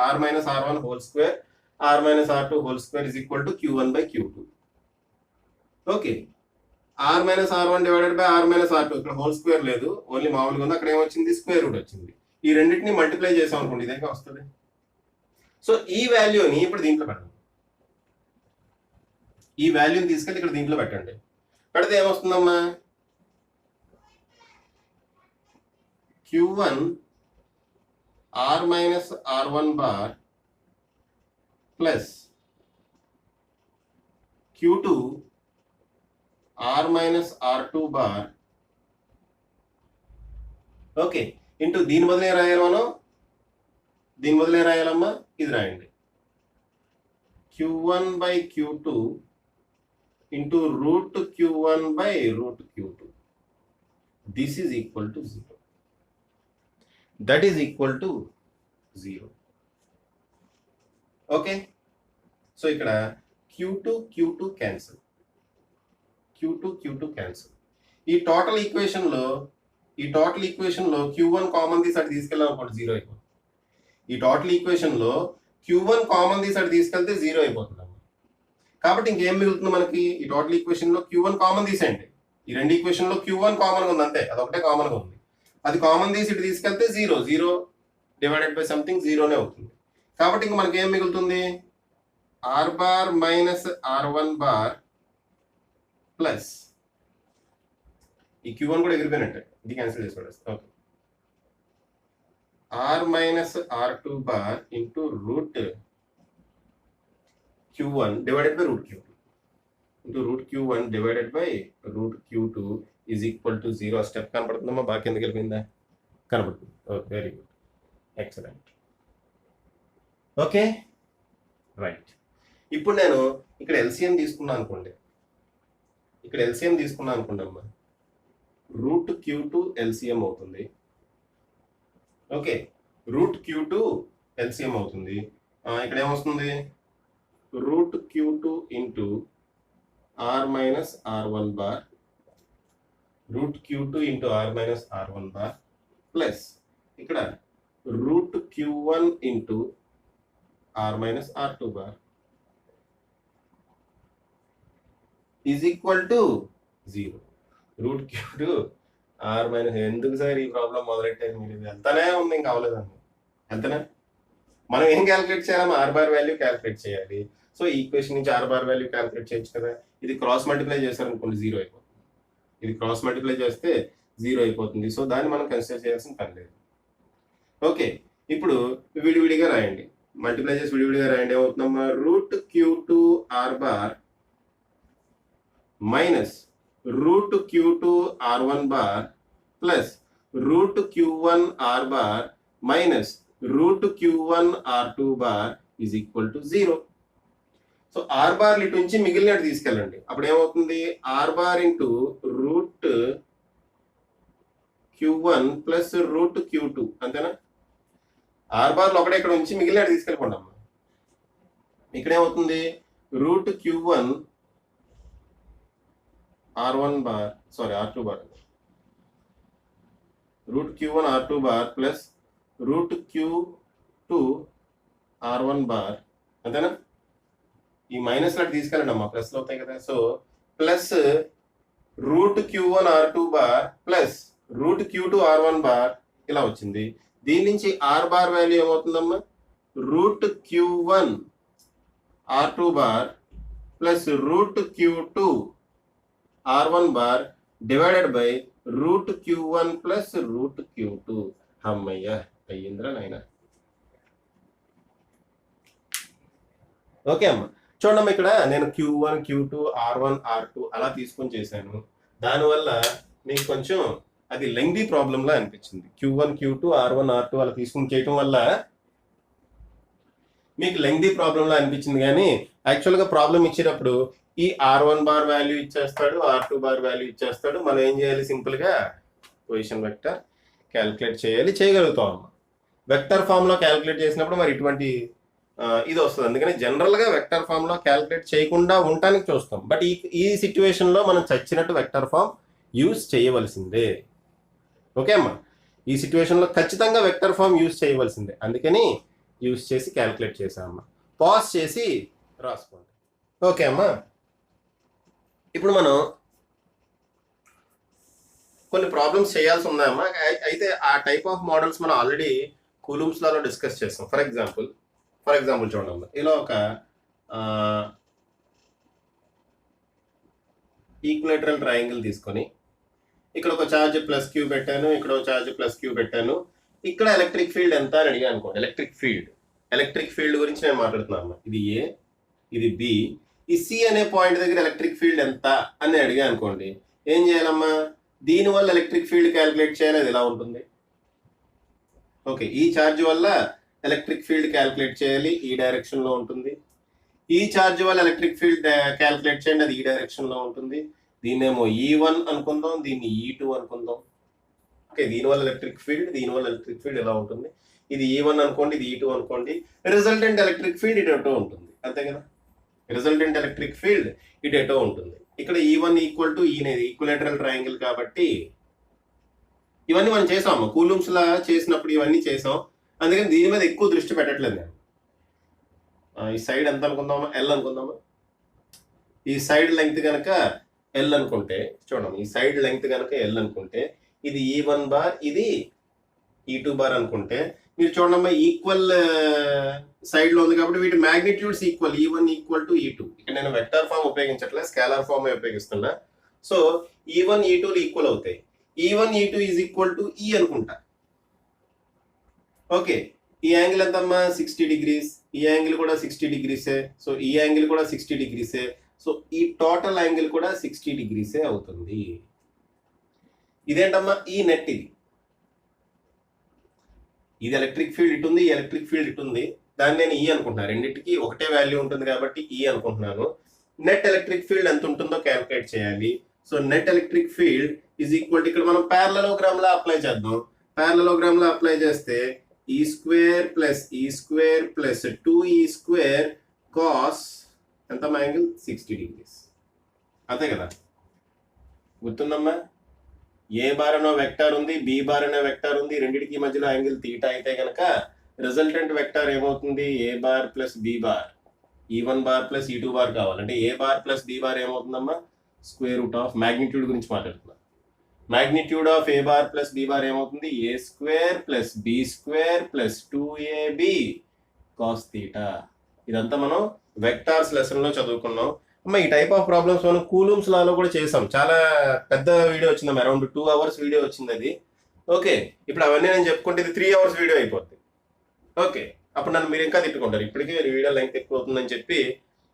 R minus R1 whole square, R minus R2 whole square is equal to Q1 by Q2. Okay, R minus R1 divided by R minus R2. ఇక్కడ హోల్ స్క్వేర్ లేదు, ఓన్లీ మామూలుగా ఉంది. అక్కడ ఏమొచ్చింది? స్క్వేర్ రూట్ వచ్చింది. ఈ రెండింటిని మల్టిప్లై చేసాం అనుకోండి, ఇదే వస్తుంది. సో ఈ వాల్యూని ఇప్పుడు దీంట్లో పెట్టండి. ఈ వాల్యూని తీసుకెళ్ళి ఇక్కడ దీంట్లో పెట్టండి. పెడితే ఏమొస్తుందమ్మా? Q1 R minus R1 bar plus Q2 R minus R2 bar. Okay, into దీని బదులు ఏం రాయాలి మనం? దీని బదులు ఏం రాయాలమ్మా? ఇది రాయండి, Q1 by Q2 into root Q1 by root Q2. This is equal to 0. That is equal to 0. Okay, so ఇక్కడ Q2 క్యాన్సిల్, Q2 క్యాన్సిల్. ఈ టోటల్ ఈక్వేషన్ లో Q1 కామన్ తీసి అటు తీసుకెళ్ళాం అనుకోండి, 0 అయిపోతుంది. ఈ టోటల్ ఈక్వేషన్ లో Q1 కామన్ తీసి తీసుకెళ్తే 0 అయిపోతుంది. కాబట్టి ఇంకేం మిగులుతుంది మనకి? ఈ టోటల్ ఈక్వేషన్ లో Q1 కామన్ తీసేయండి. ఈ రెండు ఈక్వేషన్ లో Q1 కామన్ గా ఉంది, అంతే, అదొకటే కామన్ గా ఉంది. అది కామన్ తీసి ఇటు తీసుకెళ్తే 0 డివైడెడ్ బై సంథింగ్ 0నే అవుతుంది. కాబట్టి ఇంక మనకి ఏం మిగులుతుంది? R bar minus R1 bar plus ఈ Q1 కూడా ఎగిరిపోయినట్టే, ఇది క్యాన్సిల్ చేసి పడేస్తాం. Okay, R minus R2 bar into root Q1 divided by root Q2 into root Q1 divided by root Q2 is equal to 0. Step కనపడుతుందమ్మా? బాగా కిందకి వెళ్ళిపోయిందా? కనపడుతుంది. Okay, very good, excellent. Okay, right. ఇప్పుడు నేను ఇక్కడ ఎల్సిఎం తీసుకున్నాను అనుకోండి, అమ్మా, రూట్ Q2 ఎల్సిఎం అవుతుంది. ఓకే, రూట్ Q2 ఎల్సిఎం అవుతుంది. ఇక్కడ ఏమొస్తుంది? root Q2 into R minus R1 bar, root Q2 into R minus R1 bar plus ఇక్కడ root Q1 into R minus R2 bar is equal to 0. root Q2 R minus, ఎందుకు సార్ ఈ ప్రాబ్లం మొదలెట్టారు మీరు? ఎంతనే ఉంది, ఇంకా అవ్వలేదండి. ఎంతనే మనం ఏం క్యాలిక్యులేట్ చేయాలి? ఆర్ బార్ వాల్యూ క్యాలిక్యులేట్ చేయాలి. సో ఈక్వేషన్ నుంచి ఆర్ బార్ వాల్యూ క్యాలిక్యులేట్ చేయొచ్చు కదా. ఇది క్రాస్ మల్టిప్లై చేశారనుకోండి 0 అయిపోతుంది. ఇది క్రాస్ మల్టిప్లై చేస్తే 0 అయిపోతుంది. సో దాన్ని మనం కన్సిడర్ చేయాల్సిన పని లేదు. ఓకే, ఇప్పుడు విడివిడిగా రాయండి, మల్టిప్లై చేసి విడివిడిగా రాయండి. ఏమవుతుందమ్మా? Root Q2 R bar minus root Q2 R1 bar plus root Q1 R bar minus root Q1 R2 bar is equal to 0. So R bar ఇటు నుంచి మిగిలినట్టు తీసుకెళ్ళండి. అప్పుడు ఏమవుతుంది? R bar into root Q1 plus root Q2, అంతేనా? ఆర్ బార్లో ఒకటే ఇక్కడ ఉంచి మిగిలినట్టు తీసుకెళ్ళిపోండి అమ్మా. ఇక్కడ ఏమవుతుంది? Root Q1 R1 bar, sorry R2 bar, root Q1 R2 bar plus root Q2 R1 bar, అంతేనా? ఈ మైనస్ లాంటి తీసుకెళ్ళండి అమ్మా, ప్లస్ అవుతాయి కదా. So plus root Q1 R2 bar plus root Q2 R1 bar ఇలా వచ్చింది. దీని నుంచి ఆర్ బార్ వాల్యూ ఏమవుతుందమ్మా? Root Q1 R2 bar plus root Q2 R1 bar divided by root Q1 plus root Q2. అమ్మయ్య, అయ్యిందిరా నాయన. ఓకే అమ్మా, చూడమ్మా, ఇక్కడ నేను Q1 Q2 R1 R2 అలా తీసుకొని చేశాను. దానివల్ల మీకు కొంచెం అది లెంగ్దీ ప్రాబ్లంలా అనిపించింది. Q1 Q2 R1 R2 అలా తీసుకుని చేయటం వల్ల మీకు లెంగ్దీ ప్రాబ్లంలా అనిపించింది. కానీ యాక్చువల్గా ప్రాబ్లం ఇచ్చేటప్పుడు ఈ R1 బార్ వాల్యూ ఇచ్చేస్తాడు, R2 బార్ వాల్యూ ఇచ్చేస్తాడు. మనం ఏం చేయాలి? సింపుల్గా పొజిషన్ వెక్టర్ క్యాలిక్యులేట్ చేయగలుగుతాం అమ్మా. వెక్టర్ ఫామ్లో క్యాలిక్యులేట్ చేసినప్పుడు మరి ఇటువంటి ఇది వస్తుంది. అందుకని జనరల్గా వెక్టర్ ఫామ్లో క్యాలిక్యులేట్ చేయకుండా ఉండటానికి చూస్తాం. బట్ ఈ సిచ్యువేషన్లో మనం చచ్చినట్టు వెక్టర్ ఫామ్ యూజ్ చేయవలసిందే. ఓకే అమ్మా, ఈ సిచ్యువేషన్లో ఖచ్చితంగా వెక్టర్ ఫామ్ యూజ్ చేయవలసిందే. అందుకని యూజ్ చేసి క్యాలిక్యులేట్ చేసామమ్మా. పాజ్ చేసి రాసుకోండి. ఓకే అమ్మా, ఇప్పుడు మనం కొన్ని ప్రాబ్లమ్స్ చేయాల్సి ఉన్నాయమ్మా. అయితే ఆ టైప్ ఆఫ్ మోడల్స్ మనం ఆల్రెడీ కూలూమ్స్ లాలో డిస్కస్ చేస్తాం. ఫర్ ఎగ్జాంపుల్ చూడండి అమ్మా, ఇలా ఒక ఈక్విలేటరల్ ట్రయాంగిల్ తీసుకొని ఇక్కడ ఒక ఛార్జ్ ప్లస్ క్యూ పెట్టాను, ఇక్కడ ఒక ఛార్జ్ ప్లస్ క్యూ పెట్టాను. ఇక్కడ ఎలక్ట్రిక్ ఫీల్డ్ ఎంత అని అడిగా అనుకోండి. ఎలక్ట్రిక్ ఫీల్డ్ గురించి నేను మాట్లాడుతున్నాను. ఇది ఏ, ఇది బి, ఈ సి అనే పాయింట్ దగ్గర ఎలక్ట్రిక్ ఫీల్డ్ ఎంత అని అడిగా అనుకోండి. ఏం చేయాలమ్మా? దీనివల్ల ఎలక్ట్రిక్ ఫీల్డ్ క్యాలిక్యులేట్ చేయాలి. అది ఎలా ఉంటుంది? ఓకే, ఈ ఛార్జ్ వల్ల ఎలక్ట్రిక్ ఫీల్డ్ క్యాలిక్యులేట్ చేయాలి, ఈ డైరెక్షన్ లో ఉంటుంది. ఈ ఛార్జ్ వల్ల ఎలక్ట్రిక్ ఫీల్డ్ క్యాలిక్యులేట్ చేయండి, అది ఈ డైరెక్షన్ లో ఉంటుంది. దీన్నేమో E1 అనుకుందాం, దీన్ని E2 అనుకుందాం. ఓకే, దీనివల్ల ఎలక్ట్రిక్ ఫీల్డ్ ఎలా ఉంటుంది? ఇది E1 అనుకోండి, ఇది E2 అనుకోండి. రిజల్టెంట్ ఎలక్ట్రిక్ ఫీల్డ్ ఇటో ఉంటుంది, అంతే కదా. రిజల్టెంట్ ఎలక్ట్రిక్ ఫీల్డ్ ఇటో ఉంటుంది. ఇక్కడ E1 equal to equilateral triangle కాబట్టి ఇవన్నీ మనం చేసాము. కూలూమ్స్ లా చేసినప్పుడు ఇవన్నీ చేసాం. అందుకని దీని మీద ఎక్కువ దృష్టి పెట్టట్లేదు నేను. ఈ సైడ్ ఎంత అనుకుందామా, ఎల్ అనుకుందామా. ఈ సైడ్ లెంగ్త్ కనుక ఎల్ అనుకుంటే చూడండి, ఈ సైడ్ లెంగ్త్ కనుక ఎల్ అనుకుంటే ఇది E1 బార్, ఇది E2 బార్ అనుకుంటే మీరు చూడండి ఈక్వల్ సైడ్ లో ఉంది కాబట్టి వీటి magnitudes equal, E1 equal to E2. ఇక్కడ నేను వెక్టర్ ఫామ్ ఉపయోగించట్లేదు, స్కేలార్ ఫామ్ ఉపయోగిస్తున్నా. సో E1 E2 ఈక్వల్ అవుతాయి. E1 E2 is equal to E అనుకుంటా. ఓకే, ఈ యాంగిల్ ఎంతమ్మా 60 డిగ్రీస్, ఈ యాంగిల్ కూడా 60 డిగ్రీసే. సో ఈ యాంగిల్ కూడా 60 డిగ్రీసే. సో ఈ టోటల్ యాంగిల్ కూడా 60 డిగ్రీసే అవుతుంది. ఇదేంటమ్మా ఈ నెట్, ఇది ఎలక్ట్రిక్ ఫీల్డ్ ఇటు ఉంది, ఈ ఎలక్ట్రిక్ ఫీల్డ్ ఇటు ఉంది. దాన్ని నేను ఈ అనుకుంటున్నాను, రెండింటికి ఒకటే వాల్యూ ఉంటుంది కాబట్టి ఈ అనుకుంటున్నాను. నెట్ ఎలక్ట్రిక్ ఫీల్డ్ ఎంత ఉంటుందో క్యాల్కులేట్ చేయాలి. So net electric field is equal to, ఇక్కడ మనం ప్యారలలోగ్రామ్ లా అప్లై చేద్దాం. ప్యారలలోగ్రామ్ లా అప్లై చేస్తే E square plus E square plus 2E square cos ఎంత యాంగిల్ 60 డిగ్రీస్. అంతే కదా, గుర్తుందమ్మా. ఏ బార్ అనో వెక్టార్ ఉంది, బి బార్ అనే వెక్టార్ ఉంది, రెండింటికి మధ్యలో యాంగిల్ తీటా అయితే కనుక రిజల్టెంట్ వెక్టార్ ఏమవుతుంది, A bar plus B bar. E1 bar plus E2 bar కావాలంటే A bar plus B bar ఏమవుతుందమ్మా, స్క్వేర్ రూట్ ఆఫ్ మ్యాగ్నిట్యూడ్ గురించి మాట్లాడుతున్నా. Magnitude of A bar plus B bar ఏమవుతుంది, A square plus B square plus 2AB cos theta. ఇదంతా మనం వెక్టార్స్ లెసన్ లో చదువుకున్నాం. అమ్మ ఈ టైప్ ఆఫ్ ప్రాబ్లమ్స్ మనం కూలూమ్స్ లాలో కూడా చేసాం. చాలా పెద్ద వీడియో వచ్చింది, అరౌండ్ 2 hours వీడియో వచ్చింది అది. ఓకే, ఇప్పుడు అవన్నీ నేను చెప్పుకుంటే ఇది 3 hours వీడియో అయిపోద్ది. ఓకే, అప్పుడు నన్ను మీరు ఇంకా తిట్టుకుంటారు, ఇప్పటికే వీడియో లెంగ్త్ ఎక్కువ అవుతుందని చెప్పి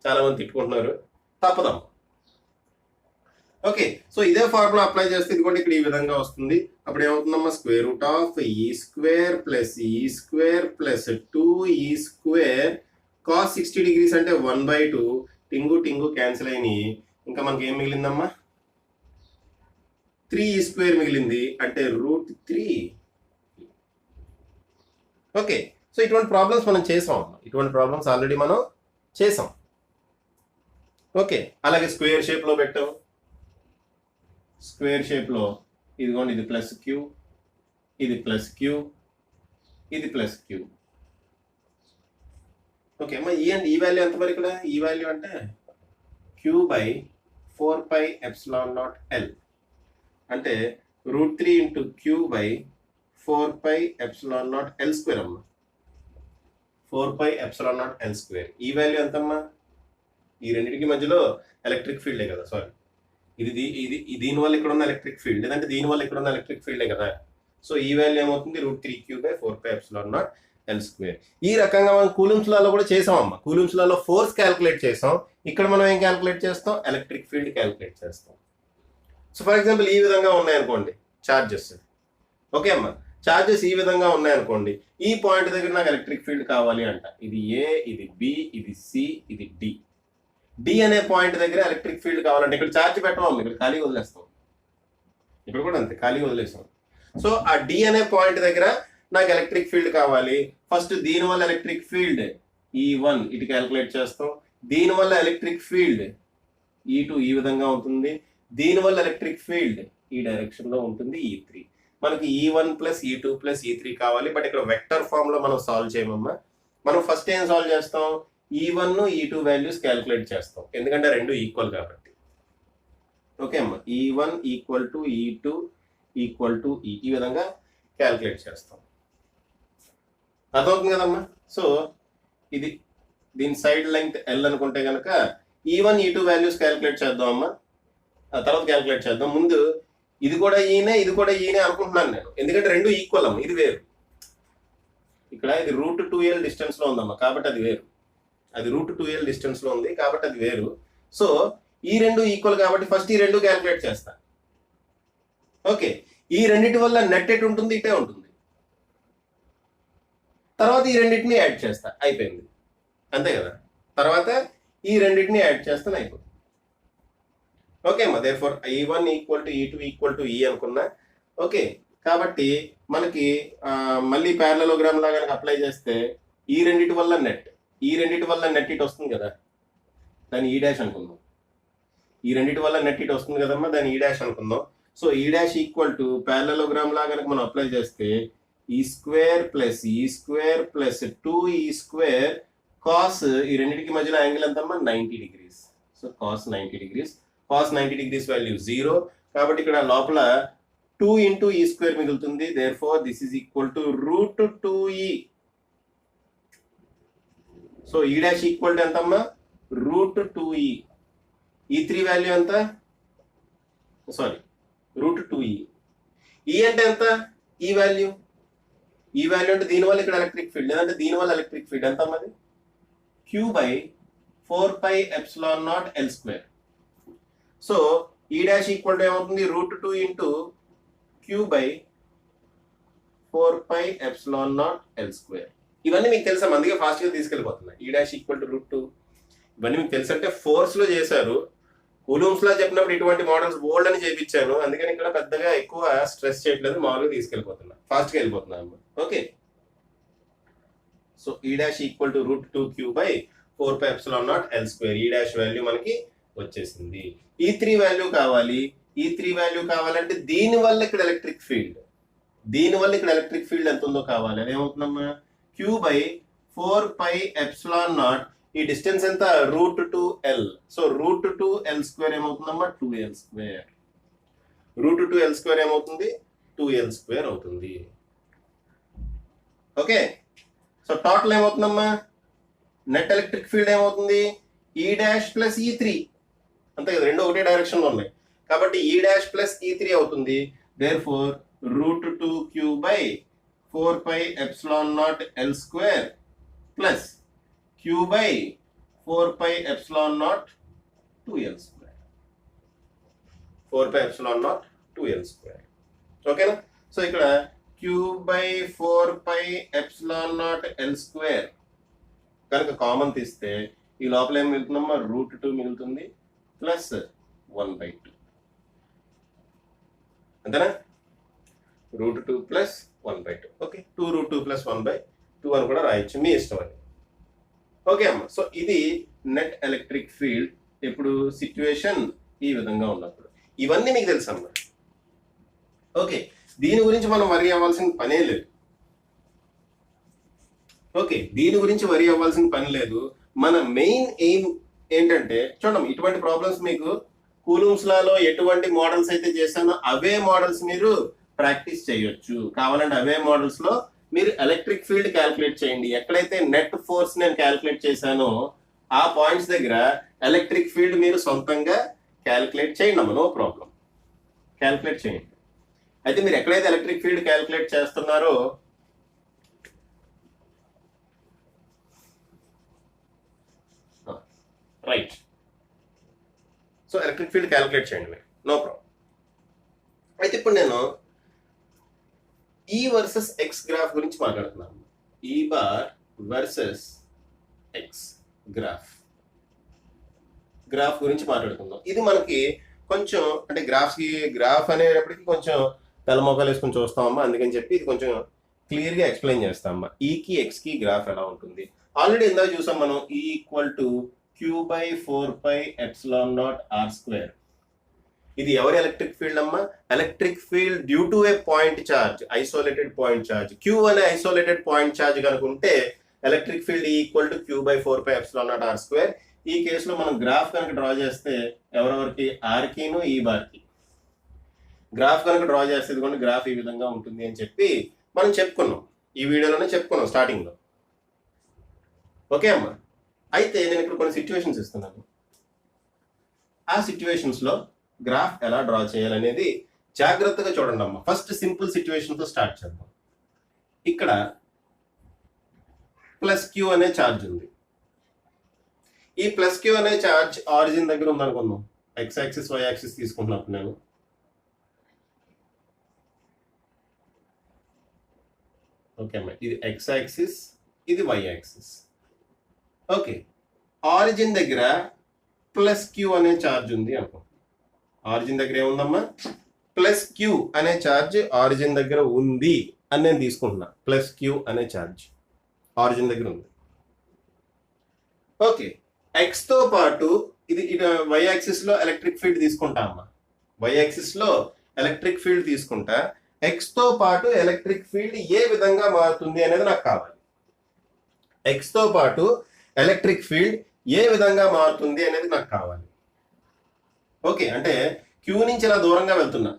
చాలా మంది తిట్టుకుంటున్నారు. తప్పదమ్మా. ఓకే, సో ఇదే ఫార్ములా అప్లై చేస్తే ఇది కూడా ఇక్కడ ఈ విధంగా వస్తుంది. అప్పుడు ఏమవుతుందమ్మా, square root of E square plus E square plus 2E square cos 60 degrees అంటే 1/2. టింగు టింగు క్యాన్సిల్ అయినాయి. ఇంకా మనకి ఏం మిగిలిందమ్మా, 3E స్క్వేర్ మిగిలింది అంటే √3. ఓకే, సో ఇటువంటి ప్రాబ్లమ్స్ మనం చేసాం. ఇటువంటి ప్రాబ్లమ్స్ ఆల్రెడీ మనం చేసాం. ఓకే, అలాగే స్క్వేర్ షేప్ లో పెట్టాం. స్క్వేర్ షేప్ లో ఇదిగోండి, ఇది ప్లస్ క్యూ, ఇది ప్లస్ క్యూ, ఇది ప్లస్ క్యూ. ఓకే అమ్మా, ఈ వాల్యూ ఎంత మరి ఇక్కడ, ఈ వాల్యూ అంటే Q/4πε0L అంటే √3 × Q/4πε0L² అమ్మా. 4πε0L². ఈ వాల్యూ ఎంతమ్మా, ఈ రెండింటికి మధ్యలో ఎలక్ట్రిక్ ఫీల్డే కదా, సారీ ఇది దీనివల్ల ఇక్కడ ఉన్న ఎలక్ట్రిక్ ఫీల్డ్, లేదంటే దీనివల్ల ఇక్కడ ఉన్న ఎలక్ట్రిక్ ఫీల్డే కదా. సో ఈ వాల్యూ ఏమవుతుంది, √3Q/4πε0L². ఈ రకంగా మనం కూలూమ్స్ లాలో కూడా చేసామమ్మా. కూలూమ్స్ లాలో ఫోర్స్ క్యాల్కులేట్ చేసాం. ఇక్కడ మనం ఏం క్యాల్కులేట్ చేస్తాం, ఎలక్ట్రిక్ ఫీల్డ్ క్యాల్కులేట్ చేస్తాం. సో ఫర్ ఎగ్జాంపుల్ ఈ విధంగా ఉన్నాయనుకోండి చార్జెస్. ఓకే అమ్మా, చార్జెస్ ఈ విధంగా ఉన్నాయనుకోండి, ఈ పాయింట్ దగ్గర నాకు ఎలక్ట్రిక్ ఫీల్డ్ కావాలి అంట. ఇది ఏ, ఇది బి, ఇది సి, ఇది డి. డి అనే పాయింట్ దగ్గర ఎలక్ట్రిక్ ఫీల్డ్ కావాలంటే ఇక్కడ ఛార్జ్ పెట్టమమ్మా, ఇక్కడ ఖాళీ వదిలేస్తాం. ఇక్కడ కూడా అంతే, ఖాళీ వదిలేస్తాం. సో ఆ డి అనే పాయింట్ దగ్గర నాకు ఎలక్ట్రిక్ ఫీల్డ్ కావాలి. ఫస్ట్ దీనివల్ల ఎలక్ట్రిక్ ఫీల్డ్ E1 ఇటు క్యాల్కులేట్ చేస్తాం. దీనివల్ల ఎలక్ట్రిక్ ఫీల్డ్ E2 ఈ విధంగా ఉంటుంది. దీనివల్ల ఎలక్ట్రిక్ ఫీల్డ్ ఈ డైరెక్షన్ లో ఉంటుంది E3. మనకి E1 + E2 + E3 కావాలి. బట్ ఇక్కడ వెక్టర్ ఫామ్ లో మనం సాల్వ్ చేయమమ్మా. మనం ఫస్ట్ ఏం సాల్వ్ చేస్తాం, E1 E2 వాల్యూస్ క్యాల్కులేట్ చేస్తాం, ఎందుకంటే రెండు ఈక్వల్ కాబట్టి. ఓకే అమ్మా, E1 = E2 = E ఈ విధంగా క్యాల్కులేట్ చేస్తాం. అర్థమవుతుంది కదమ్మా. సో ఇది దీని సైడ్ లెంగ్త్ L అనుకుంటే కనుక E1 E2 వాల్యూస్ క్యాల్కులేట్ చేద్దాం అమ్మా. ఆ తర్వాత క్యాల్కులేట్ చేద్దాం. ముందు ఇది కూడా ఈయనే, ఇది కూడా ఈయనే అనుకుంటున్నాను నేను, ఎందుకంటే రెండు ఈక్వల్ అమ్మ. ఇది వేరు, ఇక్కడ ఇది √2L డిస్టెన్స్ లో ఉందమ్మా, కాబట్టి అది వేరు. అది √2L డిస్టెన్స్ లో ఉంది కాబట్టి అది వేరు. సో ఈ రెండు ఈక్వల్ కాబట్టి ఫస్ట్ ఈ రెండు క్యాల్కులేట్ చేస్తా. ఓకే, ఈ రెండింటి వల్ల నెట్ ఎట్ ఉంటుంది, ఇటే ఉంటుంది. తర్వాత ఈ రెండింటిని యాడ్ చేస్తా, అయిపోయింది. అంతే కదా. తర్వాత ఈ రెండింటిని యాడ్ చేస్తాను, అయిపోతుంది. ఓకే అమ్మా, దేర్ఫోర్ E1 = E2 = E అనుకున్నా. ఓకే, కాబట్టి మనకి మళ్ళీ ప్యారలలోగ్రామ్ లాగా అప్లై చేస్తే ఈ రెండింటి వల్ల నెట్, ఈ రెండింటి వల్ల నెట్ ఇటు వస్తుంది కదా, దాన్ని E' అనుకుందాం. ఈ రెండింటి వల్ల నెట్ ఇటు వస్తుంది కదమ్మా, దాన్ని E' అనుకుందాం. సో E' = ప్యారలలోగ్రామ్ లాగా మనం అప్లై చేస్తే ఈ స్క్వేర్ ప్లస్ ఈ స్క్వేర్ ప్లస్ 2e² కాస్ ఈ రెండింటికి మధ్యలో యాంగిల్ ఎంతమ్మా 90 degrees. So cos 90 degrees. Cos 90 degrees value 0. కాబట్టి ఇక్కడ లోపల 2 ఇంటూ e² మిగులుతుంది. Therefore this is equal to √2e. So ఈ డాష్ ఈక్వల్ టు ఎంతమ్మా √2e. E3 వాల్యూ ఎంత, సారీ √2e. ఈ అంటే ఎంత, ఈ వాల్యూ. ఈ వాల్యూ అంటే దీనివల్ల ఇక్కడ ఎలక్ట్రిక్ ఫీల్డ్, లేదంటే దీనివల్ల ఎలక్ట్రిక్ ఫీల్డ్ ఎంత అమ్మది Q/4πε0L². సో ఈ డాష్ ఈక్వల్ టు ఏమవుతుంది √2 ఇంటూ Q/4πε0L². ఇవన్నీ మీకు తెలుసా, అందుకే ఫాస్ట్ గా తీసుకెళ్ళిపోతున్నా. ఈ డాష్ ఈక్వల్ టు √2 ఇవన్నీ మీకు తెలుసు అంటే ఫోర్స్ లో చేశారు. కూలూమ్స్ లా చెప్పినప్పుడు ఇటువంటి మోడల్స్ బోల్డ్ అని చేయించాను, అందుకని ఇక్కడ పెద్దగా ఎక్కువ స్ట్రెస్ చేయట్లేదు, మామూలుగా తీసుకెళ్ళిపోతున్నా, ఫాస్ట్ గా వెళ్ళిపోతున్నాను. ఓకే, సో ఈ డాష్ ఈక్వల్ టు √2Q/4πε0L². ఈ డాష్ వాల్యూ మనకి వచ్చేసింది. E3 వాల్యూ కావాలి. E3 వాల్యూ కావాలంటే దీని వల్ల ఇక్కడ ఎలక్ట్రిక్ ఫీల్డ్, ఎంత ఉందో కావాలి. అదేమవుతుందమ్మా Q/4πε0. ఈ డిస్టెన్స్ ఎంత √2L. So √2L² ఏమవుతుందమ్మా 2L². √2L² ఏమవుతుంది 2L² అవుతుంది. ఓకే, సో టోటల్ ఏమవుతుందమ్మా నెట్ ఎలక్ట్రిక్ ఫీల్డ్ ఏమవుతుంది ఈ డాష్ ప్లస్ E3. అంతే కదా, రెండు ఒకటే డైరెక్షన్ లో ఉన్నాయి కాబట్టి ఈ డాష్ ప్లస్ E3 అవుతుంది. Therefore √2Q/4πε0L² plus Q/4πε0 2L². ఓకేనా, సో ఇక్కడ Q/4πε0L² కనుక కామన్ తీస్తే ఈ లోపల ఏం మిగులుతుందమ్మా √2 మిగులుతుంది ప్లస్ 1/2. అంతేనా, √2 ప్లస్ 1/2. ఓకే, 2√2 ప్లస్ 1/2 అని కూడా రాయొచ్చు, మీ ఇష్టం అది. ఓకే అమ్మ, సో ఇది నెట్ ఎలక్ట్రిక్ ఫీల్డ్ ఇప్పుడు సిచ్యువేషన్ ఈ విధంగా ఉన్నప్పుడు. ఇవన్నీ మీకు తెలుసు అమ్మ. ఓకే, దీని గురించి మనం వరి అవ్వాల్సిన పనే లేదు. ఓకే, దీని గురించి వరి అవ్వాల్సిన పని లేదు. మన మెయిన్ ఎయిమ్ ఏంటంటే చూడండి, ఇటువంటి ప్రాబ్లమ్స్ మీకు కూలూమ్స్ లాలో ఎటువంటి మోడల్స్ అయితే చేశానో అవే మోడల్స్ మీరు ప్రాక్టీస్ చేయొచ్చు. కావాలంటే అవే మోడల్స్ లో మీరు ఎలక్ట్రిక్ ఫీల్డ్ క్యాల్కులేట్ చేయండి. ఎక్కడైతే నెట్ ఫోర్స్ నేను క్యాల్కులేట్ చేశానో ఆ పాయింట్స్ దగ్గర ఎలక్ట్రిక్ ఫీల్డ్ మీరు సొంతంగా క్యాల్కులేట్ చేయండి అమ్మ, నో ప్రాబ్లం, క్యాల్కులేట్ చేయండి. అయితే మీరు ఎక్కడైతే ఎలక్ట్రిక్ ఫీల్డ్ క్యాల్కులేట్ చేస్తున్నారో right, so electric field calculate చేయండి మీరు, నో ప్రాబ్లం. అయితే ఇప్పుడు నేను ఈ వర్సెస్ ఎక్స్ గ్రాఫ్ గురించి మాట్లాడుతున్నాను. ఈ బార్ వర్సెస్ ఎక్స్ గ్రాఫ్ గురించి మాట్లాడుకుందాం. ఇది మనకి కొంచెం అంటే గ్రాఫ్ అనేటప్పటికి కొంచెం తెల్లమొక్కలు వేసుకొని చూస్తామమ్మా, అందుకని చెప్పి ఇది కొంచెం క్లియర్ గా ఎక్స్ప్లెయిన్ చేస్తామమ్మా. ఈకి ఎక్స్ కి గ్రాఫ్ ఎలా ఉంటుంది ఆల్రెడీ ఇందాక చూసాం మనం. ఈ ఈక్వల్ టు Q/4πε0R². ఇది ఎవరి ఎలక్ట్రిక్ ఫీల్డ్ అమ్మా, electric field due to a point charge, isolated point charge. Q అనే ఐసోలేటెడ్ పాయింట్ చార్జ్ కనుకుంటే electric field equal to Q/4πε0R². ఈ కేసులో మనం గ్రాఫ్ కనుక డ్రా చేస్తే ఎవరెవరికి ఆర్ కిను ఈ బార్ కి గ్రాఫ్ కనుక డ్రా చేస్తే ఇదిగోండి గ్రాఫ్ ఈ విధంగా ఉంటుంది అని చెప్పి మనం చెప్పుకున్నాం, ఈ వీడియోలోనే చెప్పుకున్నాం స్టార్టింగ్ లో. ఓకే అమ్మా, అయితే నేను ఇక్కడ కొన్ని సిచ్యువేషన్స్ ఇస్తున్నాను. ఆ సిచ్యువేషన్స్ లో గ్రాఫ్ ఎలా డ్రా చేయాలనేది జాగ్రత్తగా చూడండి అమ్మా. ఫస్ట్ సింపుల్ సిచ్యువేషన్ తో స్టార్ట్ చేద్దాం. ఇక్కడ ప్లస్ క్యూ అనే ఛార్జ్ ఉంది. ఈ ప్లస్ క్యూ అనే ఛార్జ్ ఆరిజిన్ దగ్గర ఉందనుకుందాం. ఎక్స్ యాక్సిస్ వై యాక్సిస్ తీసుకుంటున్నప్పుడు నేను ఓకే అమ్మా, ఇది ఎక్స్ యాక్సిస్, ఇది వై యాక్సిస్. ఓకే, ఆరిజిన్ దగ్గర ప్లస్ క్యూ అనే ఛార్జ్ ఉంది అనుకో. ఆరిజిన్ దగ్గర ఏముందమ్మా ప్లస్ క్యూ అనే ఛార్జ్ ఆరిజిన్ దగ్గర ఉంది అని నేను తీసుకుంటున్నా. ప్లస్ క్యూ అనే ఛార్జ్ ఆరిజిన్ దగ్గర ఉంది. ఓకే, ఎక్స్ తో పాటు ఇది వై యాక్సిస్ లో ఎలక్ట్రిక్ ఫీల్డ్ తీసుకుంటా అమ్మా. వై యాక్సిస్ లో ఎలక్ట్రిక్ ఫీల్డ్ తీసుకుంటా. ఎక్స్ తో పాటు ఎలక్ట్రిక్ ఫీల్డ్ ఏ విధంగా మారుతుంది అనేది నాకు కావాలి. ఎక్స్ తో పాటు ఎలక్ట్రిక్ ఫీల్డ్ ఏ విధంగా మారుతుంది అనేది నాకు కావాలి. ఓకే, అంటే క్యూ నుంచి ఇలా దూరంగా వెళ్తున్నా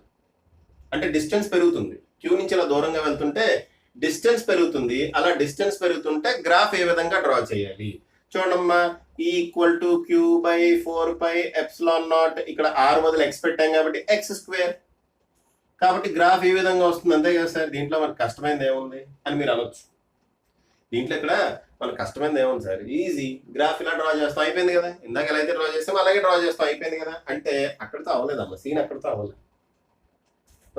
అంటే డిస్టెన్స్ పెరుగుతుంది. క్యూ నుంచి ఇలా దూరంగా వెళ్తుంటే డిస్టెన్స్ పెరుగుతుంది. అలా డిస్టెన్స్ పెరుగుతుంటే గ్రాఫ్ ఏ విధంగా డ్రా చేయాలి చూడమ్మా. ఈక్వల్ టు క్యూ బై 4πε0, ఇక్కడ r బదులు x పెట్టాం కాబట్టి x². కాబట్టి గ్రాఫ్ ఏ విధంగా వస్తుంది, అంతే కదా సార్. దీంట్లో మనకు కష్టమైనది ఏముంది అని మీరు అనొచ్చు. దీంట్లో ఇక్కడ మనకు కష్టమైనది ఏముంది సార్, ఈజీ. గ్రాఫ్ ఇలా డ్రా చేస్తాం, అయిపోయింది కదా. ఇందాక ఎలా అయితే డ్రా చేస్తాం అలాగే డ్రా చేస్తాం, అయిపోయింది కదా. అంటే అక్కడితో అవ్వలేదమ్మా, సీన్ అక్కడితో అవ్వలేదు.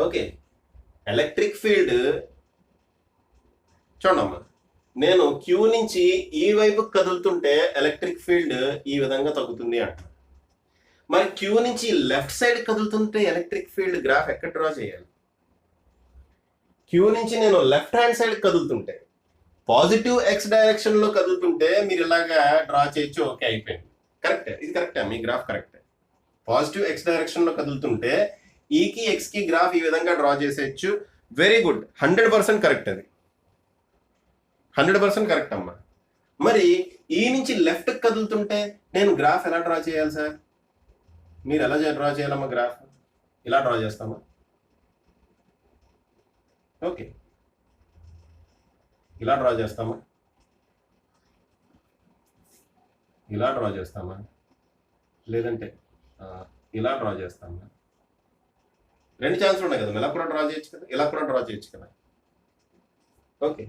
ఓకే, ఎలక్ట్రిక్ ఫీల్డ్ చూడమ్మా, నేను క్యూ నుంచి ఈ వైపు కదులుతుంటే ఎలక్ట్రిక్ ఫీల్డ్ ఈ విధంగా తగ్గుతుంది అంట. మరి క్యూ నుంచి లెఫ్ట్ సైడ్ కదులుతుంటే ఎలక్ట్రిక్ ఫీల్డ్ గ్రాఫ్ ఎక్కడ డ్రా చేయాలి? క్యూ నుంచి నేను లెఫ్ట్ హ్యాండ్ సైడ్ కదులుతుంటే, పాజిటివ్ ఎక్స్ డైరెక్షన్ లో కదులుతుంటే మీరు ఇలాగా డ్రా చేయొచ్చు. ఓకే, అయిపోయింది. కరెక్టే, ఇది కరెక్టే, మీ గ్రాఫ్ కరెక్టే. పాజిటివ్ ఎక్స్ డైరెక్షన్ లో కదులుతుంటే ఈకి ఎక్స్ కి గ్రాఫ్ ఈ విధంగా డ్రా చేసేయచ్చు. Very good, 100% correct. అది 100% కరెక్ట్ అమ్మా. మరి ఈ నుంచి లెఫ్ట్ కదులుతుంటే నేను గ్రాఫ్ ఎలా డ్రా చేయాలి సార్? మీరు ఎలా డ్రా చేయాలమ్మా గ్రాఫ్? ఇలా డ్రా చేస్తామా? ఓకే, ఇలా డ్రా చేస్తామా? ఇలా డ్రా చేస్తామా? లేదంటే ఇలా డ్రా చేస్తామా? రెండు ఛాన్సులు ఉన్నాయి కదా. ఇలా కూడా డ్రా చేయొచ్చు కదా, ఇలా కూడా డ్రా చేయొచ్చు కదా. ఓకే,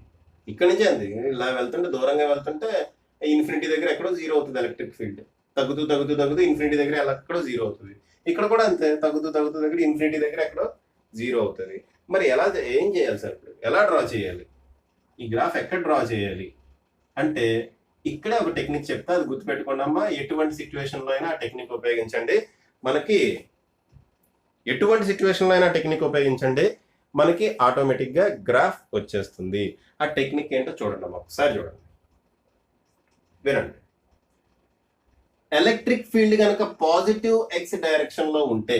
ఇక్కడ నుంచే అంది. ఇలా వెళ్తుంటే, దూరంగా వెళ్తుంటే ఇన్ఫినిటీ దగ్గర ఎక్కడో జీరో అవుతుంది ఎలక్ట్రిక్ ఫీల్డ్. తగ్గుతూ తగ్గుతూ తగ్గుతూ ఇన్ఫినిటీ దగ్గర ఎక్కడో జీరో అవుతుంది. ఇక్కడ కూడా అంతే, తగ్గుతూ తగ్గుతూ దగ్గర ఇన్ఫినిటీ దగ్గర ఎక్కడో జీరో అవుతుంది. మరి ఎలా ఏం చేయాలి సార్? ఇప్పుడు ఎలా డ్రా చేయాలి? ఈ గ్రాఫ్ ఎక్కడ డ్రా చేయాలి అంటే ఇక్కడే ఒక టెక్నిక్ చెప్తా, అది గుర్తుపెట్టుకోండి అమ్మా. ఎటువంటి సిచ్యువేషన్లో అయినా ఆ టెక్నిక్ ఉపయోగించండి. మనకి ఎటువంటి సిచ్యువేషన్లో అయినా టెక్నిక్ ఉపయోగించండి, మనకి ఆటోమేటిక్గా గ్రాఫ్ వచ్చేస్తుంది. ఆ టెక్నిక్ ఏంటో చూడండి అమ్మా, ఒకసారి చూడండి, వినండి. ఎలక్ట్రిక్ ఫీల్డ్ కనుక పాజిటివ్ ఎక్స్ డైరెక్షన్ లో ఉంటే,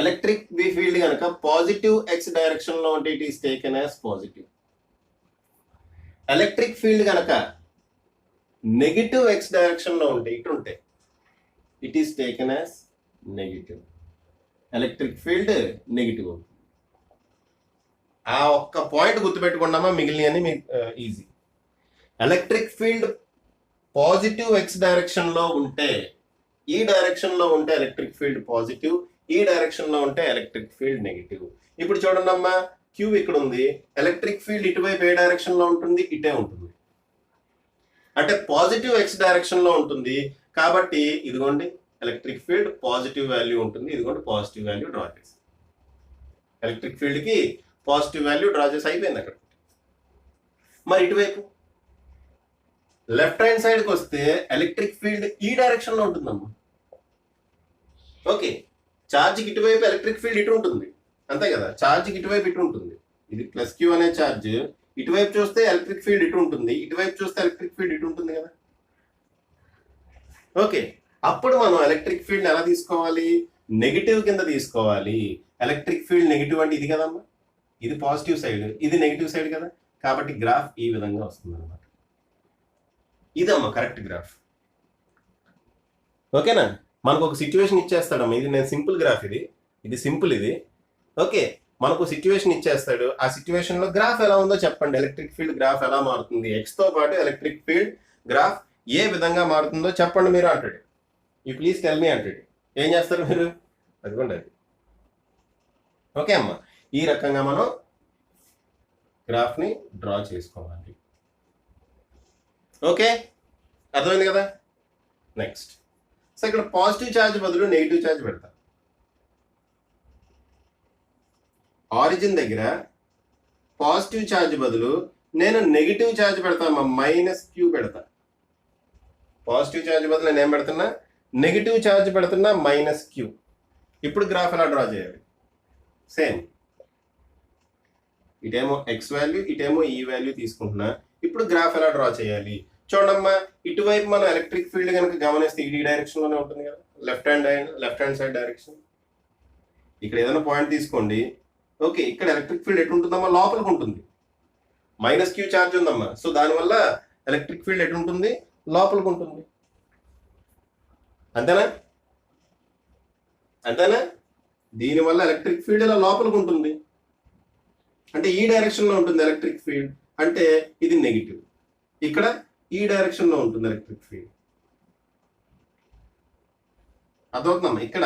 ఎలక్ట్రిక్ ఫీల్డ్ కనుక పాజిటివ్ ఎక్స్ డైరెక్షన్ లో ఉంటే it is taken as positive. Electric field కనుక నెగిటివ్ ఎక్స్ డైరెక్షన్ లో ఉంటే, ఇటు ఉంటే, it is taken as negative. Electric field negative. ఆ ఒక్క పాయింట్ గుర్తుపెట్టుకున్నామా, మిగిలినవి మీకు easy. Electric field positive x direction లో ఉంటే, ఈ డైరెక్షన్ లో ఉంటే ఎలక్ట్రిక్ ఫీల్డ్ పాజిటివ్, ఈ డైరెక్షన్ లో ఉంటే ఎలక్ట్రిక్ ఫీల్డ్ నెగిటివ్. ఇప్పుడు చూడండి అమ్మా, క్యూ ఇక్కడ ఉంది, ఎలక్ట్రిక్ ఫీల్డ్ ఇటువైపు ఏ డైరెక్షన్ లో ఉంటుంది? ఇటే ఉంటుంది. అంటే పాజిటివ్ ఎక్స్ డైరెక్షన్ లో ఉంటుంది కాబట్టి ఇదిగోండి ఎలక్ట్రిక్ ఫీల్డ్ పాజిటివ్ వాల్యూ ఉంటుంది. ఇదిగోండి పాజిటివ్ వాల్యూ డ్రా చేసి, ఎలక్ట్రిక్ ఫీల్డ్ కి పాజిటివ్ వాల్యూ డ్రా చేసి అయిపోయింది అక్కడ. మరి ఇటువైపు లెఫ్ట్ హ్యాండ్ సైడ్కి వస్తే ఎలక్ట్రిక్ ఫీల్డ్ ఈ డైరెక్షన్ లో ఉంటుందమ్మా. ఓకే, ఛార్జ్కి ఇటువైపు ఎలక్ట్రిక్ ఫీల్డ్ ఇటు ఉంటుంది, అంతే కదా. ఛార్జ్కి ఇటువైపు ఇటు ఉంటుంది. ఇది ప్లస్ క్యూ అనే ఛార్జ్, ఇటువైపు చూస్తే ఎలక్ట్రిక్ ఫీల్డ్ ఇటు ఉంటుంది, ఇటువైపు చూస్తే ఎలక్ట్రిక్ ఫీల్డ్ ఇటు ఉంటుంది కదా. ఓకే, అప్పుడు మనం ఎలక్ట్రిక్ ఫీల్డ్ ఎలా తీసుకోవాలి? నెగిటివ్ కింద తీసుకోవాలి. ఎలక్ట్రిక్ ఫీల్డ్ నెగిటివ్ అంటే ఇది కదమ్మా, ఇది పాజిటివ్ సైడ్, ఇది నెగిటివ్ సైడ్ కదా. కాబట్టి గ్రాఫ్ ఈ విధంగా వస్తుంది అనమాట. ఇదమ్మా కరెక్ట్ గ్రాఫ్. ఓకేనా? మనకు ఒక సిచ్యువేషన్ ఇచ్చేస్తాడమ్మా. ఇది నేను సింపుల్ గ్రాఫ్, ఇది సింపుల్ ఇది. ఓకే, మనకు సిచ్యువేషన్ ఇచ్చేస్తాడు. ఆ సిచ్యువేషన్ లో గ్రాఫ్ ఎలా ఉందో చెప్పండి. ఎలక్ట్రిక్ ఫీల్డ్ గ్రాఫ్ ఎలా మారుతుంది, ఎక్స్ తో పాటు ఎలక్ట్రిక్ ఫీల్డ్ గ్రాఫ్ ఏ విధంగా మారుతుందో చెప్పండి మీరు అంటాడు. యూ ప్లీజ్ టెల్ మీ అంటాడు. ఏం చేస్తారు మీరు? అదిగోండి అది. ఓకే అమ్మా, ఈ రకంగా మనం గ్రాఫ్ ని డ్రా చేసుకోవాలి. ఓకే, అర్థమైంది కదా. నెక్స్ట్, సో ఇక్కడ పాజిటివ్ ఛార్జ్ బదులు నెగిటివ్ ఛార్జ్ పెడతా. ఆరిజిన్ దగ్గర పాజిటివ్ ఛార్జ్ బదులు నేను నెగిటివ్ ఛార్జ్ పెడతాను, -q పెడతా. పాజిటివ్ ఛార్జ్ బదులు నేను ఏం పెడుతున్నా? నెగిటివ్ ఛార్జ్ పెడుతున్నా, -q. ఇప్పుడు గ్రాఫ్ ఎలా డ్రా చేయాలి? సేమ్, ఇటేమో ఎక్స్ వాల్యూ, ఇటేమో ఈ వాల్యూ తీసుకుంటున్నా. ఇప్పుడు గ్రాఫ్ ఎలా డ్రా చేయాలి చూడమ్మా. ఇటువైపు మనం ఎలక్ట్రిక్ ఫీల్డ్ కనుక గమనిస్తే ఈ డైరెక్షన్ లోనే ఉంటుంది కదా, లెఫ్ట్ హ్యాండ్ సైడ్ డైరెక్షన్. ఇక్కడ ఏదైనా పాయింట్ తీసుకోండి. ఓకే, ఇక్కడ ఎలక్ట్రిక్ ఫీల్డ్ ఎటు ఉంటుందమ్మా? లోపలికి ఉంటుంది. -q ఛార్జ్ ఉందమ్మా, సో దానివల్ల ఎలక్ట్రిక్ ఫీల్డ్ ఎటు ఉంటుంది? లోపలికి ఉంటుంది. అంతేనా? అంతేనా? దీనివల్ల ఎలక్ట్రిక్ ఫీల్డ్ ఇలా లోపలికి ఉంటుంది, అంటే ఈ డైరెక్షన్ లో ఉంటుంది ఎలక్ట్రిక్ ఫీల్డ్, అంటే ఇది నెగిటివ్. ఇక్కడ ఈ డైరెక్షన్ లో ఉంటుంది ఎలక్ట్రిక్ ఫీల్డ్. అర్థమవుతుందమ్మా? ఇక్కడ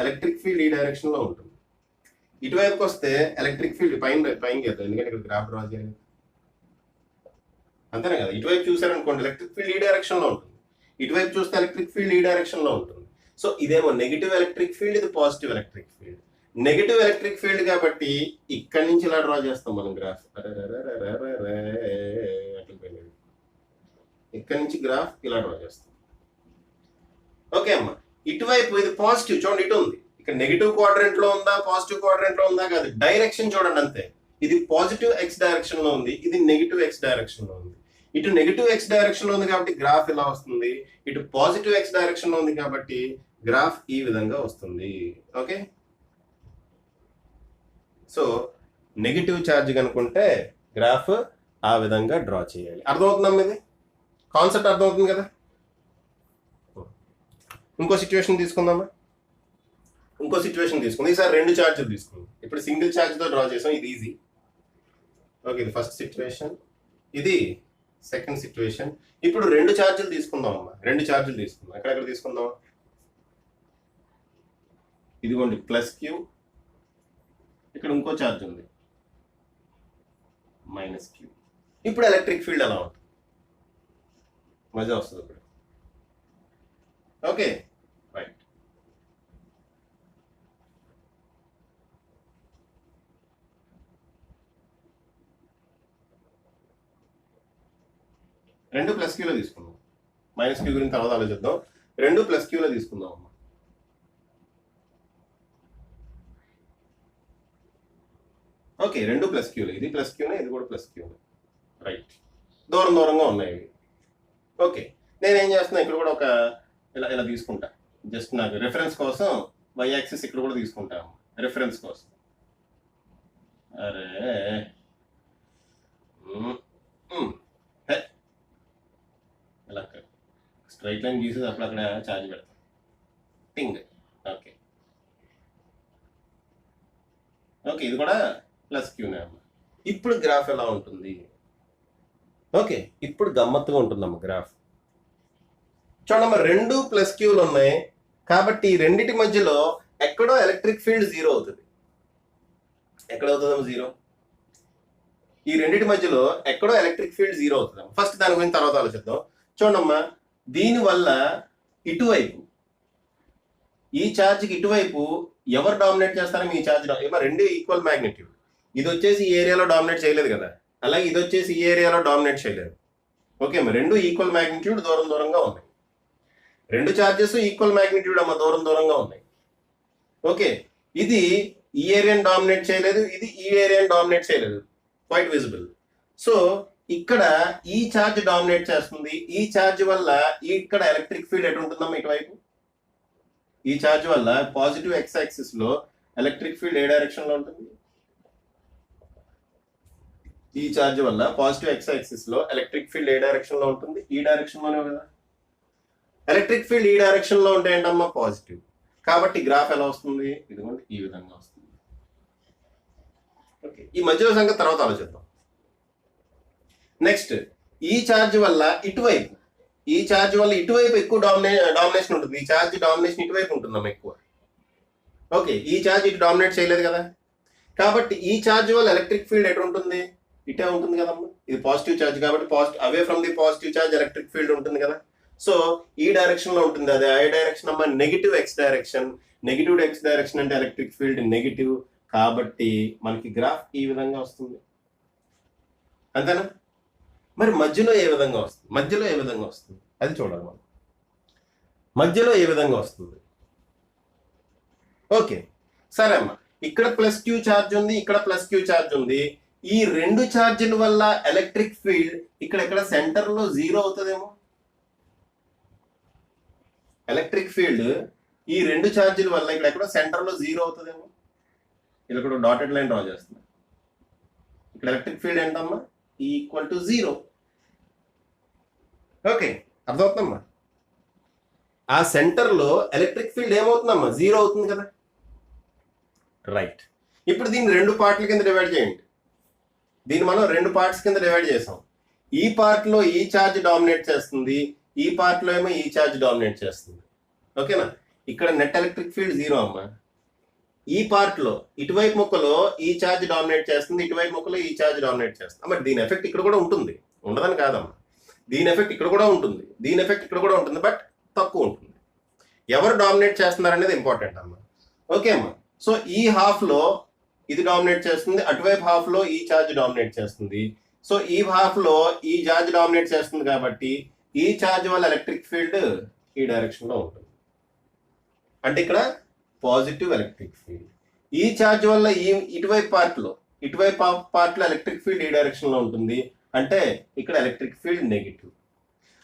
ఎలక్ట్రిక్ ఫీల్డ్ ఈ డైరెక్షన్ లో ఉంటుంది. ఇటువైపుకి వస్తే ఎలక్ట్రిక్ ఫీల్డ్ పైన చేద్దాం, ఎందుకంటే ఇక్కడ గ్రాఫ్ డ్రా చేయాలి. అంతేనా కదా? ఇటువైపు చూసారనుకోండి ఎలక్ట్రిక్ ఫీల్డ్ ఈ డైరెక్షన్ లో ఉంటుంది, ఇటువైపు చూస్తే ఎలక్ట్రిక్ ఫీల్డ్ ఈ డైరెక్షన్ లో ఉంటుంది. సో ఇదేమో నెగిటివ్ ఎలక్ట్రిక్ ఫీల్డ్, ఇది positive electric field. Negative electric field కాబట్టి ఇక్కడి నుంచి ఇలా డ్రా చేస్తాం మనం గ్రాఫ్. ఇక్కడి నుంచి గ్రాఫ్ ఇలా డ్రా చేస్తాం. ఓకే అమ్మా, ఇటువైపు ఇది పాజిటివ్, చూడండి ఇటు ఉంది. ఇక్కడ నెగిటివ్ క్వాడ్రెంట్ లో ఉందా, పాజిటివ్ క్వాడ్రెంట్ లో ఉందా కాదు, డైరెక్షన్ చూడండి అంతే. ఇది పాజిటివ్ ఎక్స్ డైరెక్షన్ లో ఉంది, ఇది నెగిటివ్ ఎక్స్ డైరెక్షన్ లో ఉంది. ఇటు నెగిటివ్ ఎక్స్ డైరెక్షన్ లో ఉంది కాబట్టి గ్రాఫ్ ఇలా వస్తుంది, ఇటు పాజిటివ్ ఎక్స్ డైరెక్షన్ లో ఉంది కాబట్టి గ్రాఫ్ ఈ విధంగా వస్తుంది. ఓకే, సో నెగిటివ్ ఛార్జ్ కనుకుంటే గ్రాఫ్ ఆ విధంగా డ్రా చేయాలి. అర్థమవుతుందమ్మా? ఇది కాన్సెప్ట్ అర్థమవుతుంది కదా? ఇంకో సిచ్యువేషన్ తీసుకుందామా? ఇంకో సిచ్యువేషన్ తీసుకుందాం. ఈసారి 2 ఛార్జీలు తీసుకుందాం. ఇప్పుడు సింగిల్ ఛార్జ్ తో డ్రా చేసాం, ఇది ఈజీ. ఓకే, ఇది ఫస్ట్ సిచ్యువేషన్, ఇది సెకండ్ సిచ్యువేషన్. ఇప్పుడు 2 ఛార్జీలు తీసుకుందాం అమ్మా. 2 ఛార్జీలు తీసుకుందాం. ఎక్కడెక్కడ తీసుకుందాం? ఇదిగోండి +q, ఇక్కడ ఇంకో ఛార్జ్ ఉంది -q. ఇప్పుడు ఎలక్ట్రిక్ ఫీల్డ్ ఎలా ఉంటుంది? మజా వస్తుంది ఇప్పుడు. Okay right. రెండు +q తీసుకుందాం. -q గురించి తర్వాత ఆలోచిద్దాం. 2 +q తీసుకుందాం అమ్మా. ఓకే, 2 +q, ఇది +q, ఇది కూడా +q. రైట్, దూరంగా ఉన్నాయి ఇవి. ఓకే, నేనేం చేస్తున్నా, ఇక్కడ కూడా ఒక ఇలా తీసుకుంటా, జస్ట్ నాకు రిఫరెన్స్ కోసం. y యాక్సిస్ ఇక్కడ కూడా తీసుకుంటాము రిఫరెన్స్ కోసం. అరే ఇలా స్ట్రైట్ లైన్ గీసేది అప్పుడు అక్కడ ఛార్జ్ పెడతాం టింగ్. ఓకే ఓకే, ఇది కూడా +q అమ్మ. ఇప్పుడు గ్రాఫ్ ఎలా ఉంటుంది? ఓకే, ఇప్పుడు గమ్మత్తుగా ఉంటుందమ్మ గ్రాఫ్. చూడమ్మ, 2 +qలు ఉన్నాయి కాబట్టి రెండిటి మధ్యలో ఎక్కడో ఎలక్ట్రిక్ ఫీల్డ్ 0 అవుతుంది. ఎక్కడ అవుతుందమ్మ 0? ఈ రెండిటి మధ్యలో ఎక్కడో ఎలక్ట్రిక్ ఫీల్డ్ 0 అవుతుంది. ఫస్ట్ దాని గురించి తర్వాత ఆలోచిద్దాం. చూడమ్మా, దీనివల్ల ఇటువైపు ఈ ఛార్జ్కి ఇటువైపు ఎవరు డామినేట్ చేస్తారో మీ ఛార్జ్ ఏమో 2 ఈక్వల్ మ్యాగ్నిట్యూడ్. ఇది వచ్చేసి ఈ ఏరియాలో డామినేట్ చేయలేదు కదా, అలాగే ఇది వచ్చేసి ఈ ఏరియాలో డామినేట్ చేయలేదు. ఓకే అమ్మ, 2 ఈక్వల్ మ్యాగ్నిట్యూడ్ దూరంగా ఉన్నాయి. 2 ఛార్జెస్ ఈక్వల్ మ్యాగ్నిట్యూడ్ అమ్మ దూరంగా ఉన్నాయి. ఓకే, ఇది ఈ ఏరియాని డామినేట్ చేయలేదు, ఇది ఈ ఏరియాని డామినేట్ చేయలేదు, క్వైట్ విజిబుల్. సో ఇక్కడ ఈ ఛార్జ్ డామినేట్ చేస్తుంది. ఈ ఛార్జ్ వల్ల ఇక్కడ ఎలక్ట్రిక్ ఫీల్డ్ ఎటు ఉంటుందమ్మా? ఇటువైపు. ఈ ఛార్జ్ వల్ల పాజిటివ్ ఎక్స్ యాక్సిస్ లో ఎలక్ట్రిక్ ఫీల్డ్ ఏ డైరెక్షన్ లో ఉంటుంది? ఈ ఛార్జ్ వల్ల పాజిటివ్ ఎక్స్ యాక్సిస్ లో ఎలక్ట్రిక్ ఫీల్డ్ ఏ డైరెక్షన్ లో ఉంటుంది? ఈ డైరెక్షన్ లోనే కదా. ఎలక్ట్రిక్ ఫీల్డ్ ఈ డైరెక్షన్ లో ఉంటే ఏంటమ్మా? పాజిటివ్. కాబట్టి గ్రాఫ్ ఎలా వస్తుంది? ఇదిగోండి ఈ విధంగా వస్తుంది. ఓకే, ఈ మధ్యలో సంగతి తర్వాత ఆలోచిద్దాం. నెక్స్ట్, ఈ ఛార్జ్ వల్ల ఇటువైపు ఎక్కువ డామినేషన్ ఉంటుంది. ఈ ఛార్జ్ డామినేషన్ ఇటువైపు ఉంటుందమ్మా ఎక్కువ. ఓకే, ఈ ఛార్జ్ ఇటు డామినేట్ చేయలేదు కదా, కాబట్టి ఈ ఛార్జ్ వల్ల ఎలక్ట్రిక్ ఫీల్డ్ ఎటు ఉంటుంది? ఇటే ఉంటుంది కదమ్మా. ఇది పాజిటివ్ ఛార్జ్ కాబట్టి away from the positive charge electric field ఉంటుంది కదా. సో ఈ డైరెక్షన్ లో ఉంటుంది. అదే ఏ డైరెక్షన్ అమ్మా? Negative X direction. Negative X direction అంటే ఎలక్ట్రిక్ ఫీల్డ్ నెగిటివ్, కాబట్టి మనకి గ్రాఫ్ ఈ విధంగా వస్తుంది. అంతేనా? మరి మధ్యలో ఏ విధంగా వస్తుంది? అది చూడాలి మనం. మధ్యలో ఏ విధంగా వస్తుంది? ఓకే సరే అమ్మా, ఇక్కడ +q ఛార్జ్ ఉంది, ఇక్కడ +q ఛార్జ్ ఉంది. ఈ 2 ఛార్జీల వల్ల ఎలక్ట్రిక్ ఫీల్డ్ ఇక్కడ సెంటర్ లో 0 అవుతుందేమో. ఎలక్ట్రిక్ ఫీల్డ్ ఈ 2 ఛార్జీల వల్ల ఇక్కడ సెంటర్ లో 0 అవుతుందేమో. ఇలా కూడా డాటెడ్ లైన్ డ్రా చేస్తున్నా. ఇక్కడ ఎలక్ట్రిక్ ఫీల్డ్ ఏంటమ్మా, ఈక్వల్ టు 0. ఓకే, అర్థమవుతుందమ్మా. ఆ సెంటర్లో ఎలక్ట్రిక్ ఫీల్డ్ ఏమవుతుందమ్మా, 0 అవుతుంది కదా. రైట్, ఇప్పుడు దీన్ని 2 పార్ట్ల కింద డివైడ్ చేయండి. దీన్ని మనం 2 పార్ట్స్ కింద డివైడ్ చేసాం. ఈ పార్ట్లో ఈ ఛార్జ్ డామినేట్ చేస్తుంది, ఈ పార్ట్లో ఏమో ఈ ఛార్జ్ డామినేట్ చేస్తుంది. ఓకేనా, ఇక్కడ నెట్ ఎలక్ట్రిక్ ఫీల్డ్ 0 అమ్మా. ఈ పార్ట్లో ఇటువైపు ముక్కలో ఈ ఛార్జ్ డామినేట్ చేస్తుంది, ఇటువైపు ముక్కలో ఈ ఛార్జ్ డామినేట్ చేస్తుంది. మరి దీని ఎఫెక్ట్ ఇక్కడ కూడా ఉంటుంది, ఉండదని కాదమ్మా. దీని ఎఫెక్ట్ ఇక్కడ కూడా ఉంటుంది, దీని ఎఫెక్ట్ ఇక్కడ కూడా ఉంటుంది, బట్ తక్కువ ఉంటుంది. ఎవరు డామినేట్ చేస్తున్నారు అనేది ఇంపార్టెంట్ అమ్మా. ఓకే అమ్మా, సో ఈ హాఫ్లో ఇది డామినేట్ చేస్తుంది, అటువైపు హాఫ్లో ఈ ఛార్జ్ డామినేట్ చేస్తుంది. సో ఈ హాఫ్లో ఈ ఛార్జ్ డామినేట్ చేస్తుంది కాబట్టి ఈ ఛార్జ్ వల్ల ఎలక్ట్రిక్ ఫీల్డ్ ఈ డైరెక్షన్లో ఉంటుంది. అంటే ఇక్కడ పాజిటివ్ ఎలక్ట్రిక్ ఫీల్డ్. ఈ ఛార్జ్ వల్ల ఇటువైపు పార్ట్లో ఎలక్ట్రిక్ ఫీల్డ్ ఈ డైరెక్షన్లో ఉంటుంది. అంటే ఇక్కడ ఎలక్ట్రిక్ ఫీల్డ్ నెగిటివ్.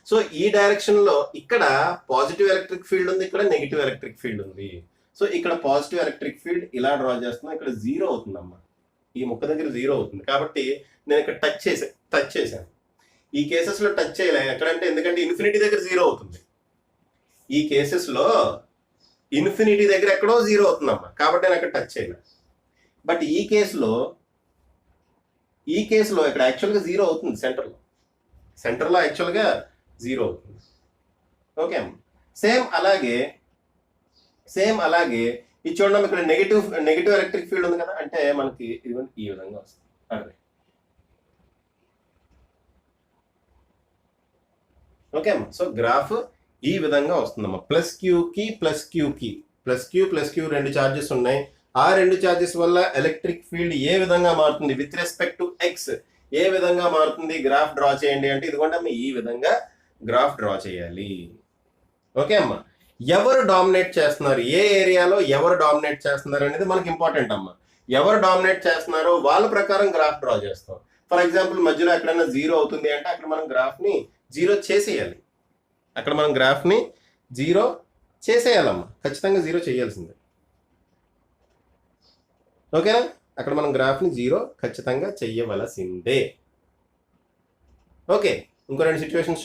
సో ఈ డైరెక్షన్లో ఇక్కడ పాజిటివ్ ఎలక్ట్రిక్ ఫీల్డ్ ఉంది, ఇక్కడ నెగిటివ్ ఎలక్ట్రిక్ ఫీల్డ్ ఉంది. సో ఇక్కడ పాజిటివ్ ఎలక్ట్రిక్ ఫీల్డ్ ఇలా డ్రా చేస్తున్నా, ఇక్కడ 0 అవుతుందమ్మా. ఈ ముక్క దగ్గర 0 అవుతుంది కాబట్టి నేను ఇక్కడ టచ్ చేశాను. ఈ కేసెస్లో టచ్ చేయలే ఎక్కడంటే, ఎందుకంటే ఇన్ఫినిటీ దగ్గర 0 అవుతుంది. ఈ కేసెస్లో ఇన్ఫినిటీ దగ్గర ఎక్కడో 0 అవుతుందమ్మా, కాబట్టి నేను అక్కడ టచ్ చేయలే. బట్ ఈ కేసులో ఇక్కడ యాక్చువల్గా 0 అవుతుంది. సెంటర్లో యాక్చువల్గా 0 అవుతుంది. ఓకే అమ్మా, సేమ్ అలాగే ఇది చూడండి, ఇక్కడ నెగిటివ్ ఎలక్ట్రిక్ ఫీల్డ్ ఉంది కదా. అంటే మనకి ఇది ఈ విధంగా వస్తుంది. అదే ఓకే అమ్మా, సో గ్రాఫ్ ఈ విధంగా వస్తుందమ్మా. ప్లస్ క్యూ 2 ఛార్జెస్ ఉన్నాయి. ఆ 2 ఛార్జెస్ వల్ల ఎలక్ట్రిక్ ఫీల్డ్ ఏ విధంగా మారుతుంది విత్ రెస్పెక్ట్ టు ఎక్స్, ఏ విధంగా మారుతుంది, గ్రాఫ్ డ్రా చేయండి అంటే ఇదిగోండి అమ్మ, ఈ విధంగా గ్రాఫ్ డ్రా చేయాలి. ఓకే అమ్మా, ఎవరు డామినేట్ చేస్తున్నారు, ఏ ఏరియాలో ఎవరు డామినేట్ చేస్తున్నారు అనేది మనకి ఇంపార్టెంట్ అమ్మా. ఎవరు డామినేట్ చేస్తున్నారో వాళ్ళ ప్రకారం గ్రాఫ్ డ్రా చేస్తాం. ఫర్ ఎగ్జాంపుల్ మధ్యలో ఎక్కడైనా 0 అవుతుంది అంటే అక్కడ మనం గ్రాఫ్ని 0 చేసేయాలి. చేసేయాలమ్మా, ఖచ్చితంగా 0 చేయాల్సిందే. ఓకేనా, అక్కడ మనం గ్రాఫ్ని 0 ఖచ్చితంగా చెయ్యవలసిందే. ఓకే, ఇంకో 2 సిచ్యువేషన్స్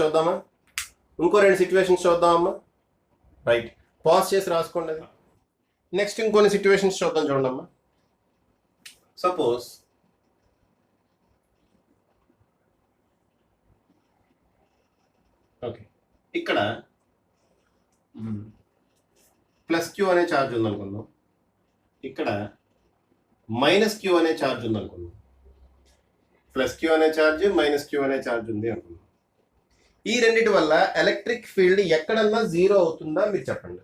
చూద్దామమ్మా. రైట్, పాజ్ చేసి రాసుకోండి. అది నెక్స్ట్ ఇంకొన్ని సిచ్యువేషన్స్ చూద్దాం. చూడమ్మా, సపోజ్ ఓకే, ఇక్కడ ప్లస్ క్యూ అనే ఛార్జ్ ఉందనుకుందాం, ఇక్కడ మైనస్ క్యూ అనే ఛార్జ్ ఉందనుకుందాం. ప్లస్ క్యూ అనే ఛార్జ్, మైనస్ క్యూ అనే ఛార్జ్ ఉంది అనుకుందాం. ఈ రెండిటి వల్ల ఎలక్ట్రిక్ ఫీల్డ్ ఎక్కడన్నా 0 అవుతుందా మీరు చెప్పండి.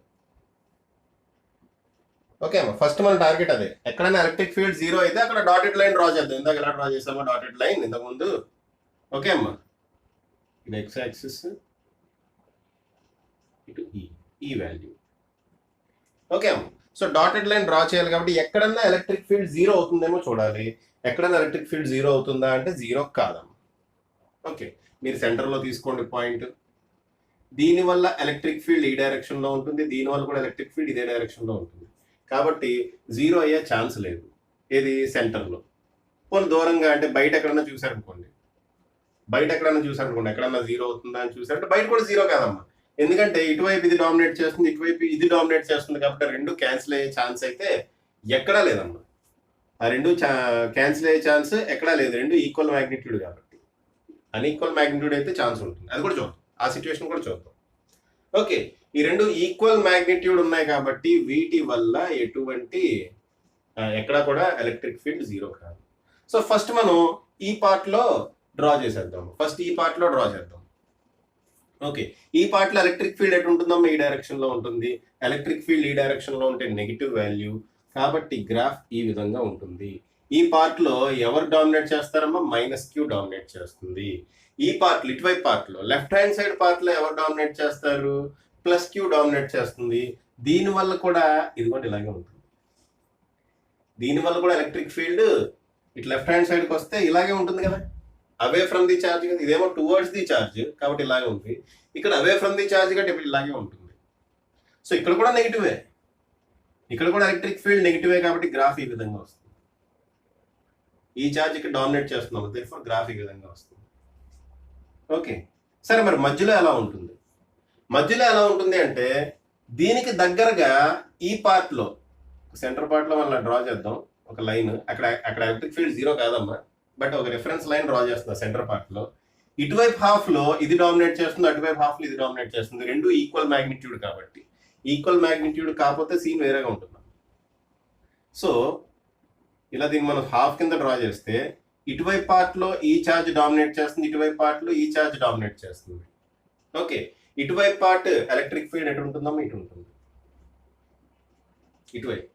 ఓకే అమ్మా, ఫస్ట్ మన టార్గెట్ అదే. ఎక్కడైనా ఎలక్ట్రిక్ ఫీల్డ్ 0 అయితే అక్కడ డాటెడ్ లైన్ డ్రా చేద్దాం. ఇందాక ఎలా డ్రా చేసామో డాటెడ్ లైన్ ఇంతకుముందు. ఓకే అమ్మా, ఇది ఎక్స్ యాక్సిస్, ఇటు ఈ వాల్యూ. ఓకే అమ్మా, సో డాటెడ్ లైన్ డ్రా చేయాలి కాబట్టి ఎక్కడన్నా ఎలక్ట్రిక్ ఫీల్డ్ 0 అవుతుందేమో చూడాలి. ఎక్కడన్నా ఎలక్ట్రిక్ ఫీల్డ్ 0 అవుతుందా అంటే 0 కాదమ్మా. ఓకే, మీరు సెంటర్లో తీసుకోండి పాయింట్. దీనివల్ల ఎలక్ట్రిక్ ఫీల్డ్ ఈ డైరెక్షన్లో ఉంటుంది, దీనివల్ల కూడా ఎలక్ట్రిక్ ఫీల్డ్ ఇదే డైరెక్షన్లో ఉంటుంది. కాబట్టి 0 అయ్యే ఛాన్స్ లేదు. ఏది సెంటర్లో. కొన్ని దూరంగా అంటే బయట ఎక్కడన్నా చూసారనుకోండి, ఎక్కడన్నా 0 అవుతుందా అని చూసారంటే బయట కూడా 0 కాదమ్మా. ఎందుకంటే ఇటువైపు ఇది డామినేట్ చేస్తుంది, ఇటువైపు ఇది డామినేట్ చేస్తుంది కాబట్టి 2 క్యాన్సిల్ అయ్యే ఛాన్స్ అయితే ఎక్కడా లేదమ్మా. ఆ 2 క్యాన్సిల్ అయ్యే ఛాన్స్ ఎక్కడా లేదు. 2 ఈక్వల్ మ్యాగ్నిట్యూడ్ కాబట్టి. అన్ఈక్వల్ మ్యాగ్నిట్యూడ్ అయితే ఛాన్స్ ఉంటుంది, అది కూడా చూద్దాం. ఆ సిచ్యువేషన్ కూడా చూద్దాం. ఓకే, ఈ 2 ఈక్వల్ మ్యాగ్నిట్యూడ్ ఉన్నాయి కాబట్టి వీటి వల్ల ఎక్కడా కూడా ఎలక్ట్రిక్ ఫీల్డ్ 0 కాదు. సో ఫస్ట్ మనం ఈ పార్ట్లో డ్రా చేసేద్దాం. ఓకే, ఈ పార్ట్లో ఎలక్ట్రిక్ ఫీల్డ్ ఎటు ఉంటుందమ్మా, ఈ డైరెక్షన్లో ఉంటుంది. ఎలక్ట్రిక్ ఫీల్డ్ ఈ డైరెక్షన్లో ఉంటే నెగిటివ్ వాల్యూ కాబట్టి గ్రాఫ్ ఈ విధంగా ఉంటుంది. ఈ పార్ట్లో ఎవరు డామినేట్ చేస్తారమ్మా, మైనస్ క్యూ డామినేట్ చేస్తుంది. ఈ పార్ట్లో ఇటువైపు పార్ట్లో లెఫ్ట్ హ్యాండ్ సైడ్ పార్ట్లో ఎవరు డామినేట్ చేస్తారు, ప్లస్ క్యూ డామినేట్ చేస్తుంది. దీనివల్ల కూడా ఇదిగోండి ఇలాగే ఉంటుంది. దీనివల్ల కూడా ఎలక్ట్రిక్ ఫీల్డ్ ఇటు లెఫ్ట్ హ్యాండ్ సైడ్కి వస్తే ఇలాగే ఉంటుంది కదా, అవే ఫ్రమ్ ది ఛార్జ్ కదా. ఇదేమో టువర్డ్స్ ది ఛార్జ్ కాబట్టి ఇలాగే ఉంది. ఇక్కడ అవే ఫ్రమ్ ది ఛార్జ్ కాబట్టి ఇప్పుడు ఇలాగే ఉంటుంది. సో ఇక్కడ కూడా నెగిటివే, ఇక్కడ కూడా ఎలక్ట్రిక్ ఫీల్డ్ నెగిటివే కాబట్టి గ్రాఫ్ ఈ విధంగా వస్తుంది. ఈ ఛార్జ్ ఇక్కడ డామినేట్ చేస్తున్నాము, దేర్ఫోర్ గ్రాఫ్ ఈ విధంగా వస్తుంది. ఓకే, సరే మరి మధ్యలో ఎలా ఉంటుంది? మధ్యలో ఎలా ఉంటుంది అంటే దీనికి దగ్గరగా ఈ పార్ట్లో, సెంటర్ పార్ట్లో మనం డ్రా చేద్దాం ఒక లైన్. అక్కడ ఎలక్ట్రిక్ ఫీల్డ్ 0 కాదమ్మా, బట్ ఒక రిఫరెన్స్ లైన్ డ్రా చేస్తున్నా సెంటర్ పార్ట్లో. ఇటువైపు హాఫ్ లో ఇది డామినేట్ చేస్తుంది, అటువైపు హాఫ్ లో ఇది డామినేట్ చేస్తుంది. రెండు ఈక్వల్ మ్యాగ్నిట్యూడ్ కాబట్టి, ఈక్వల్ మ్యాగ్నిట్యూడ్ కాకపోతే సీన్ వేరేగా ఉంటుంది. సో ఇలా దీన్ని మనం హాఫ్ కింద డ్రా చేస్తే ఇటువైపు పార్ట్ లో ఈ ఛార్జ్ డామినేట్ చేస్తుంది, ఇటువైపు పార్ట్ లో ఈ ఛార్జ్ డామినేట్ చేస్తుంది. ఓకే, ఇటువైపు పార్ట్ ఎలక్ట్రిక్ ఫీల్డ్ ఎటు ఉంటుందమ్మా? ఇటు ఉంటుంది. ఇటువైపు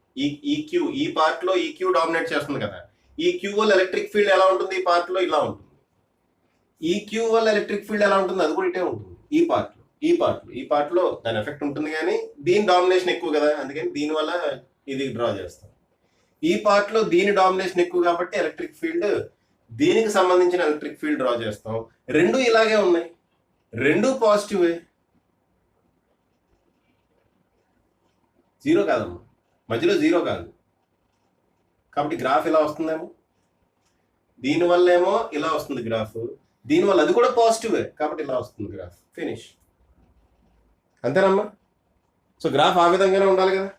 ఈ పార్ట్ లో ఈక్యూ డామినేట్ చేస్తుంది కదా, ఈ క్యూ వల్ల ఎలక్ట్రిక్ ఫీల్డ్ ఎలా ఉంటుంది? ఈ పార్ట్ లో ఇలా ఉంటుంది. ఈ క్యూ వల్ల ఎలక్ట్రిక్ ఫీల్డ్ ఎలా ఉంటుంది? అది కూడా ఇటే ఉంటుంది. ఈ పార్ట్ లో దాని ఎఫెక్ట్ ఉంటుంది, కానీ దీని డామినేషన్ ఎక్కువ కదా, అందుకని దీని వల్ల ఇది డ్రా చేస్తాం. ఈ పార్ట్ లో దీని డామినేషన్ ఎక్కువ కాబట్టి ఎలక్ట్రిక్ ఫీల్డ్, దీనికి సంబంధించిన ఎలక్ట్రిక్ ఫీల్డ్ డ్రా చేస్తాం. రెండు ఇలాగే ఉన్నాయి, రెండు పాజిటివే. 0 కాదమ్మా, మధ్యలో 0 కాదు కాబట్టి గ్రాఫ్ ఇలా వస్తుందేమో. దీనివల్ల ఏమో ఇలా వస్తుంది గ్రాఫ్, దీనివల్ల అది కూడా పాజిటివే కాబట్టి ఇలా వస్తుంది గ్రాఫ్. ఫినిష్. అంతేనమ్మా? సో గ్రాఫ్ ఆ విధంగానే ఉండాలి కదా.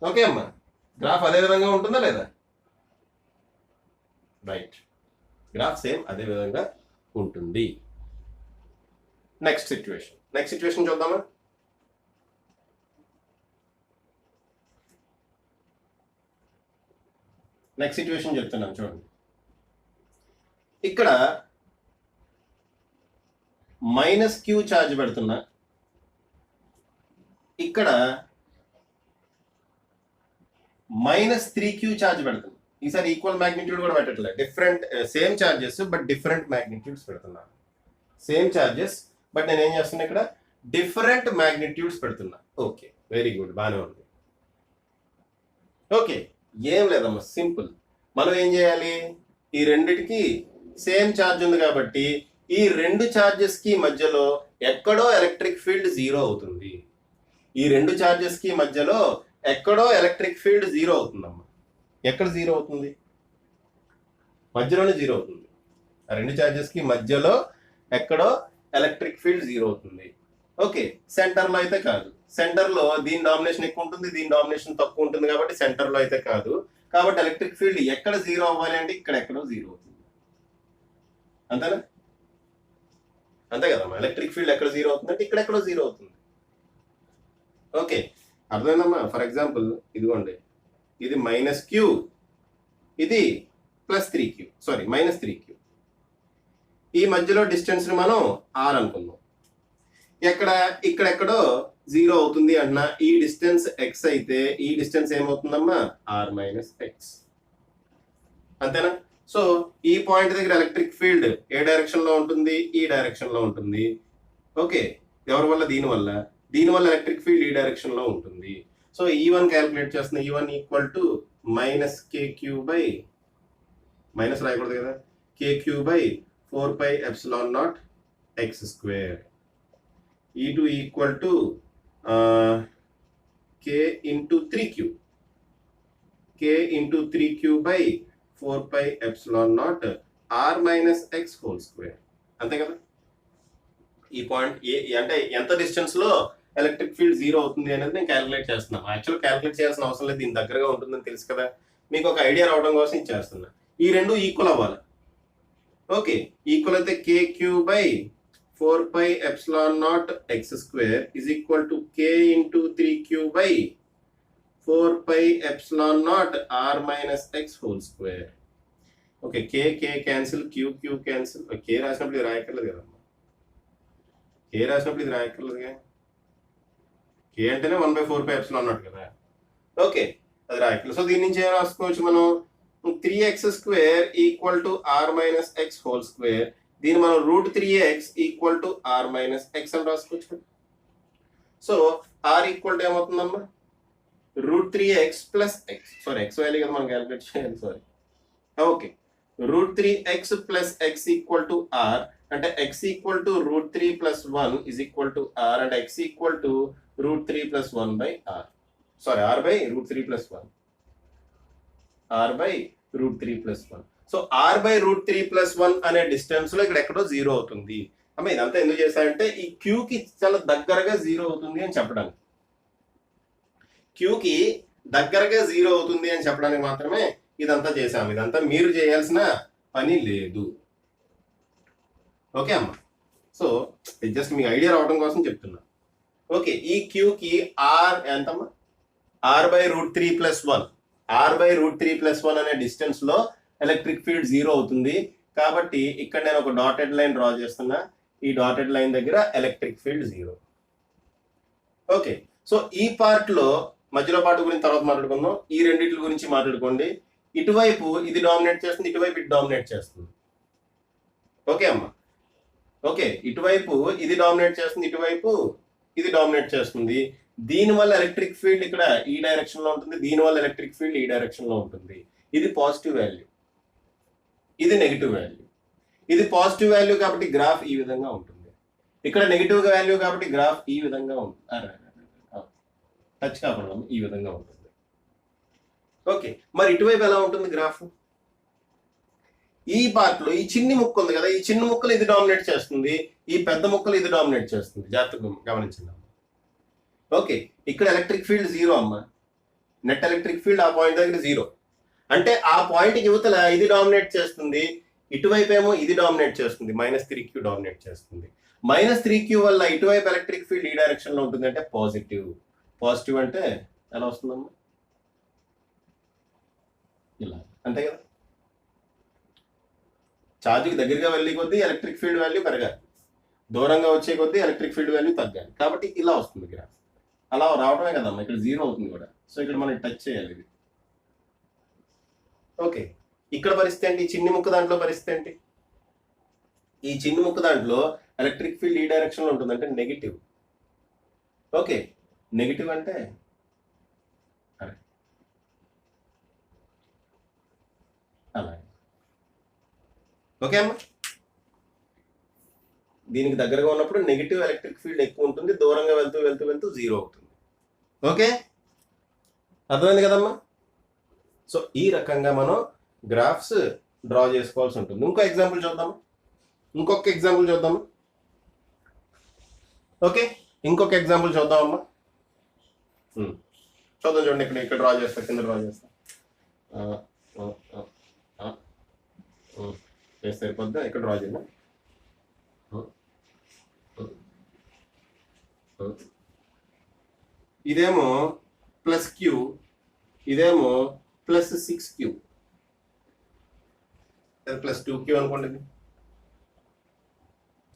ఓకే అమ్మా, గ్రాఫ్ అదే విధంగా ఉంటుందా లేదా? రైట్, గ్రాఫ్ సేమ్ అదే విధంగా ఉంటుంది. నెక్స్ట్ సిచ్యువేషన్ చూద్దామా? నెక్స్ట్ సిచ్యువేషన్ చెప్తున్నాను చూడండి. ఇక్కడ -q ఛార్జ్ పెడుతున్నా, ఇక్కడ -3q ఛార్జ్ పెడుతున్నా. ఈసారి ఈక్వల్ మ్యాగ్నిట్యూడ్ కూడా పెట్టట్లేదు, different same charges but different magnitudes పెడుతున్నాను. సేమ్ ఛార్జెస్ బట్ నేను ఏం చేస్తున్నా, ఇక్కడ డిఫరెంట్ మ్యాగ్నిట్యూడ్స్ పెడుతున్నా. ఓకే, వెరీ గుడ్, బాగానే ఉంది. ఓకే, ఏం లేదమ్మా, సింపుల్. మనం ఏం చేయాలి? ఈ రెండిటికి సేమ్ ఛార్జ్ ఉంది కాబట్టి ఈ రెండు ఛార్జెస్ కి మధ్యలో ఎక్కడో ఎలక్ట్రిక్ ఫీల్డ్ 0 అవుతుంది. ఈ రెండు ఛార్జెస్ కి మధ్యలో ఎక్కడో ఎలక్ట్రిక్ ఫీల్డ్ 0 అవుతుందమ్మా. ఎక్కడ 0 అవుతుంది? మధ్యలోనే 0 అవుతుంది. ఆ రెండు ఛార్జెస్ కి మధ్యలో ఎక్కడో ఎలక్ట్రిక్ ఫీల్డ్ 0 అవుతుంది. ఓకే, సెంటర్ లో అయితే కాదు. సెంటర్ లో దీని డామినేషన్ ఎక్కువ ఉంటుంది, దీని డామినేషన్ తక్కువ ఉంటుంది కాబట్టి సెంటర్ లో అయితే కాదు. కాబట్టి ఎలక్ట్రిక్ ఫీల్డ్ ఎక్కడ 0 అవ్వాలి అంటే ఇక్కడ ఎక్కడో 0 అవుతుంది. అంతేనా? అంతే కదమ్మా, ఎలక్ట్రిక్ ఫీల్డ్ ఎక్కడ 0 అవుతుంది అంటే ఇక్కడ ఎక్కడో 0 అవుతుంది. ఓకే, అర్థమైందమ్మా? ఫర్ ఎగ్జాంపుల్ ఇదిగోండి, ఇది -q, ఇది +3q, సారీ -3q. ఈ మధ్యలో డిస్టెన్స్ ని మనం r అనుకుందాం. ఇక్కడెక్కడో 0 అవుతుంది అన్న ఈ డిస్టెన్స్ x అయితే ఈ డిస్టెన్స్ ఏమవుతుందమ్మా? r - x. అంతేనా? సో ఈ పాయింట్ దగ్గర ఎలక్ట్రిక్ ఫీల్డ్ ఏ డైరెక్షన్ లో ఉంటుంది? ఈ డైరెక్షన్ లో ఉంటుంది. ఓకే, ఎవరి వల్ల? దీని వల్ల ఎలక్ట్రిక్ ఫీల్డ్ ఈ డైరెక్షన్ లో ఉంటుంది. సో E1 క్యాలిక్యులేట్ చేస్తున్నా. E1 = -kq మైనస్ రాయకూడదు కదా, kq/4πε0 x². E2 = k × 3q, k×3q/4πε0 r - x². అంతే కదా? ఈ పాయింట్ అంటే ఎంత డిస్టెన్స్ లో ఎలక్ట్రిక్ ఫీల్డ్ 0 అవుతుంది అనేది నేను క్యాలిక్యులేట్ చేస్తున్నాను. యాక్చువల్ క్యాలిక్యులేట్ చేయాల్సిన అవసరం లేదు, దీని దగ్గరగా ఉంటుందని తెలుసు కదా. మీకు ఒక ఐడియా రావడం కోసం ఇచ్చేస్తున్నా. ఈ రెండు ఈక్వల్ అవ్వాలి. ఓకే, ఈక్వల్ అయితే kq/4πε0 x² = k × 3q/4πε0 r - x². Okay, k cancel, q cancel. k రాసినప్పుడు ఇది రాయక్కర్లేదు కదమ్మా, k అంటేనే 1/4πε0 కదా. ఓకే, అది రాయక్కర్లేదు. సో దీని నుంచి ఏం రాసుకోవచ్చు మనం? 3x² = r - x². దీన్ని మనం √3x = r - x అని రాసుకోవచ్చు. సో r ఈక్వల్ ఏమవుతుందమ్మా? √3x + x. Sorry, x value కదా మనం క్యాలిక్యులేట్ చేయాలి. Sorry. Okay, √3x + x = r అంటే x = √3 + 1 = r అంటే x = √3 + 1/r. Sorry, r/√3 + 1. r/√3 √3+1. So r/√3+1 అనే డిస్టెన్స్ లో ఇక్కడ ఎక్కడో 0 అవుతుంది. అమ్మ ఇదంతా ఎందుకు చేశానంటే ఈ క్యూకి చాలా దగ్గరగా 0 అవుతుంది అని చెప్పడానికి, క్యూకి దగ్గరగా 0 అవుతుంది అని చెప్పడానికి మాత్రమే ఇదంతా చేశాము. ఇదంతా మీరు చేయాల్సిన పని లేదు. ఓకే అమ్మ. సో జస్ట్ మీకు ఐడియా రావడం కోసం చెప్తున్నా. ఓకే, ఈ క్యూకి ఆర్ ఎంతమ్మా, r/√3+1, r/√3+1 అనే డిస్టెన్స్ లో ఎలక్ట్రిక్ ఫీల్డ్ 0 అవుతుంది. కాబట్టి ఇక్కడ నేను ఒక డాటెడ్ లైన్ డ్రా చేస్తున్నా. ఈ డాటెడ్ లైన్ దగ్గర ఎలక్ట్రిక్ ఫీల్డ్ 0. ఓకే, సో ఈ పార్ట్ లో మధ్యలో పార్ట్ గురించి తర్వాత మాట్లాడుకుందాం. ఈ రెండింటి గురించి మాట్లాడుకోండి. ఇటువైపు ఇది డామినేట్ చేస్తుంది, ఇటువైపు ఇది డామినేట్ చేస్తుంది. ఓకే అమ్మా. ఓకే, ఇటువైపు ఇది డామినేట్ చేస్తుంది, ఇటువైపు ఇది డామినేట్ చేస్తుంది. దీనివల్ల ఎలక్ట్రిక్ ఫీల్డ్ ఇక్కడ ఈ డైరెక్షన్ లో ఉంటుంది, దీనివల్ల ఎలక్ట్రిక్ ఫీల్డ్ ఈ డైరెక్షన్ లో ఉంటుంది. ఇది పాజిటివ్ వాల్యూ, ఇది నెగిటివ్ వాల్యూ. ఇది పాజిటివ్ వాల్యూ కాబట్టి గ్రాఫ్ ఈ విధంగా ఉంటుంది. ఇక్కడ నెగిటివ్ వాల్యూ కాబట్టి గ్రాఫ్ ఈ విధంగా ఉంటుంది. టచ్ కాకుండా ఈ విధంగా ఉంటుంది. ఓకే, మరి ఇటువైపు ఎలా ఉంటుంది గ్రాఫ్? ఈ పార్ట్ లో ఈ చిన్ని ముక్క ఉంది కదా, ఈ చిన్న ముక్కలు ఇది డామినేట్ చేస్తుంది, ఈ పెద్ద ముక్కలు ఇది డామినేట్ చేస్తుంది. జాగ్రత్తగా గమనించండి. ఓకే, ఇక్కడ ఎలక్ట్రిక్ ఫీల్డ్ 0 అమ్మ. నెట్ ఎలక్ట్రిక్ ఫీల్డ్ ఆ పాయింట్ దగ్గర 0. అంటే ఆ పాయింట్ యువతల ఇది డామినేట్ చేస్తుంది, ఇటువైపు ఏమో ఇది డామినేట్ చేస్తుంది, -3q డామినేట్ చేస్తుంది. -3q వల్ల ఇటువైపు ఎలక్ట్రిక్ ఫీల్డ్ ఈ డైరెక్షన్ లో ఉంటుంది, అంటే పాజిటివ్. పాజిటివ్ అంటే ఎలా వస్తుందమ్మా? ఇలా, అంతే కదా. ఛార్జ్కి దగ్గరగా వెళ్ళే కొద్దీ ఎలక్ట్రిక్ ఫీల్డ్ వాల్యూ పెరగాలి, దూరంగా వచ్చే కొద్దీ ఎలక్ట్రిక్ ఫీల్డ్ వాల్యూ తగ్గాలి. కాబట్టి ఇలా వస్తుంది గ్రాఫ్. అలా రావడమే కదమ్మా, ఇక్కడ 0 అవుతుంది కూడా. సో ఇక్కడ మనం టచ్ చేయాలి ఇది. ఓకే, ఇక్కడ పరిస్థితి ఏంటి? ఈ చిన్ని ముక్క దాంట్లో పరిస్థితి ఏంటి? ఈ చిన్ని ముక్క దాంట్లో ఎలక్ట్రిక్ ఫీల్డ్ ఈ డైరెక్షన్ లో ఉంటుంది, అంటే నెగిటివ్. ఓకే, నెగిటివ్ అంటే అలా. ఓకే అమ్మా, దీనికి దగ్గరగా ఉన్నప్పుడు నెగిటివ్ ఎలక్ట్రిక్ ఫీల్డ్ ఎక్కువ ఉంటుంది, దూరంగా వెళ్తూ వెళ్తూ వెళ్తూ 0 అవుతుంది. ఓకే, అర్థమైంది కదమ్మా? సో ఈ రకంగా మనం గ్రాఫ్స్ డ్రా చేసుకోవాల్సి ఉంటుంది. ఇంకో ఎగ్జాంపుల్ చూద్దాము. ఓకే, ఇంకొక ఎగ్జాంపుల్ చూద్దామమ్మా. చూద్దాం. చూడండి, ఇక్కడ డ్రా చేస్తా, కింద డ్రా చేస్తా. సరిపోద్దా? ఇక్కడ డ్రా చేద్దాం. ఇదేమో +q, ఇదేమో +6q, +2q అనుకోండి.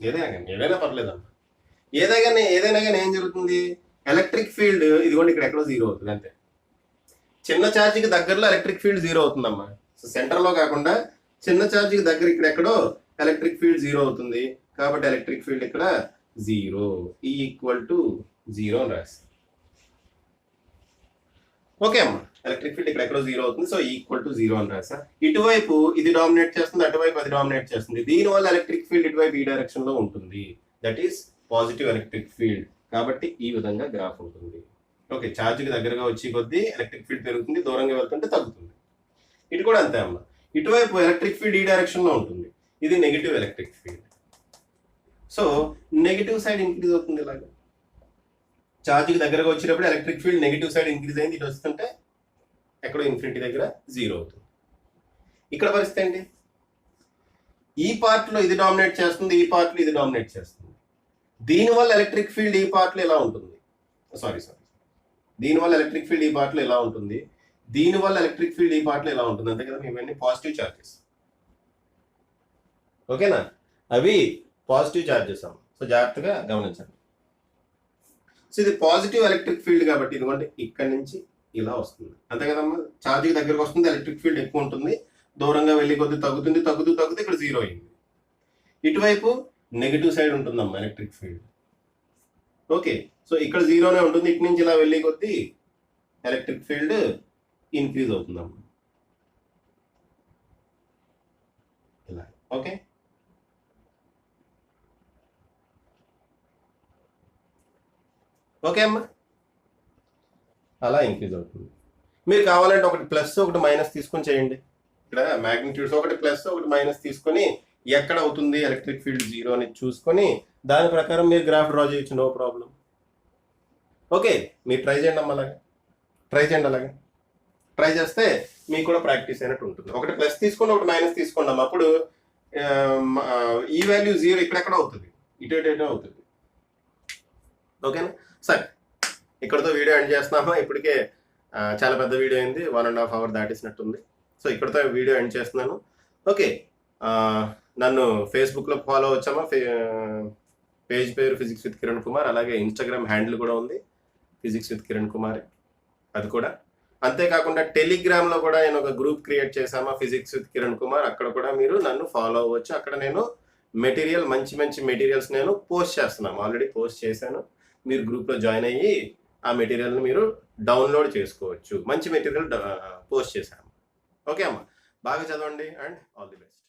ఏదైనా పర్లేదమ్మా. ఏదైనా కానీ ఏం జరుగుతుంది? ఎలక్ట్రిక్ ఫీల్డ్ ఇదిగోండి ఇక్కడ ఎక్కడో 0 అవుతుంది, అంతే. చిన్న ఛార్జ్కి దగ్గరలో ఎలక్ట్రిక్ ఫీల్డ్ 0 అవుతుందమ్మా. సో సెంటర్లో కాకుండా చిన్న ఛార్జ్కి దగ్గర ఇక్కడ ఎక్కడో ఎలక్ట్రిక్ ఫీల్డ్ 0 అవుతుంది. కాబట్టి ఎలక్ట్రిక్ ఫీల్డ్ ఇక్కడ 0, E = 0 అని రాసి. ఓకే అమ్మా, ఎలక్ట్రిక్ ఫీల్డ్ ఇక్కడ ఎక్కడో 0 అవుతుంది. సో E = 0 అని రాసా. ఇటువైపు ఇది డామినేట్ చేస్తుంది, అటువైపు అది డామినేట్ చేస్తుంది. దీనివల్ల ఎలక్ట్రిక్ ఫీల్డ్ ఇటువైపు ఈ డైరెక్షన్ లో ఉంటుంది, that is positive electric field. కాబట్టి ఈ విధంగా గ్రాఫ్ ఉంటుంది. ఓకే, ఛార్జ్కి దగ్గరగా వచ్చే కొద్దీ ఎలక్ట్రిక్ ఫీల్డ్ పెరుగుతుంది, దూరంగా వెళ్తుంటే తగ్గుతుంది. ఇటు కూడా అంతే అమ్మా. ఇటువైపు ఎలక్ట్రిక్ ఫీల్డ్ ఈ డైరెక్షన్ లో ఉంటుంది, ఇది negative electric field. So negative side increase అవుతుంది. ఇలాగా ఛార్జ్కి దగ్గరగా వచ్చేటప్పుడు electric field negative side increase అయింది, ఇటు వస్తుంటే ఎక్కడో ఇన్ఫినిటీ దగ్గర 0 అవుతుంది. ఇక్కడ పరిస్థితి ఏంటి? ఈ పార్ట్ లో ఇది డామినేట్ చేస్తుంది, ఈ పార్ట్ లో ఇది డామినేట్ చేస్తుంది. దీనివల్ల ఎలక్ట్రిక్ ఫీల్డ్ ఈ పార్ట్ లో ఎలా ఉంటుంది? దీనివల్ల ఎలక్ట్రిక్ ఫీల్డ్ ఈ పార్ట్ లో ఎలా ఉంటుంది? దీనివల్ల ఎలక్ట్రిక్ ఫీల్డ్ ఈ పార్ట్ లో ఎలా ఉంటుంది? అంతే కదా, ఇవన్నీ పాజిటివ్ ఛార్జెస్. ఓకేనా? అవి పాజిటివ్ ఛార్జెస్ అమ్మ. సో జాగ్రత్తగా గమనించండి. సో ఇది పాజిటివ్ ఎలక్ట్రిక్ ఫీల్డ్ కాబట్టి ఇదిగోండి ఇక్కడి నుంచి ఇలా వస్తుంది, అంతే కదమ్మా. ఛార్జ్కి దగ్గరకు వస్తుంది, ఎలక్ట్రిక్ ఫీల్డ్ ఎక్కువ ఉంటుంది, దూరంగా వెళ్ళి కొద్ది తగ్గుతుంది, తగ్గుతూ ఇక్కడ 0 అయింది. ఇటువైపు నెగిటివ్ సైడ్ ఉంటుందమ్మా ఎలక్ట్రిక్ ఫీల్డ్. ఓకే, సో ఇక్కడ 0నే ఉంటుంది, ఇటు నుంచి ఇలా వెళ్ళి కొద్ది ఎలక్ట్రిక్ ఫీల్డ్ ఇంక్రీజ్ అవుతుందమ్మా ఇలా. ఓకే, ఓకే అమ్మా, అలా ఇంక్రీజ్ అవుతుంది. మీరు కావాలంటే ఒకటి ప్లస్ ఒకటి మైనస్ తీసుకొని చేయండి. ఇక్కడ మ్యాగ్నిట్యూడ్స్ ఒకటి ప్లస్ ఒకటి మైనస్ తీసుకొని ఎక్కడ అవుతుంది ఎలక్ట్రిక్ ఫీల్డ్ 0 అని చూసుకొని దాని ప్రకారం మీరు గ్రాఫ్ డ్రా చేయొచ్చు, నో ప్రాబ్లం. ఓకే, మీరు ట్రై చేయండి అమ్మ, అలాగే ట్రై చేస్తే మీకు కూడా ప్రాక్టీస్ అయినట్టు ఉంటుంది. ఒకటి ప్లస్ తీసుకోండి, ఒకటి మైనస్ తీసుకోండి అమ్మ. అప్పుడు ఈ వాల్యూ 0 ఇక్కడెక్కడ అవుతుంది, ఇటు అవుతుంది. ఓకేనా? సరే, ఇక్కడతో వీడియో ఎండ్ చేస్తున్నామా. ఇప్పటికే చాలా పెద్ద వీడియో అయింది, 1.5 hours దాటేసినట్టుంది. సో ఇక్కడతో వీడియో ఎండ్ చేస్తున్నాను. ఓకే, నన్ను ఫేస్బుక్లో ఫాలో వచ్చామా, పేజ్ పేరు ఫిజిక్స్ విత్ కిరణ్ కుమార్, అలాగే ఇన్స్టాగ్రామ్ హ్యాండిల్ కూడా ఉంది ఫిజిక్స్ విత్ కిరణ్ కుమార్, అది కూడా. అంతేకాకుండా టెలిగ్రామ్లో కూడా నేను ఒక గ్రూప్ క్రియేట్ చేశామా, ఫిజిక్స్ విత్ కిరణ్ కుమార్, అక్కడ కూడా మీరు నన్ను ఫాలో అవ్వచ్చు. అక్కడ నేను మెటీరియల్ మంచి మెటీరియల్స్ నేను పోస్ట్ చేస్తున్నాను, ఆల్రెడీ పోస్ట్ చేశాను. మీరు గ్రూప్లో జాయిన్ అయ్యి ఆ మెటీరియల్ని మీరు డౌన్లోడ్ చేసుకోవచ్చు. మంచి మెటీరియల్ పోస్ట్ చేశాము. ఓకే అమ్మ, బాగా చదవండి అండ్ ఆల్ ది బెస్ట్.